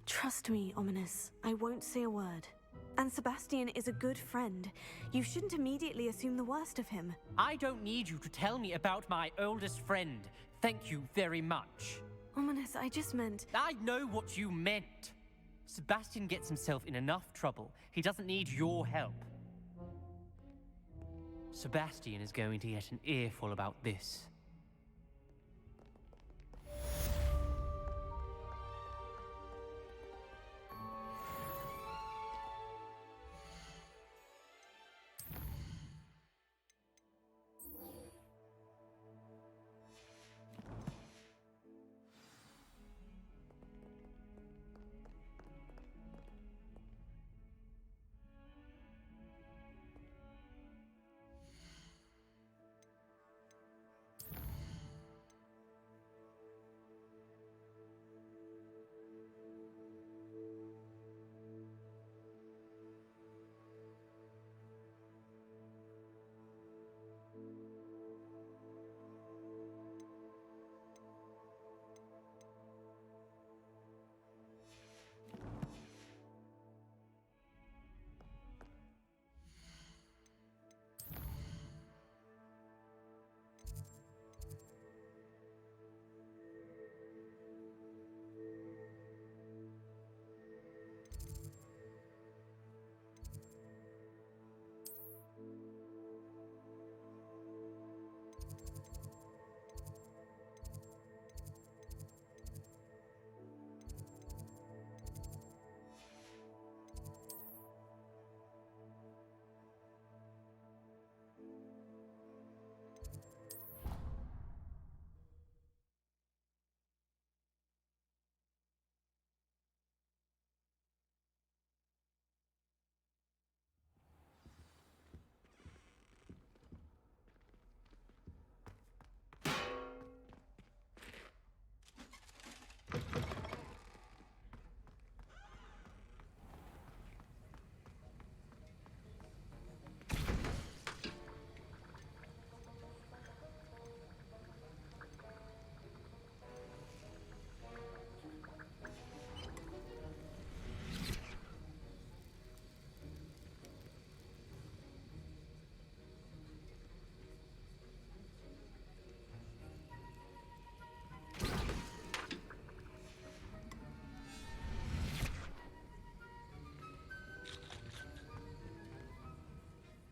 Trust me, Ominous. I won't say a word. And Sebastian is a good friend. You shouldn't immediately assume the worst of him. I don't need you to tell me about my oldest friend. Thank you very much. Ominous, I just meant... I know what you meant. Sebastian gets himself in enough trouble. He doesn't need your help. Sebastian is going to get an earful about this.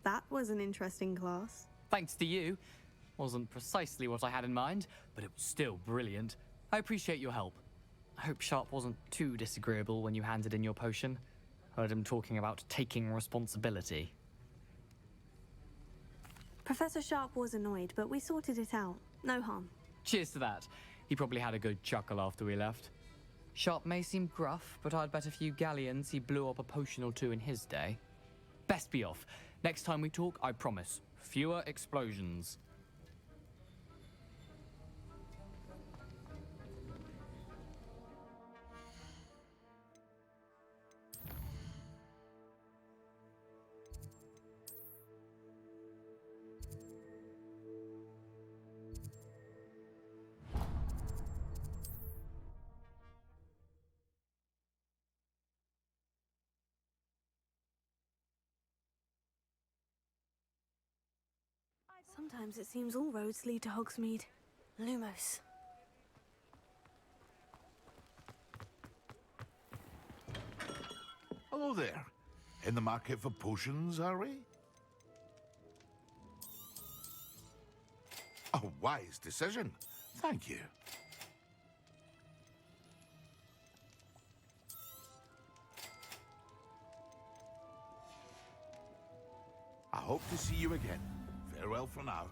That was an interesting class. Thanks to you. Wasn't precisely what I had in mind, but it was still brilliant. I appreciate your help. I hope Sharp wasn't too disagreeable when you handed in your potion. Heard him talking about taking responsibility. Professor Sharp was annoyed, but we sorted it out. No harm. Cheers to that. He probably had a good chuckle after we left. Sharp may seem gruff, but I'd bet a few galleons he blew up a potion or two in his day. Best be off. Next time we talk, I promise. Fewer explosions. Sometimes it seems all roads lead to Hogsmeade. Lumos. Hello there. In the market for potions, are we? A wise decision. Thank you. I hope to see you again. Farewell for now.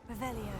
Revelio.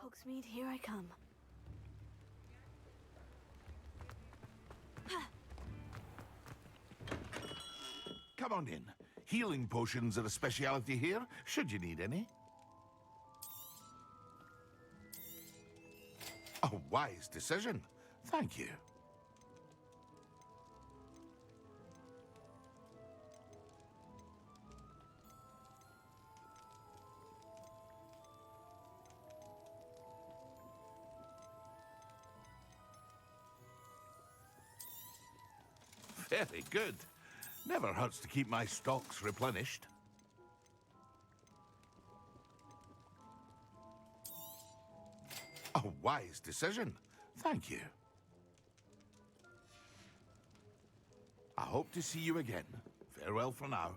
Hogsmeade, here I come. Come on in. Healing potions are a speciality here, should you need any. A wise decision. Thank you. Very good. Never hurts to keep my stocks replenished. wise decision. Thank you. I hope to see you again. Farewell for now.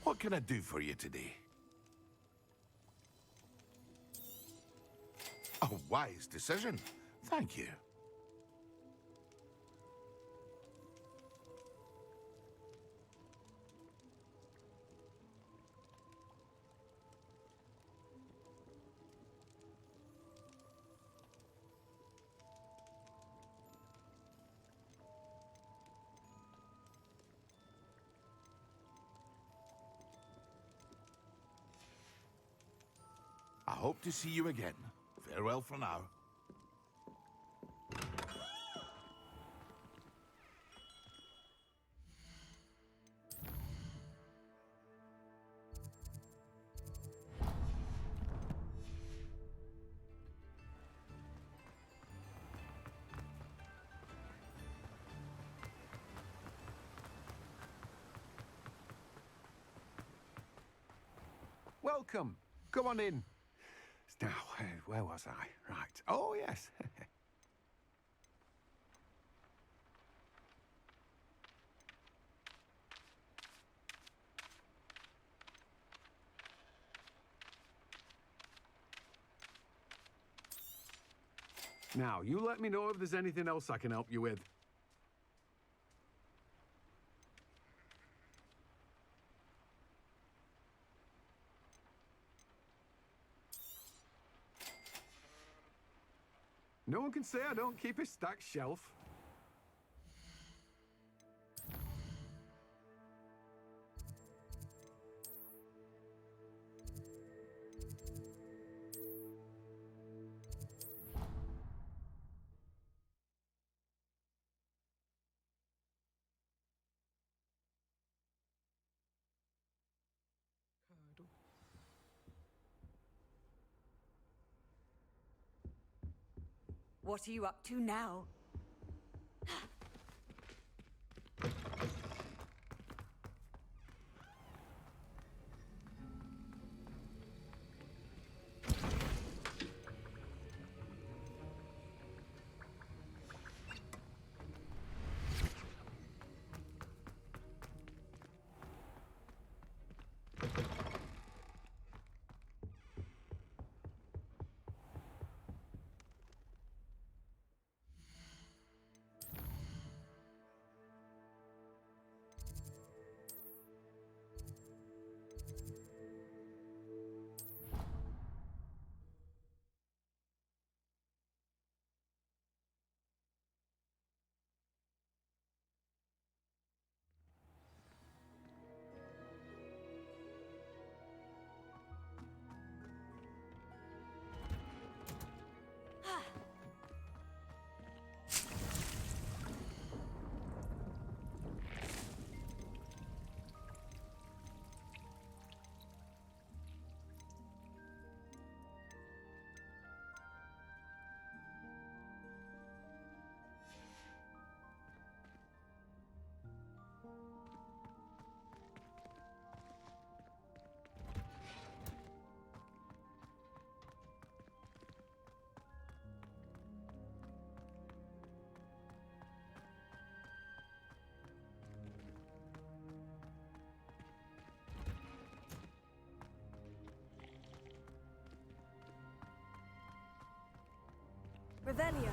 What can I do for you today? A wise decision. Thank you. I hope to see you again. Farewell for now. Welcome. Come on in. Now, where was I? Right. Oh, yes. Now, you let me know if there's anything else I can help you with. No one can say I don't keep a stacked shelf. What are you up to now? Revelio.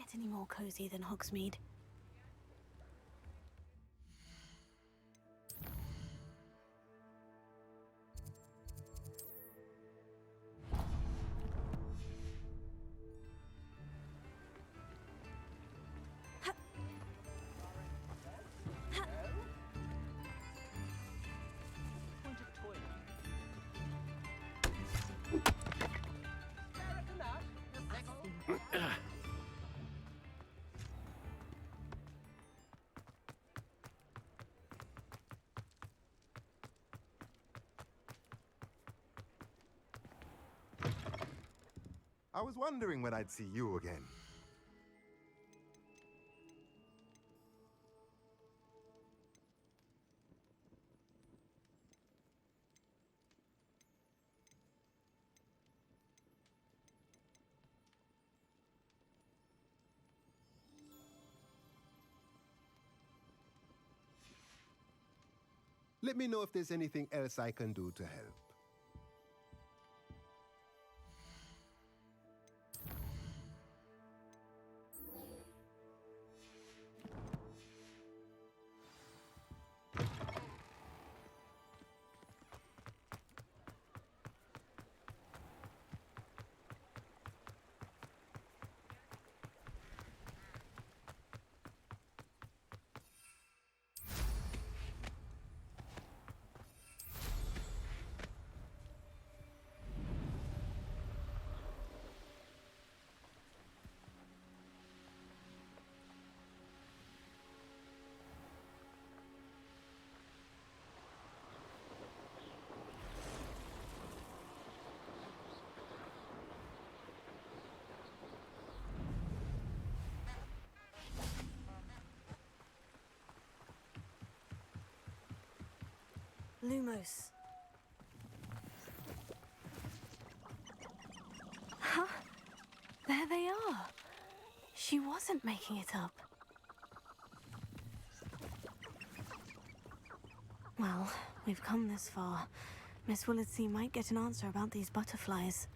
get any more cozy than Hogsmeade. I was wondering when I'd see you again. Let me know if there's anything else I can do to help. Lumos. Huh? There they are. She wasn't making it up. Well, we've come this far. Miss Willardsea might get an answer about these butterflies.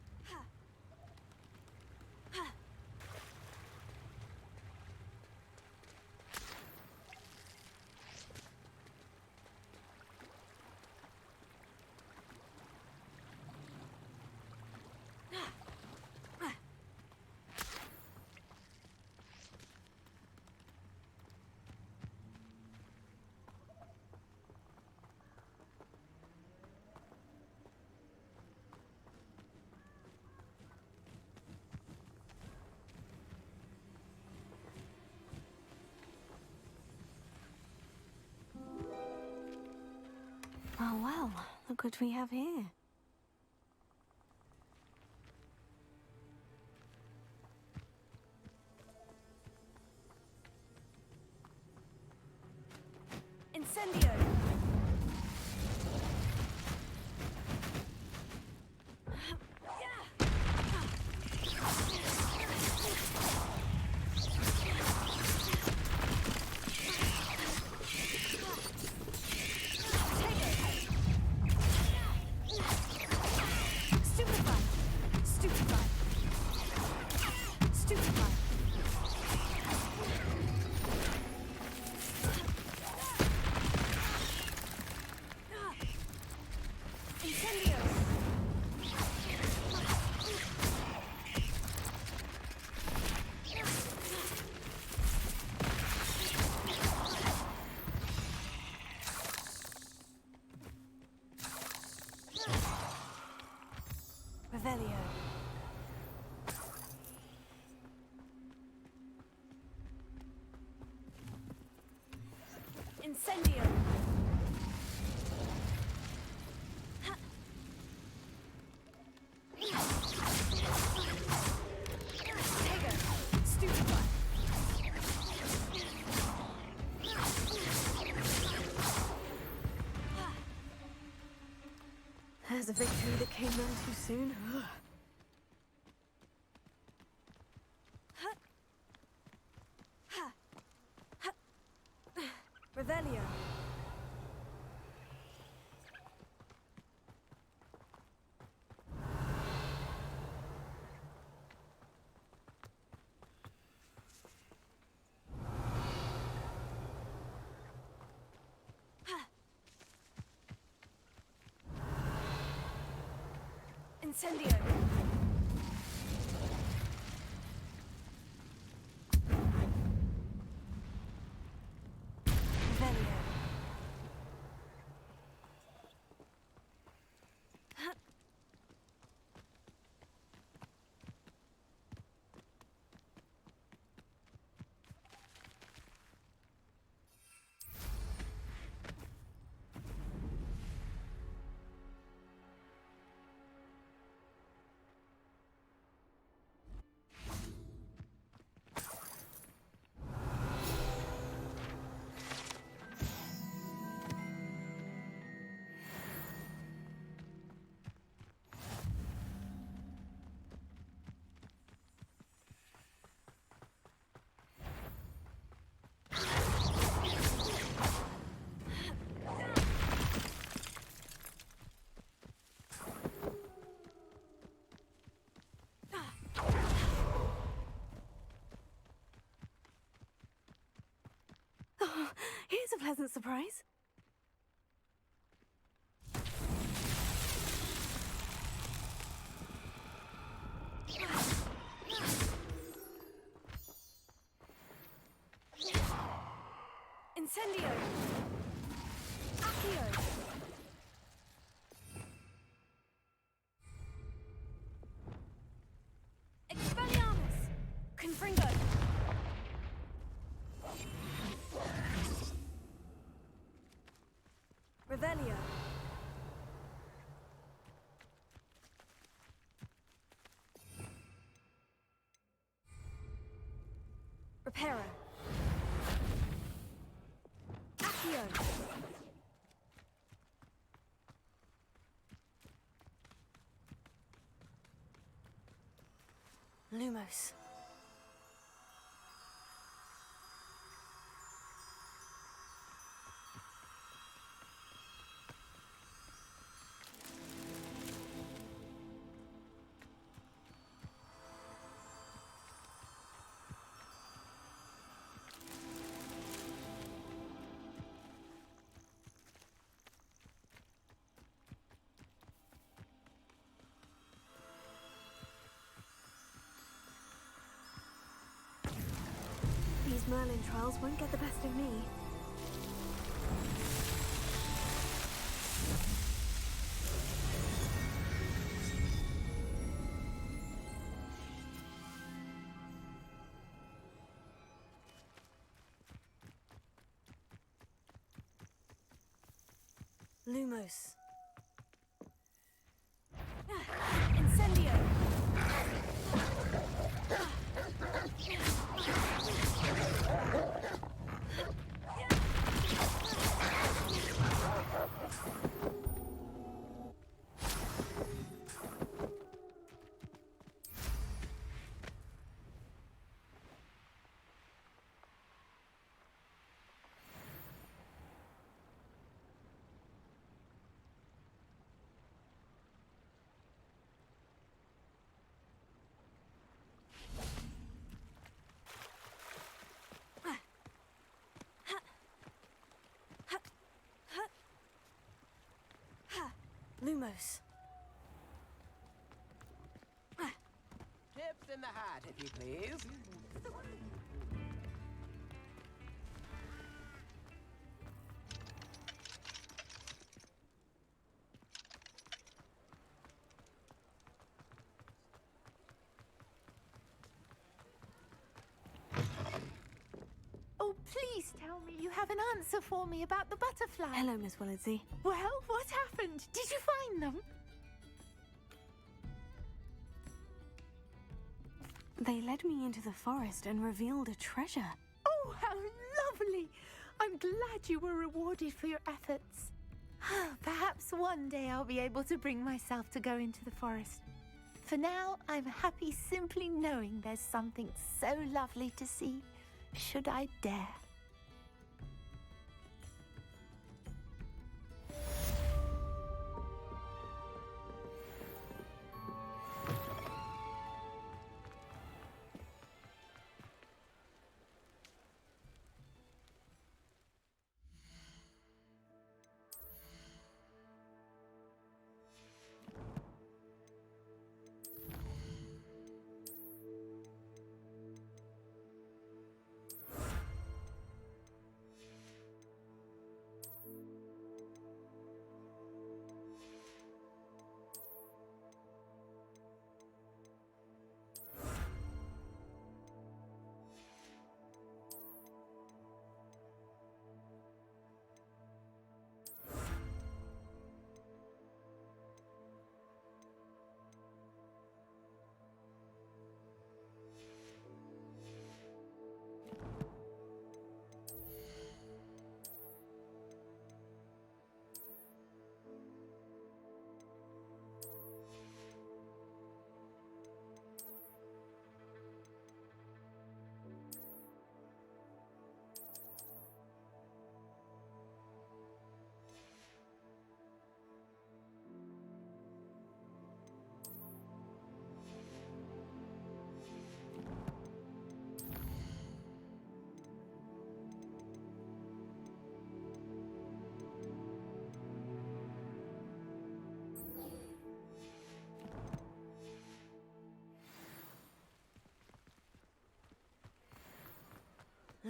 Oh well, look what we have here. Incendio! Revelio. Incendio. There's a victory that came none too soon. Revelio. Incendio! Velio. Oh, here's a pleasant surprise. Incendio! Accio! Expelliarmus! Confringo! Revelio! Reparo! Accio! Lumos. These Merlin trials won't get the best of me. Lumos. Incendio! Lumos. Tips in the hat, if you please. Oh, please tell me you have an answer for me about the butterfly. Hello, Miss Willitsey. Well, what happened? Did you find them? They led me into the forest and revealed a treasure. Oh, how lovely! I'm glad you were rewarded for your efforts. Perhaps one day I'll be able to bring myself to go into the forest. For now, I'm happy simply knowing there's something so lovely to see, should I dare.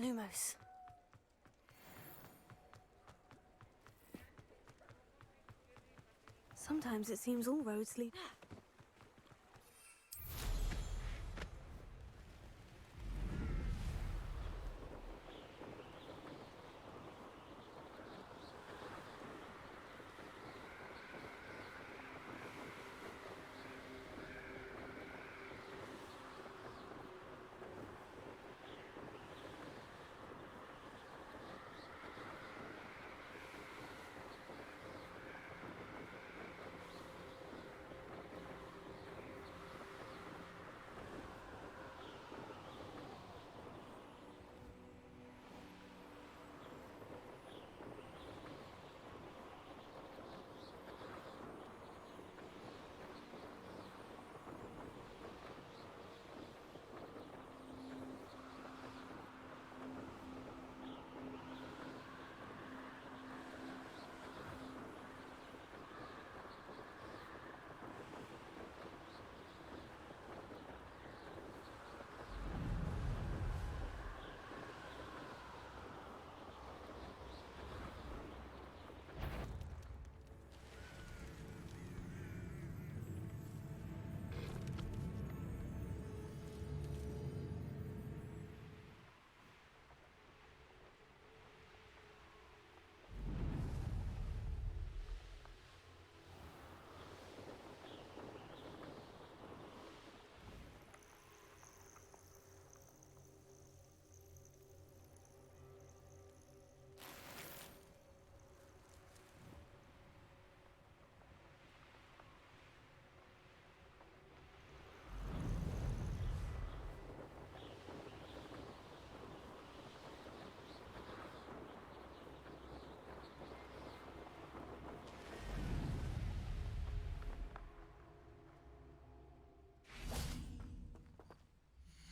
Lumos. Sometimes it seems all roads lead...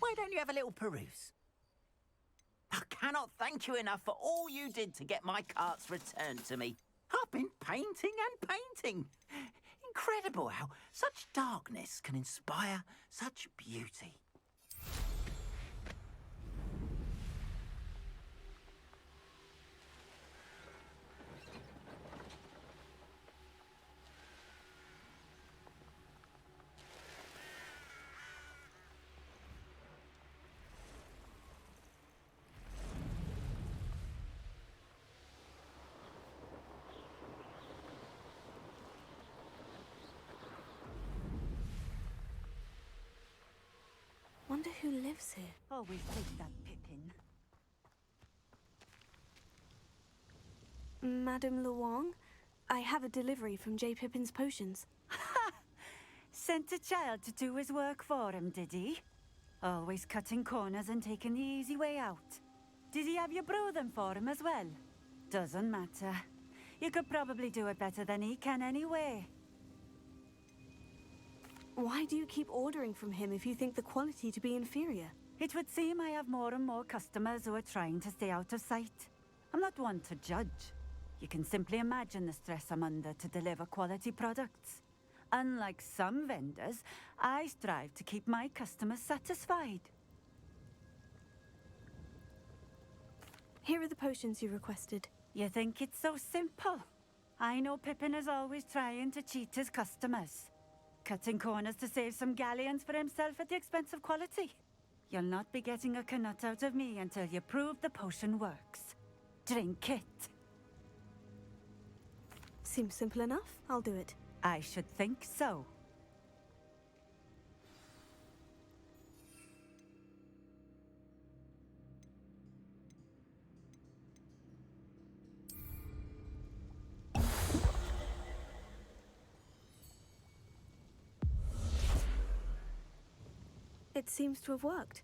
Why don't you have a little peruse? I cannot thank you enough for all you did to get my carts returned to me. I've been painting and painting. Incredible how such darkness can inspire such beauty. Wonder who lives here. Always take that Pippin. Madame Luong, I have a delivery from J. Pippin's potions. Sent a child to do his work for him, did he? Always cutting corners and taking the easy way out. Did he have you brew them for him as well? Doesn't matter. You could probably do it better than he can anyway. Why do you keep ordering from him if you think the quality to be inferior? It would seem I have more and more customers who are trying to stay out of sight. I'm not one to judge. You can simply imagine the stress I'm under to deliver quality products. Unlike some vendors, I strive to keep my customers satisfied. Here are the potions you requested. You think it's so simple? I know Pippin is always trying to cheat his customers. Cutting corners to save some galleons for himself at the expense of quality. You'll not be getting a knut out of me until you prove the potion works. Drink it. Seems simple enough. I'll do it. I should think so. It seems to have worked.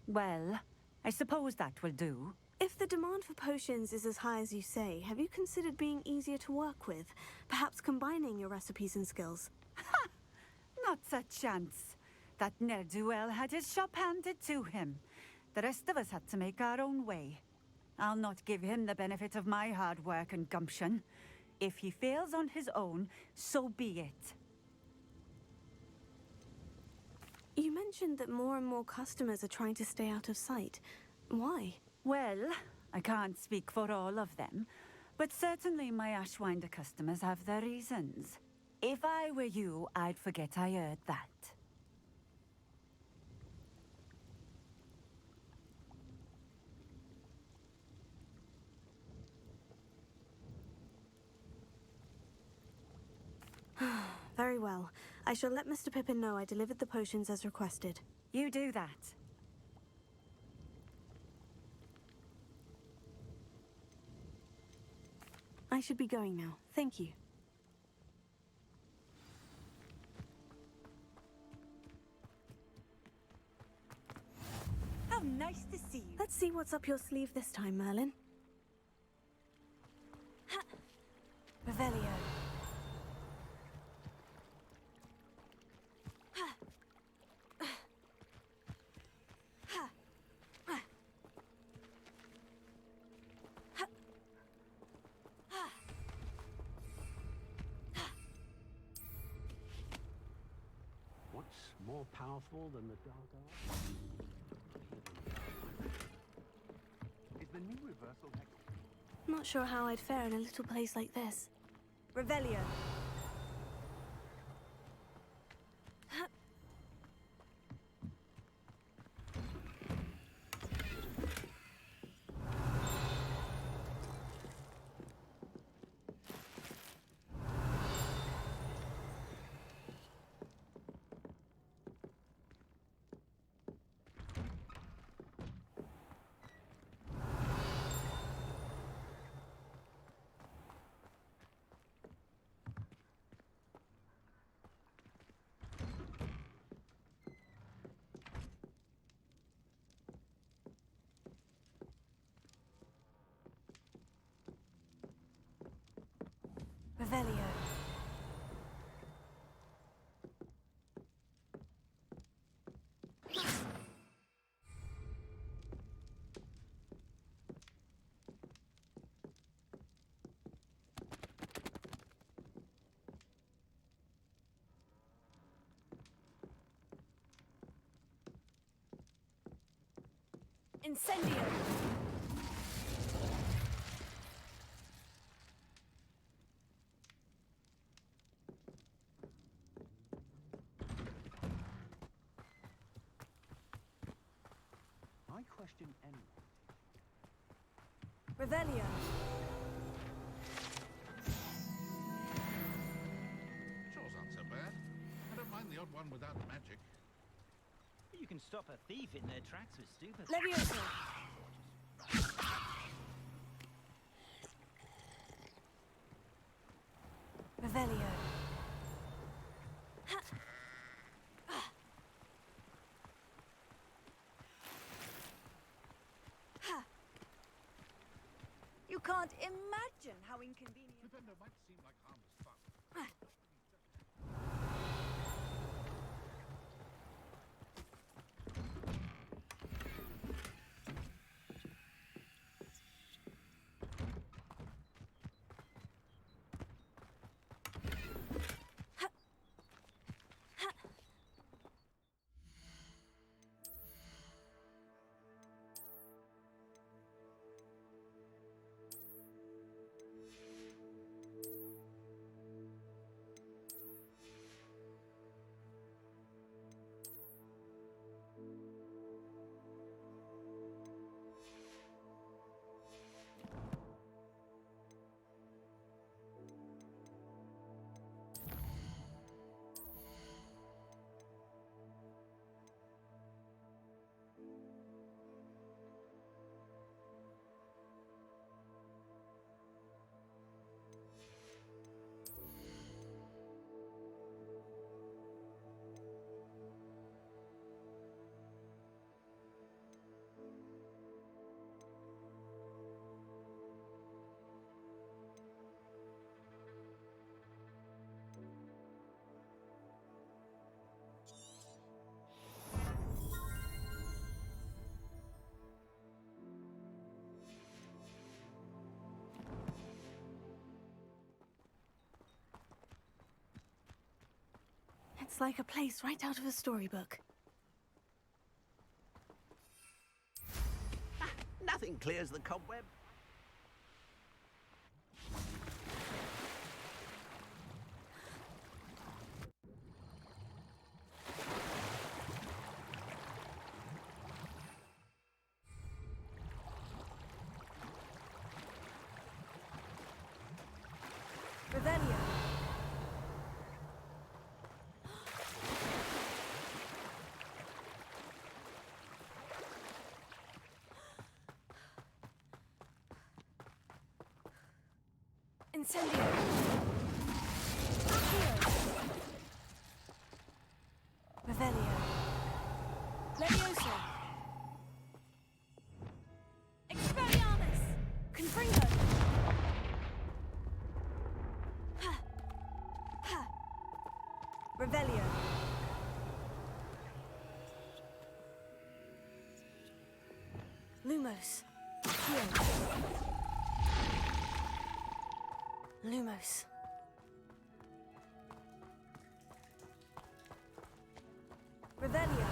Well, I suppose that will do. If the demand for potions is as high as you say, have you considered being easier to work with? Perhaps combining your recipes and skills? Ha! Not a chance. That ne'er-do-well had his shop handed to him. The rest of us had to make our own way. I'll not give him the benefit of my hard work and gumption. If he fails on his own, so be it. You mentioned that more and more customers are trying to stay out of sight. Why? Well, I can't speak for all of them, but certainly my Ashwinder customers have their reasons. If I were you, I'd forget I heard that. Very well. I shall let Mr. Pippin know I delivered the potions as requested. You do that. I should be going now. Thank you. How nice to see you. Let's see what's up your sleeve this time, Merlin. Revelio. What's more powerful than the dark art? Is the new reversal hex? Not sure how I'd fare in a little place like this. Revelio. Revelio. Incendio. I question anyone. Revelio. Chores aren't so bad. I don't mind the odd one without magic. You can stop a thief in their tracks with stupid. Levioso. Revelio. You can't imagine how inconvenient. Defender might seem like harmless fun. It's like a place right out of a storybook. Nothing clears the cobweb. Revelio. Incendio. Accio. Revelio. Levioso. Expelliarmus. Confringo. Ha. Ha. Revelio. Lumos. Accio. Lumos. Revelio.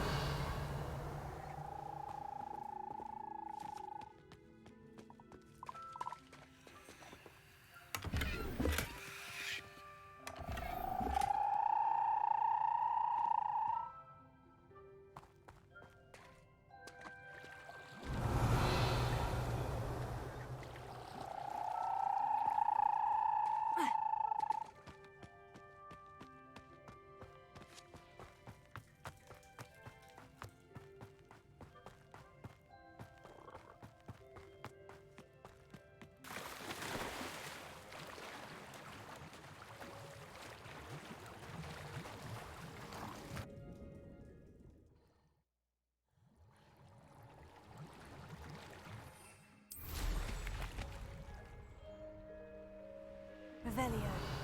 Revelio.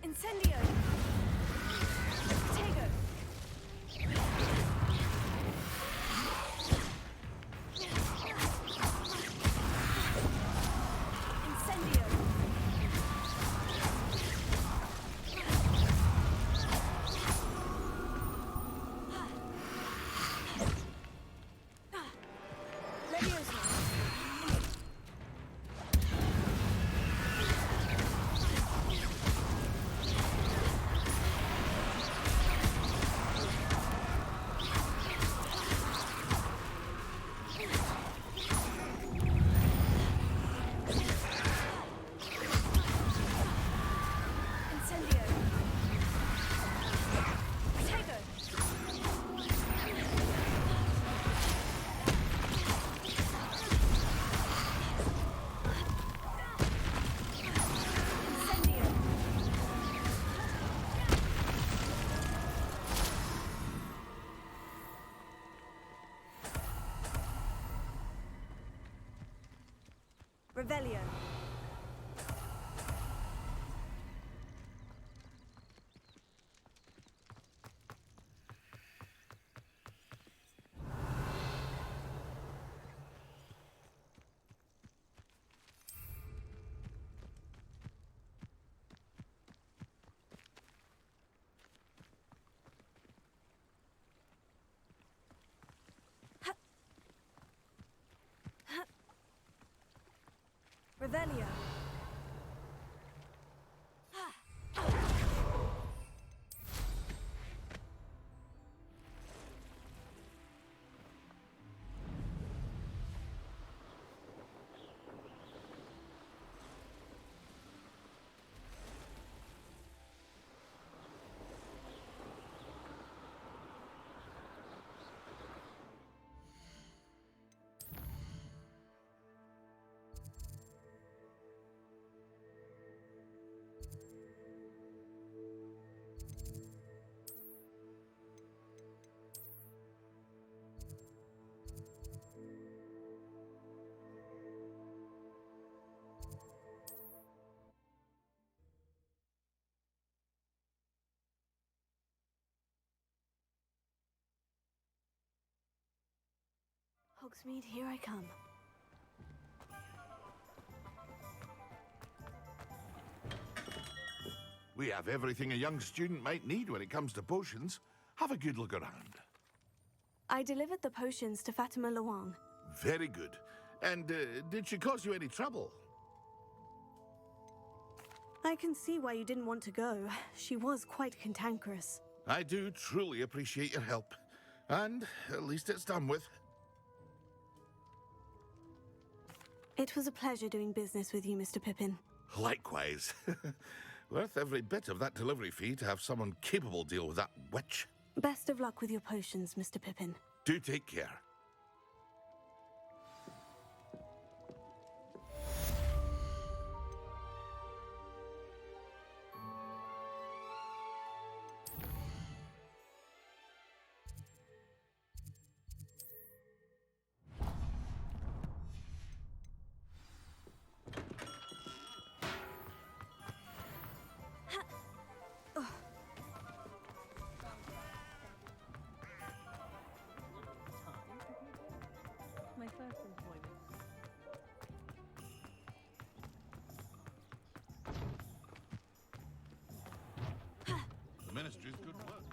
Incendio! Tego! Incendio! Levioso! Incendio! Tego! Incendio! Revelio. Revelio. Hogsmeade, here I come. We have everything a young student might need when it comes to potions. Have a good look around. I delivered the potions to Fatima Luang. Very good. And did she cause you any trouble? I can see why you didn't want to go. She was quite cantankerous. I do truly appreciate your help. And at least it's done with. It was a pleasure doing business with you, Mr. Pippin. Likewise. Worth every bit of that delivery fee to have someone capable deal with that witch. Best of luck with your potions, Mr. Pippin. Do take care. My first employment. The ministry's good work.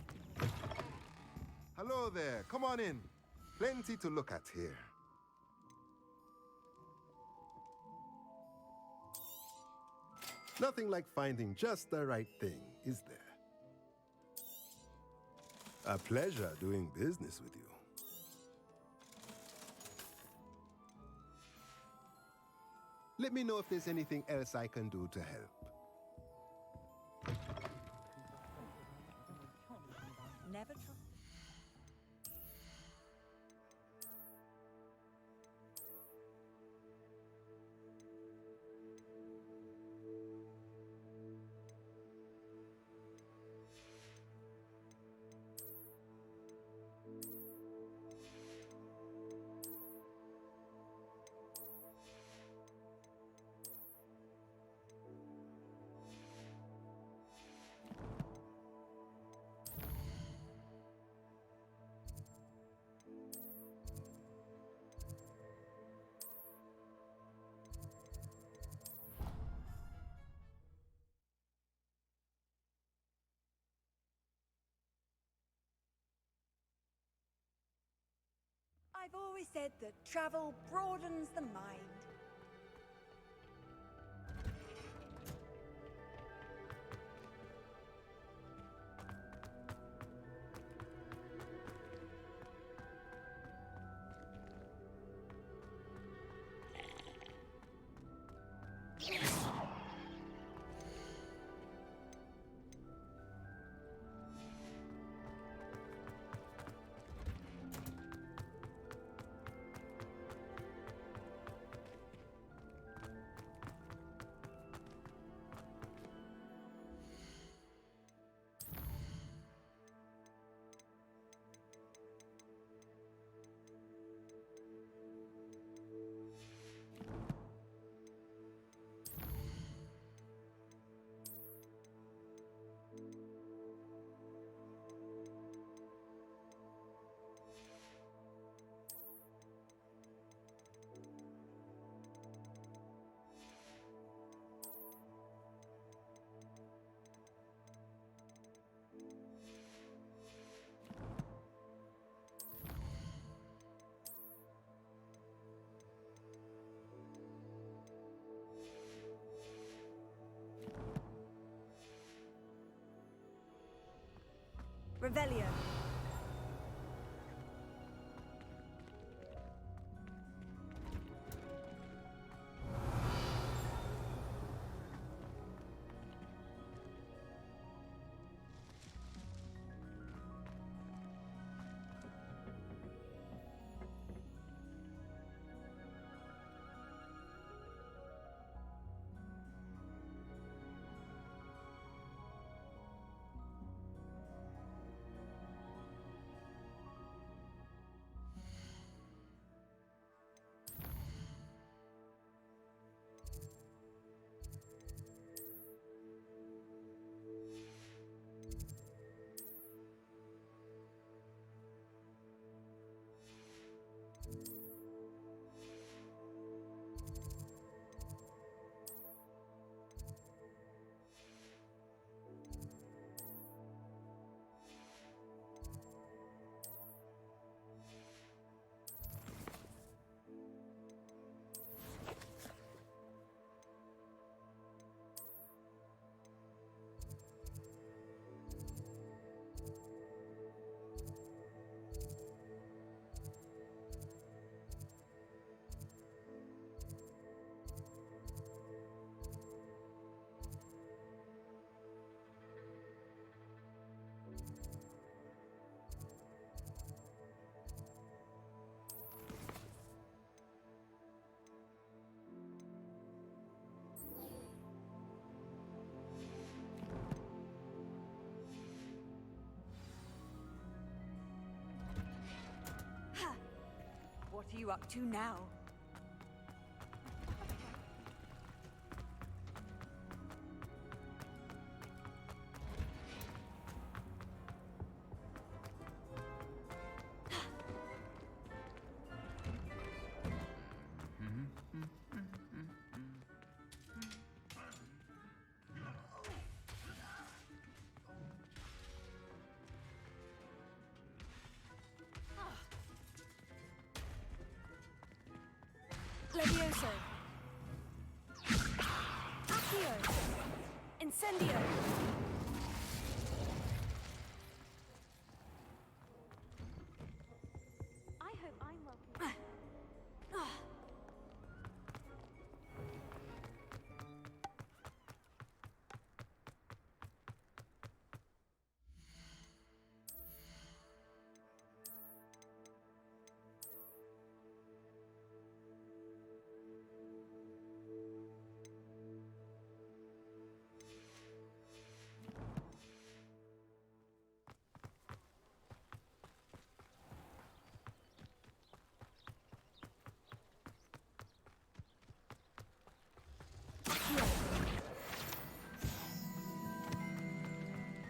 Hello there. Come on in. Plenty to look at here. Nothing like finding just the right thing, is there? A pleasure doing business with you. Let me know if there's anything else I can do to help. Never try. I've always said that travel broadens the mind. Revelio. are you up to now? Levioso. Accio. Incendio. I hope I'm welcome.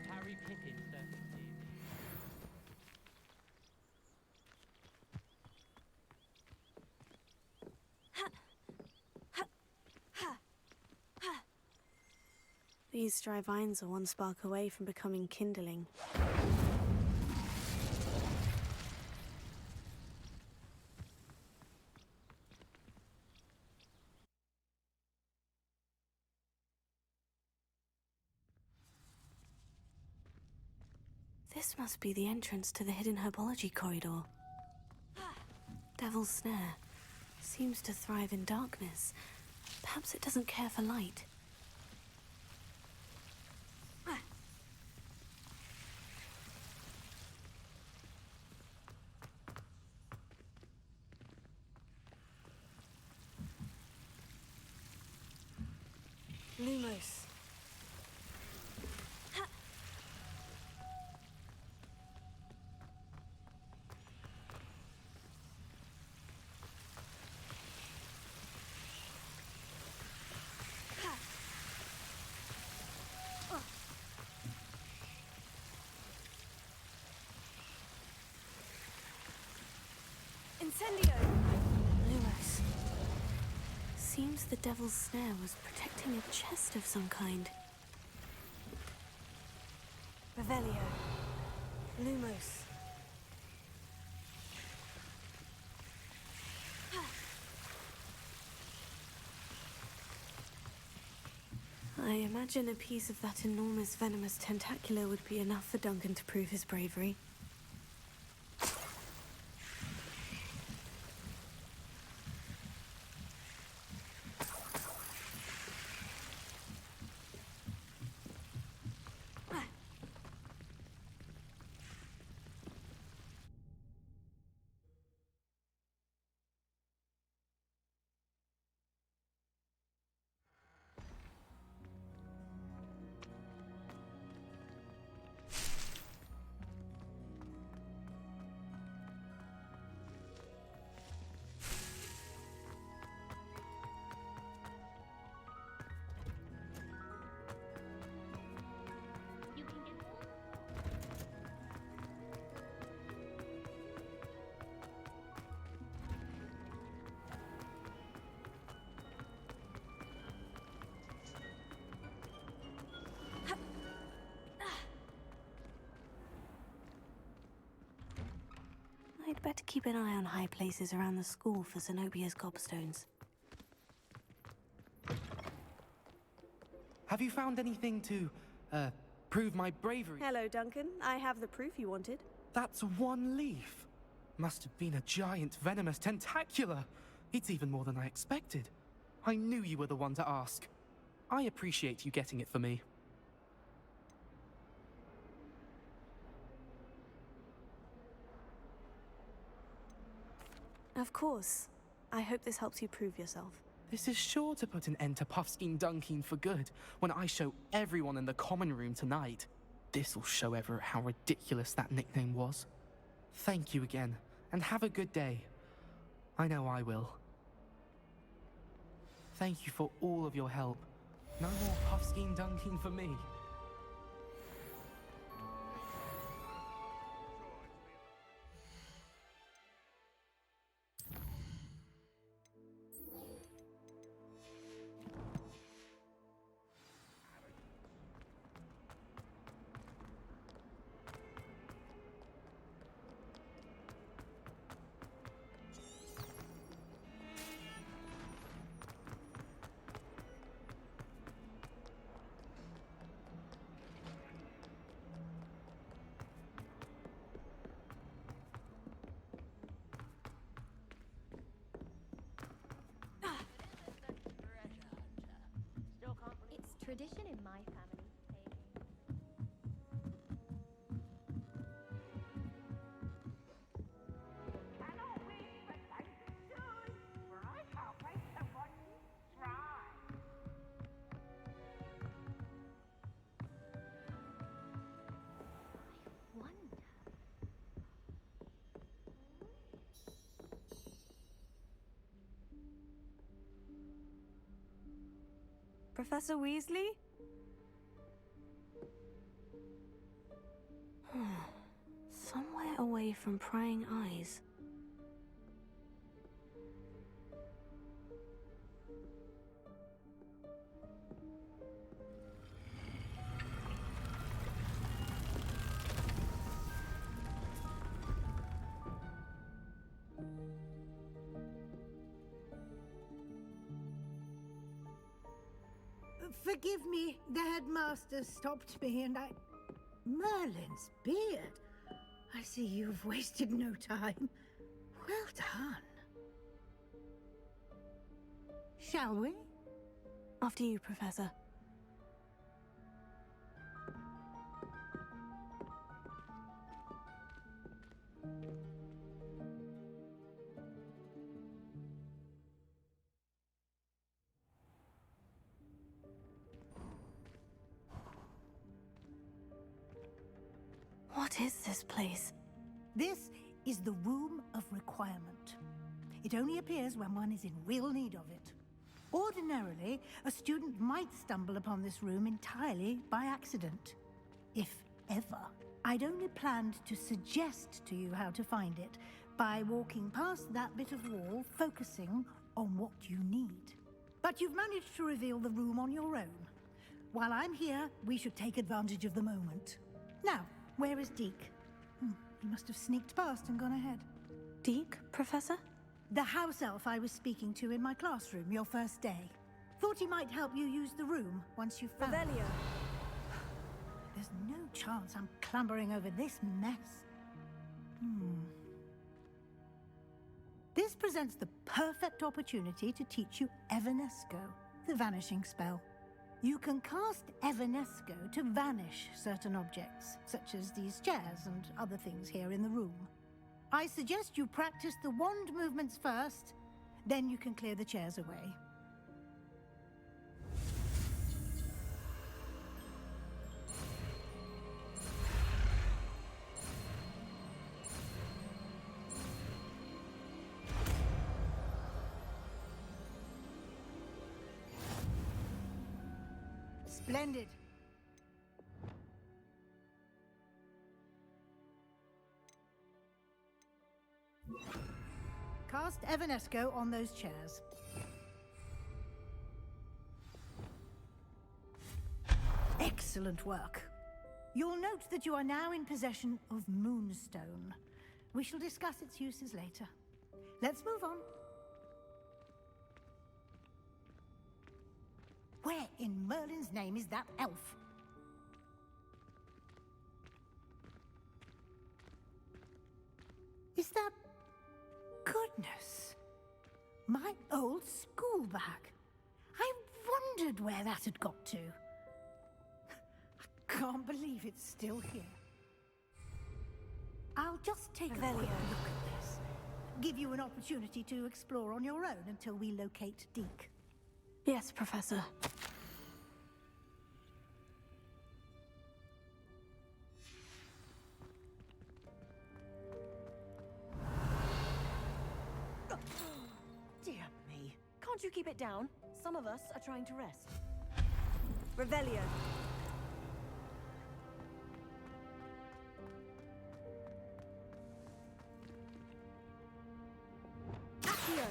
Harry Pippin, sir. These dry vines are one spark away from becoming kindling. This must be the entrance to the hidden herbology corridor. Devil's Snare seems to thrive in darkness. Perhaps it doesn't care for light. Lumos. Incendio. Lumos. Seems the Devil's Snare was protecting a chest of some kind. Revelio. Lumos. I imagine a piece of that enormous venomous tentacular would be enough for Duncan to prove his bravery. I'd better keep an eye on high places around the school for Zenobia's gobstones. Have you found anything to, prove my bravery? Hello, Duncan. I have the proof you wanted. That's one leaf. Must have been a giant venomous tentacula. It's even more than I expected. I knew you were the one to ask. I appreciate you getting it for me. Of course. I hope this helps you prove yourself. This is sure to put an end to Puffskein Dunkeen for good when I show everyone in the common room tonight. This'll show Everett how ridiculous that nickname was. Thank you again, and have a good day. I know I will. Thank you for all of your help. No more puffskein dunking for me. It's tradition in my family. Professor Weasley? Somewhere away from prying eyes. Forgive me, the headmaster stopped me and I... Merlin's beard. I see you've wasted no time. Well done. Shall we? After you, Professor. What is this place? This is the Room of Requirement. It only appears when one is in real need of it. Ordinarily, a student might stumble upon this room entirely by accident. If ever. I'd only planned to suggest to you how to find it by walking past that bit of wall, focusing on what you need. But you've managed to reveal the room on your own. While I'm here, we should take advantage of the moment. Now, where is Deke? He must have sneaked past and gone ahead. Deke, Professor? The house elf I was speaking to in my classroom your first day. Thought he might help you use the room once you've found it. There's no chance I'm clambering over this mess. This presents the perfect opportunity to teach you Evanesco, the vanishing spell. You can cast Evanesco to vanish certain objects, such as these chairs and other things here in the room. I suggest you practice the wand movements first, then you can clear the chairs away. Splendid. Cast Evanesco on those chairs. Excellent work. You'll note that you are now in possession of Moonstone. We shall discuss its uses later. Let's move on. Where in Merlin's name is that elf? Is that... Goodness. My old school bag. I wondered where that had got to. I can't believe it's still here. I'll just take a quick look at this. Give you an opportunity to explore on your own until we locate Deke. Yes, Professor. you keep it down? Some of us are trying to rest. Revelio. Accio.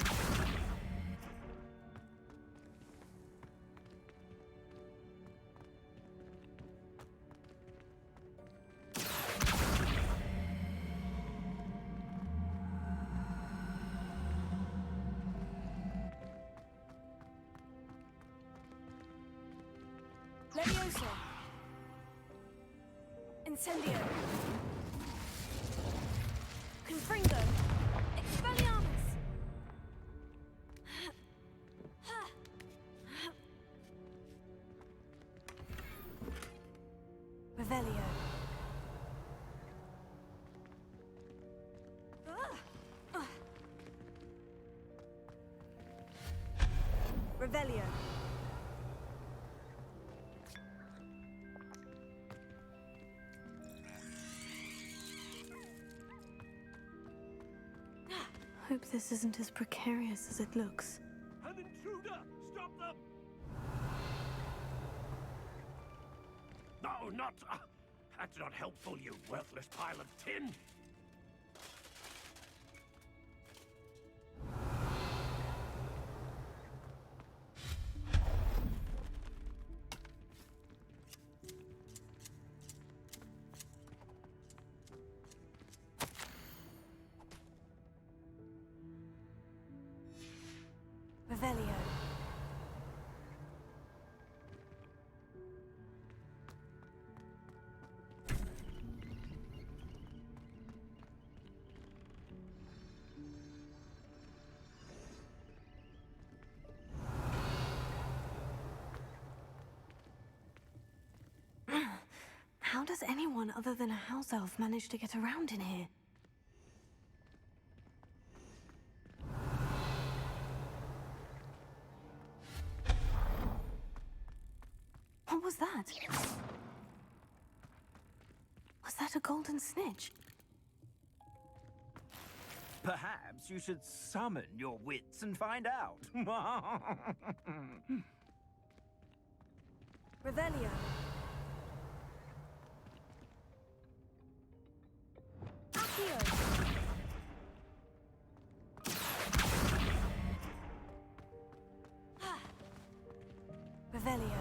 Levioso. Incendio. Confringo. Expelliarmus. Revelio. Revelio. Hope this isn't as precarious as it looks. An intruder! Stop them! No, not... that's not helpful, you worthless pile of tin! Revelio. How does anyone other than a house elf manage to get around in here? What was that? Was that a golden snitch? Perhaps you should summon your wits and find out. Revelio. Accio. Revelio.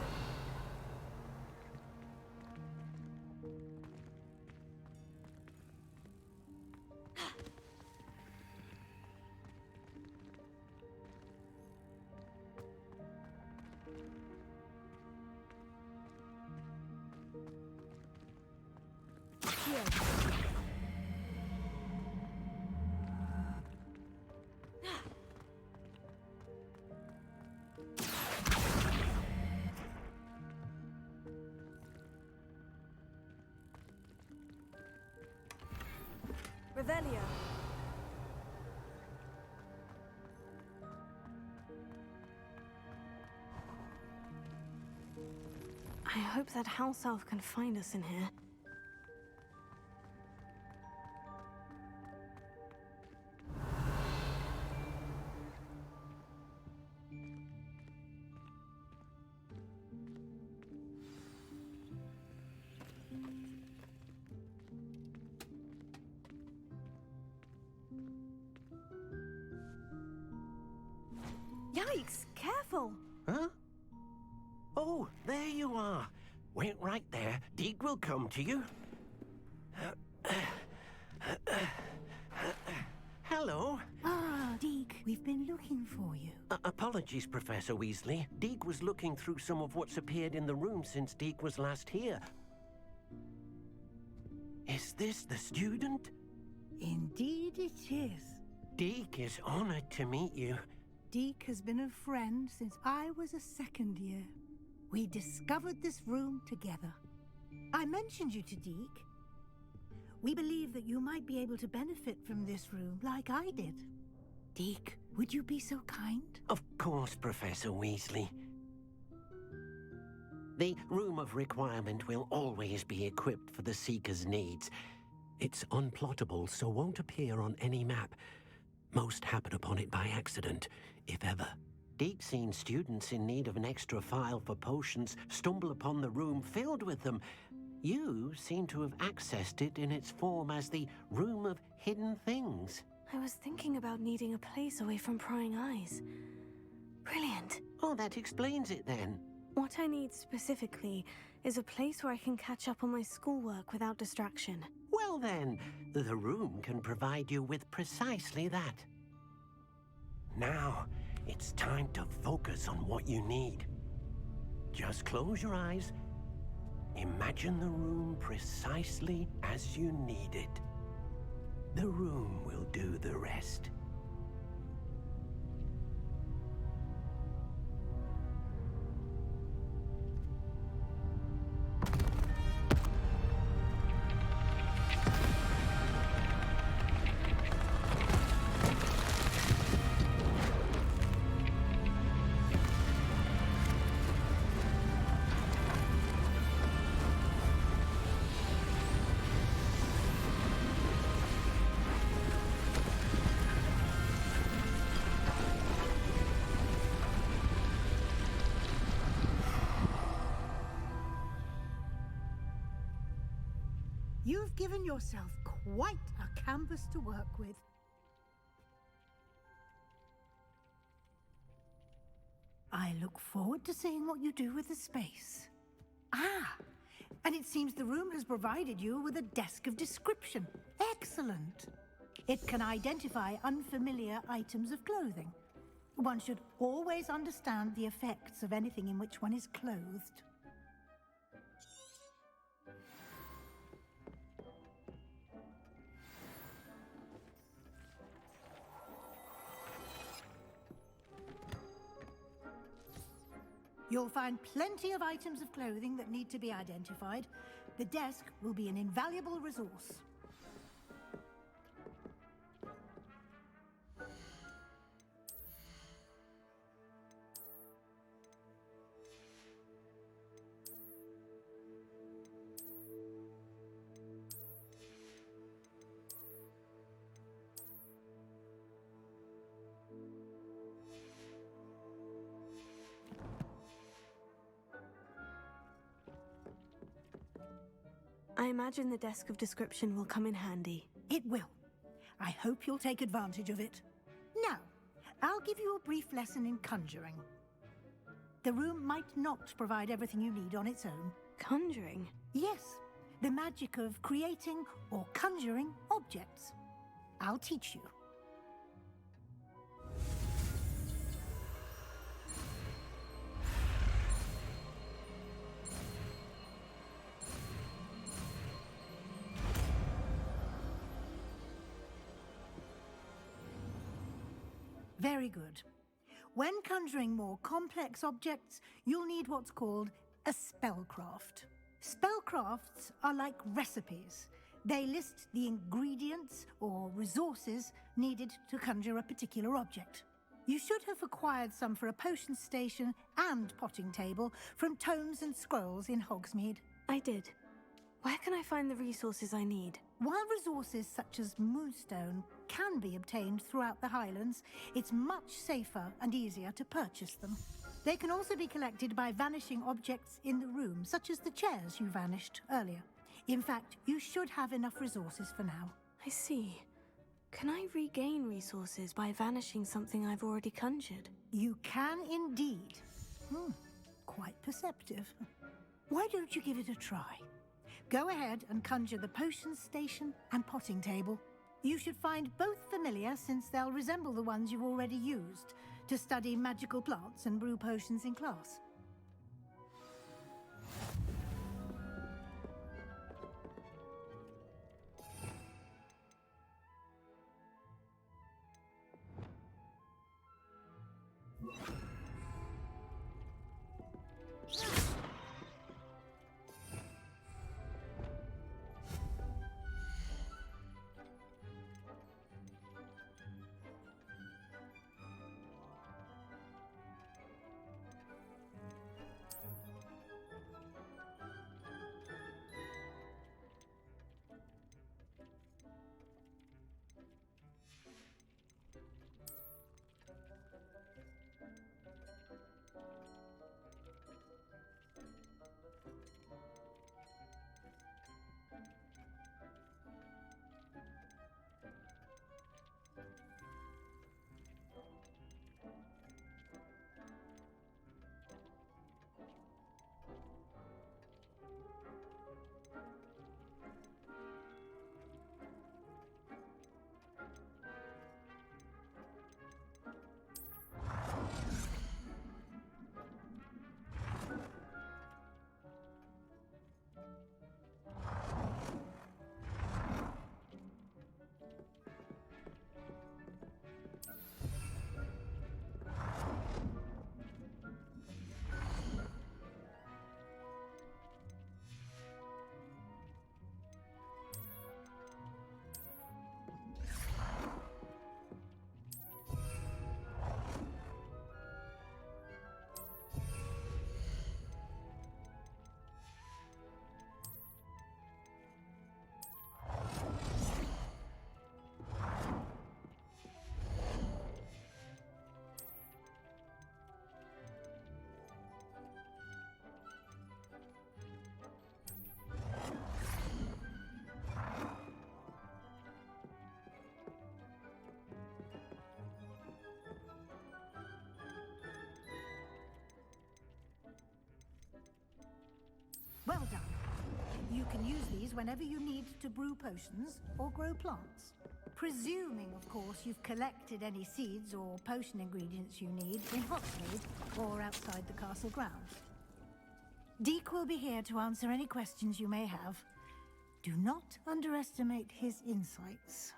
Revelio. I hope that house elf can find us in here. Yikes! Careful! Huh? Oh, there you are. Wait right there. Deek will come to you. Hello. Ah, Deek, we've been looking for you. Apologies, Professor Weasley. Deek was looking through some of what's appeared in the room since Deek was last here. Is this the student? Indeed it is. Deek is honored to meet you. Deek has been a friend since I was a second year. We discovered this room together. I mentioned you to Deek. We believe that you might be able to benefit from this room like I did. Deek, would you be so kind? Of course, Professor Weasley. The Room of Requirement will always be equipped for the Seeker's needs. It's unplottable, so won't appear on any map. Most happen upon it by accident, if ever. indeed seen students in need of an extra file for potions stumble upon the room filled with them. You seem to have accessed it in its form as the Room of Hidden Things. I was thinking about needing a place away from prying eyes. Brilliant. Oh, that explains it then. What I need specifically is a place where I can catch up on my schoolwork without distraction. Well then, the room can provide you with precisely that. Now, it's time to focus on what you need. Just close your eyes. Imagine the room precisely as you need it. The room will do the rest. You've given yourself quite a canvas to work with. I look forward to seeing what you do with the space. Ah, and it seems the room has provided you with a desk of description. Excellent. It can identify unfamiliar items of clothing. One should always understand the effects of anything in which one is clothed. You'll find plenty of items of clothing that need to be identified. The desk will be an invaluable resource. I imagine the desk of description will come in handy. It will. I hope you'll take advantage of it. Now, I'll give you a brief lesson in conjuring. The room might not provide everything you need on its own. Conjuring? Yes, the magic of creating or conjuring objects. I'll teach you. Very good. When conjuring more complex objects, you'll need what's called a spellcraft. Spellcrafts are like recipes. They list the ingredients or resources needed to conjure a particular object. You should have acquired some for a potion station and potting table from tomes and scrolls in Hogsmeade. I did. Where can I find the resources I need? While resources such as moonstone can be obtained throughout the Highlands, it's much safer and easier to purchase them. They can also be collected by vanishing objects in the room, such as the chairs you vanished earlier. In fact, you should have enough resources for now. I see. Can I regain resources by vanishing something I've already conjured? You can indeed. Quite perceptive. Why don't you give it a try? Go ahead and conjure the potion station and potting table. You should find both familiar, since they'll resemble the ones you've already used to study magical plants and brew potions in class. can use these whenever you need to brew potions or grow plants. Presuming, of course, you've collected any seeds or potion ingredients you need in Hogsmeade or outside the castle grounds. Deek will be here to answer any questions you may have. Do not underestimate his insights.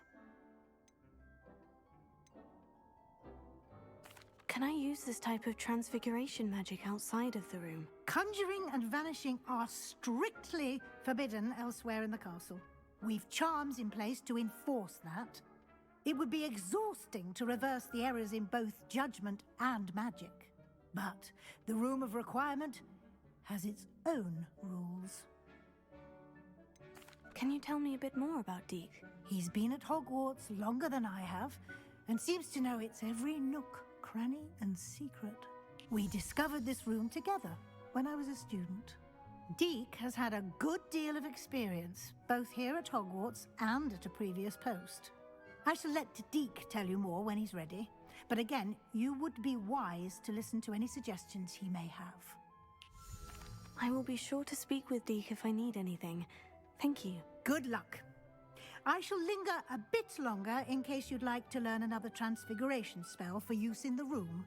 Can I use this type of transfiguration magic outside of the room? Conjuring and vanishing are strictly forbidden elsewhere in the castle. We've charms in place to enforce that. It would be exhausting to reverse the errors in both judgment and magic. But the Room of Requirement has its own rules. Can you tell me a bit more about Deek? He's been at Hogwarts longer than I have, and seems to know its every nook, cranny, and secret. We discovered this room together when I was a student. Deek has had a good deal of experience, both here at Hogwarts and at a previous post. I shall let Deek tell you more when he's ready, but again, you would be wise to listen to any suggestions he may have. I will be sure to speak with Deek if I need anything. Thank you. Good luck. I shall linger a bit longer in case you'd like to learn another transfiguration spell for use in the room.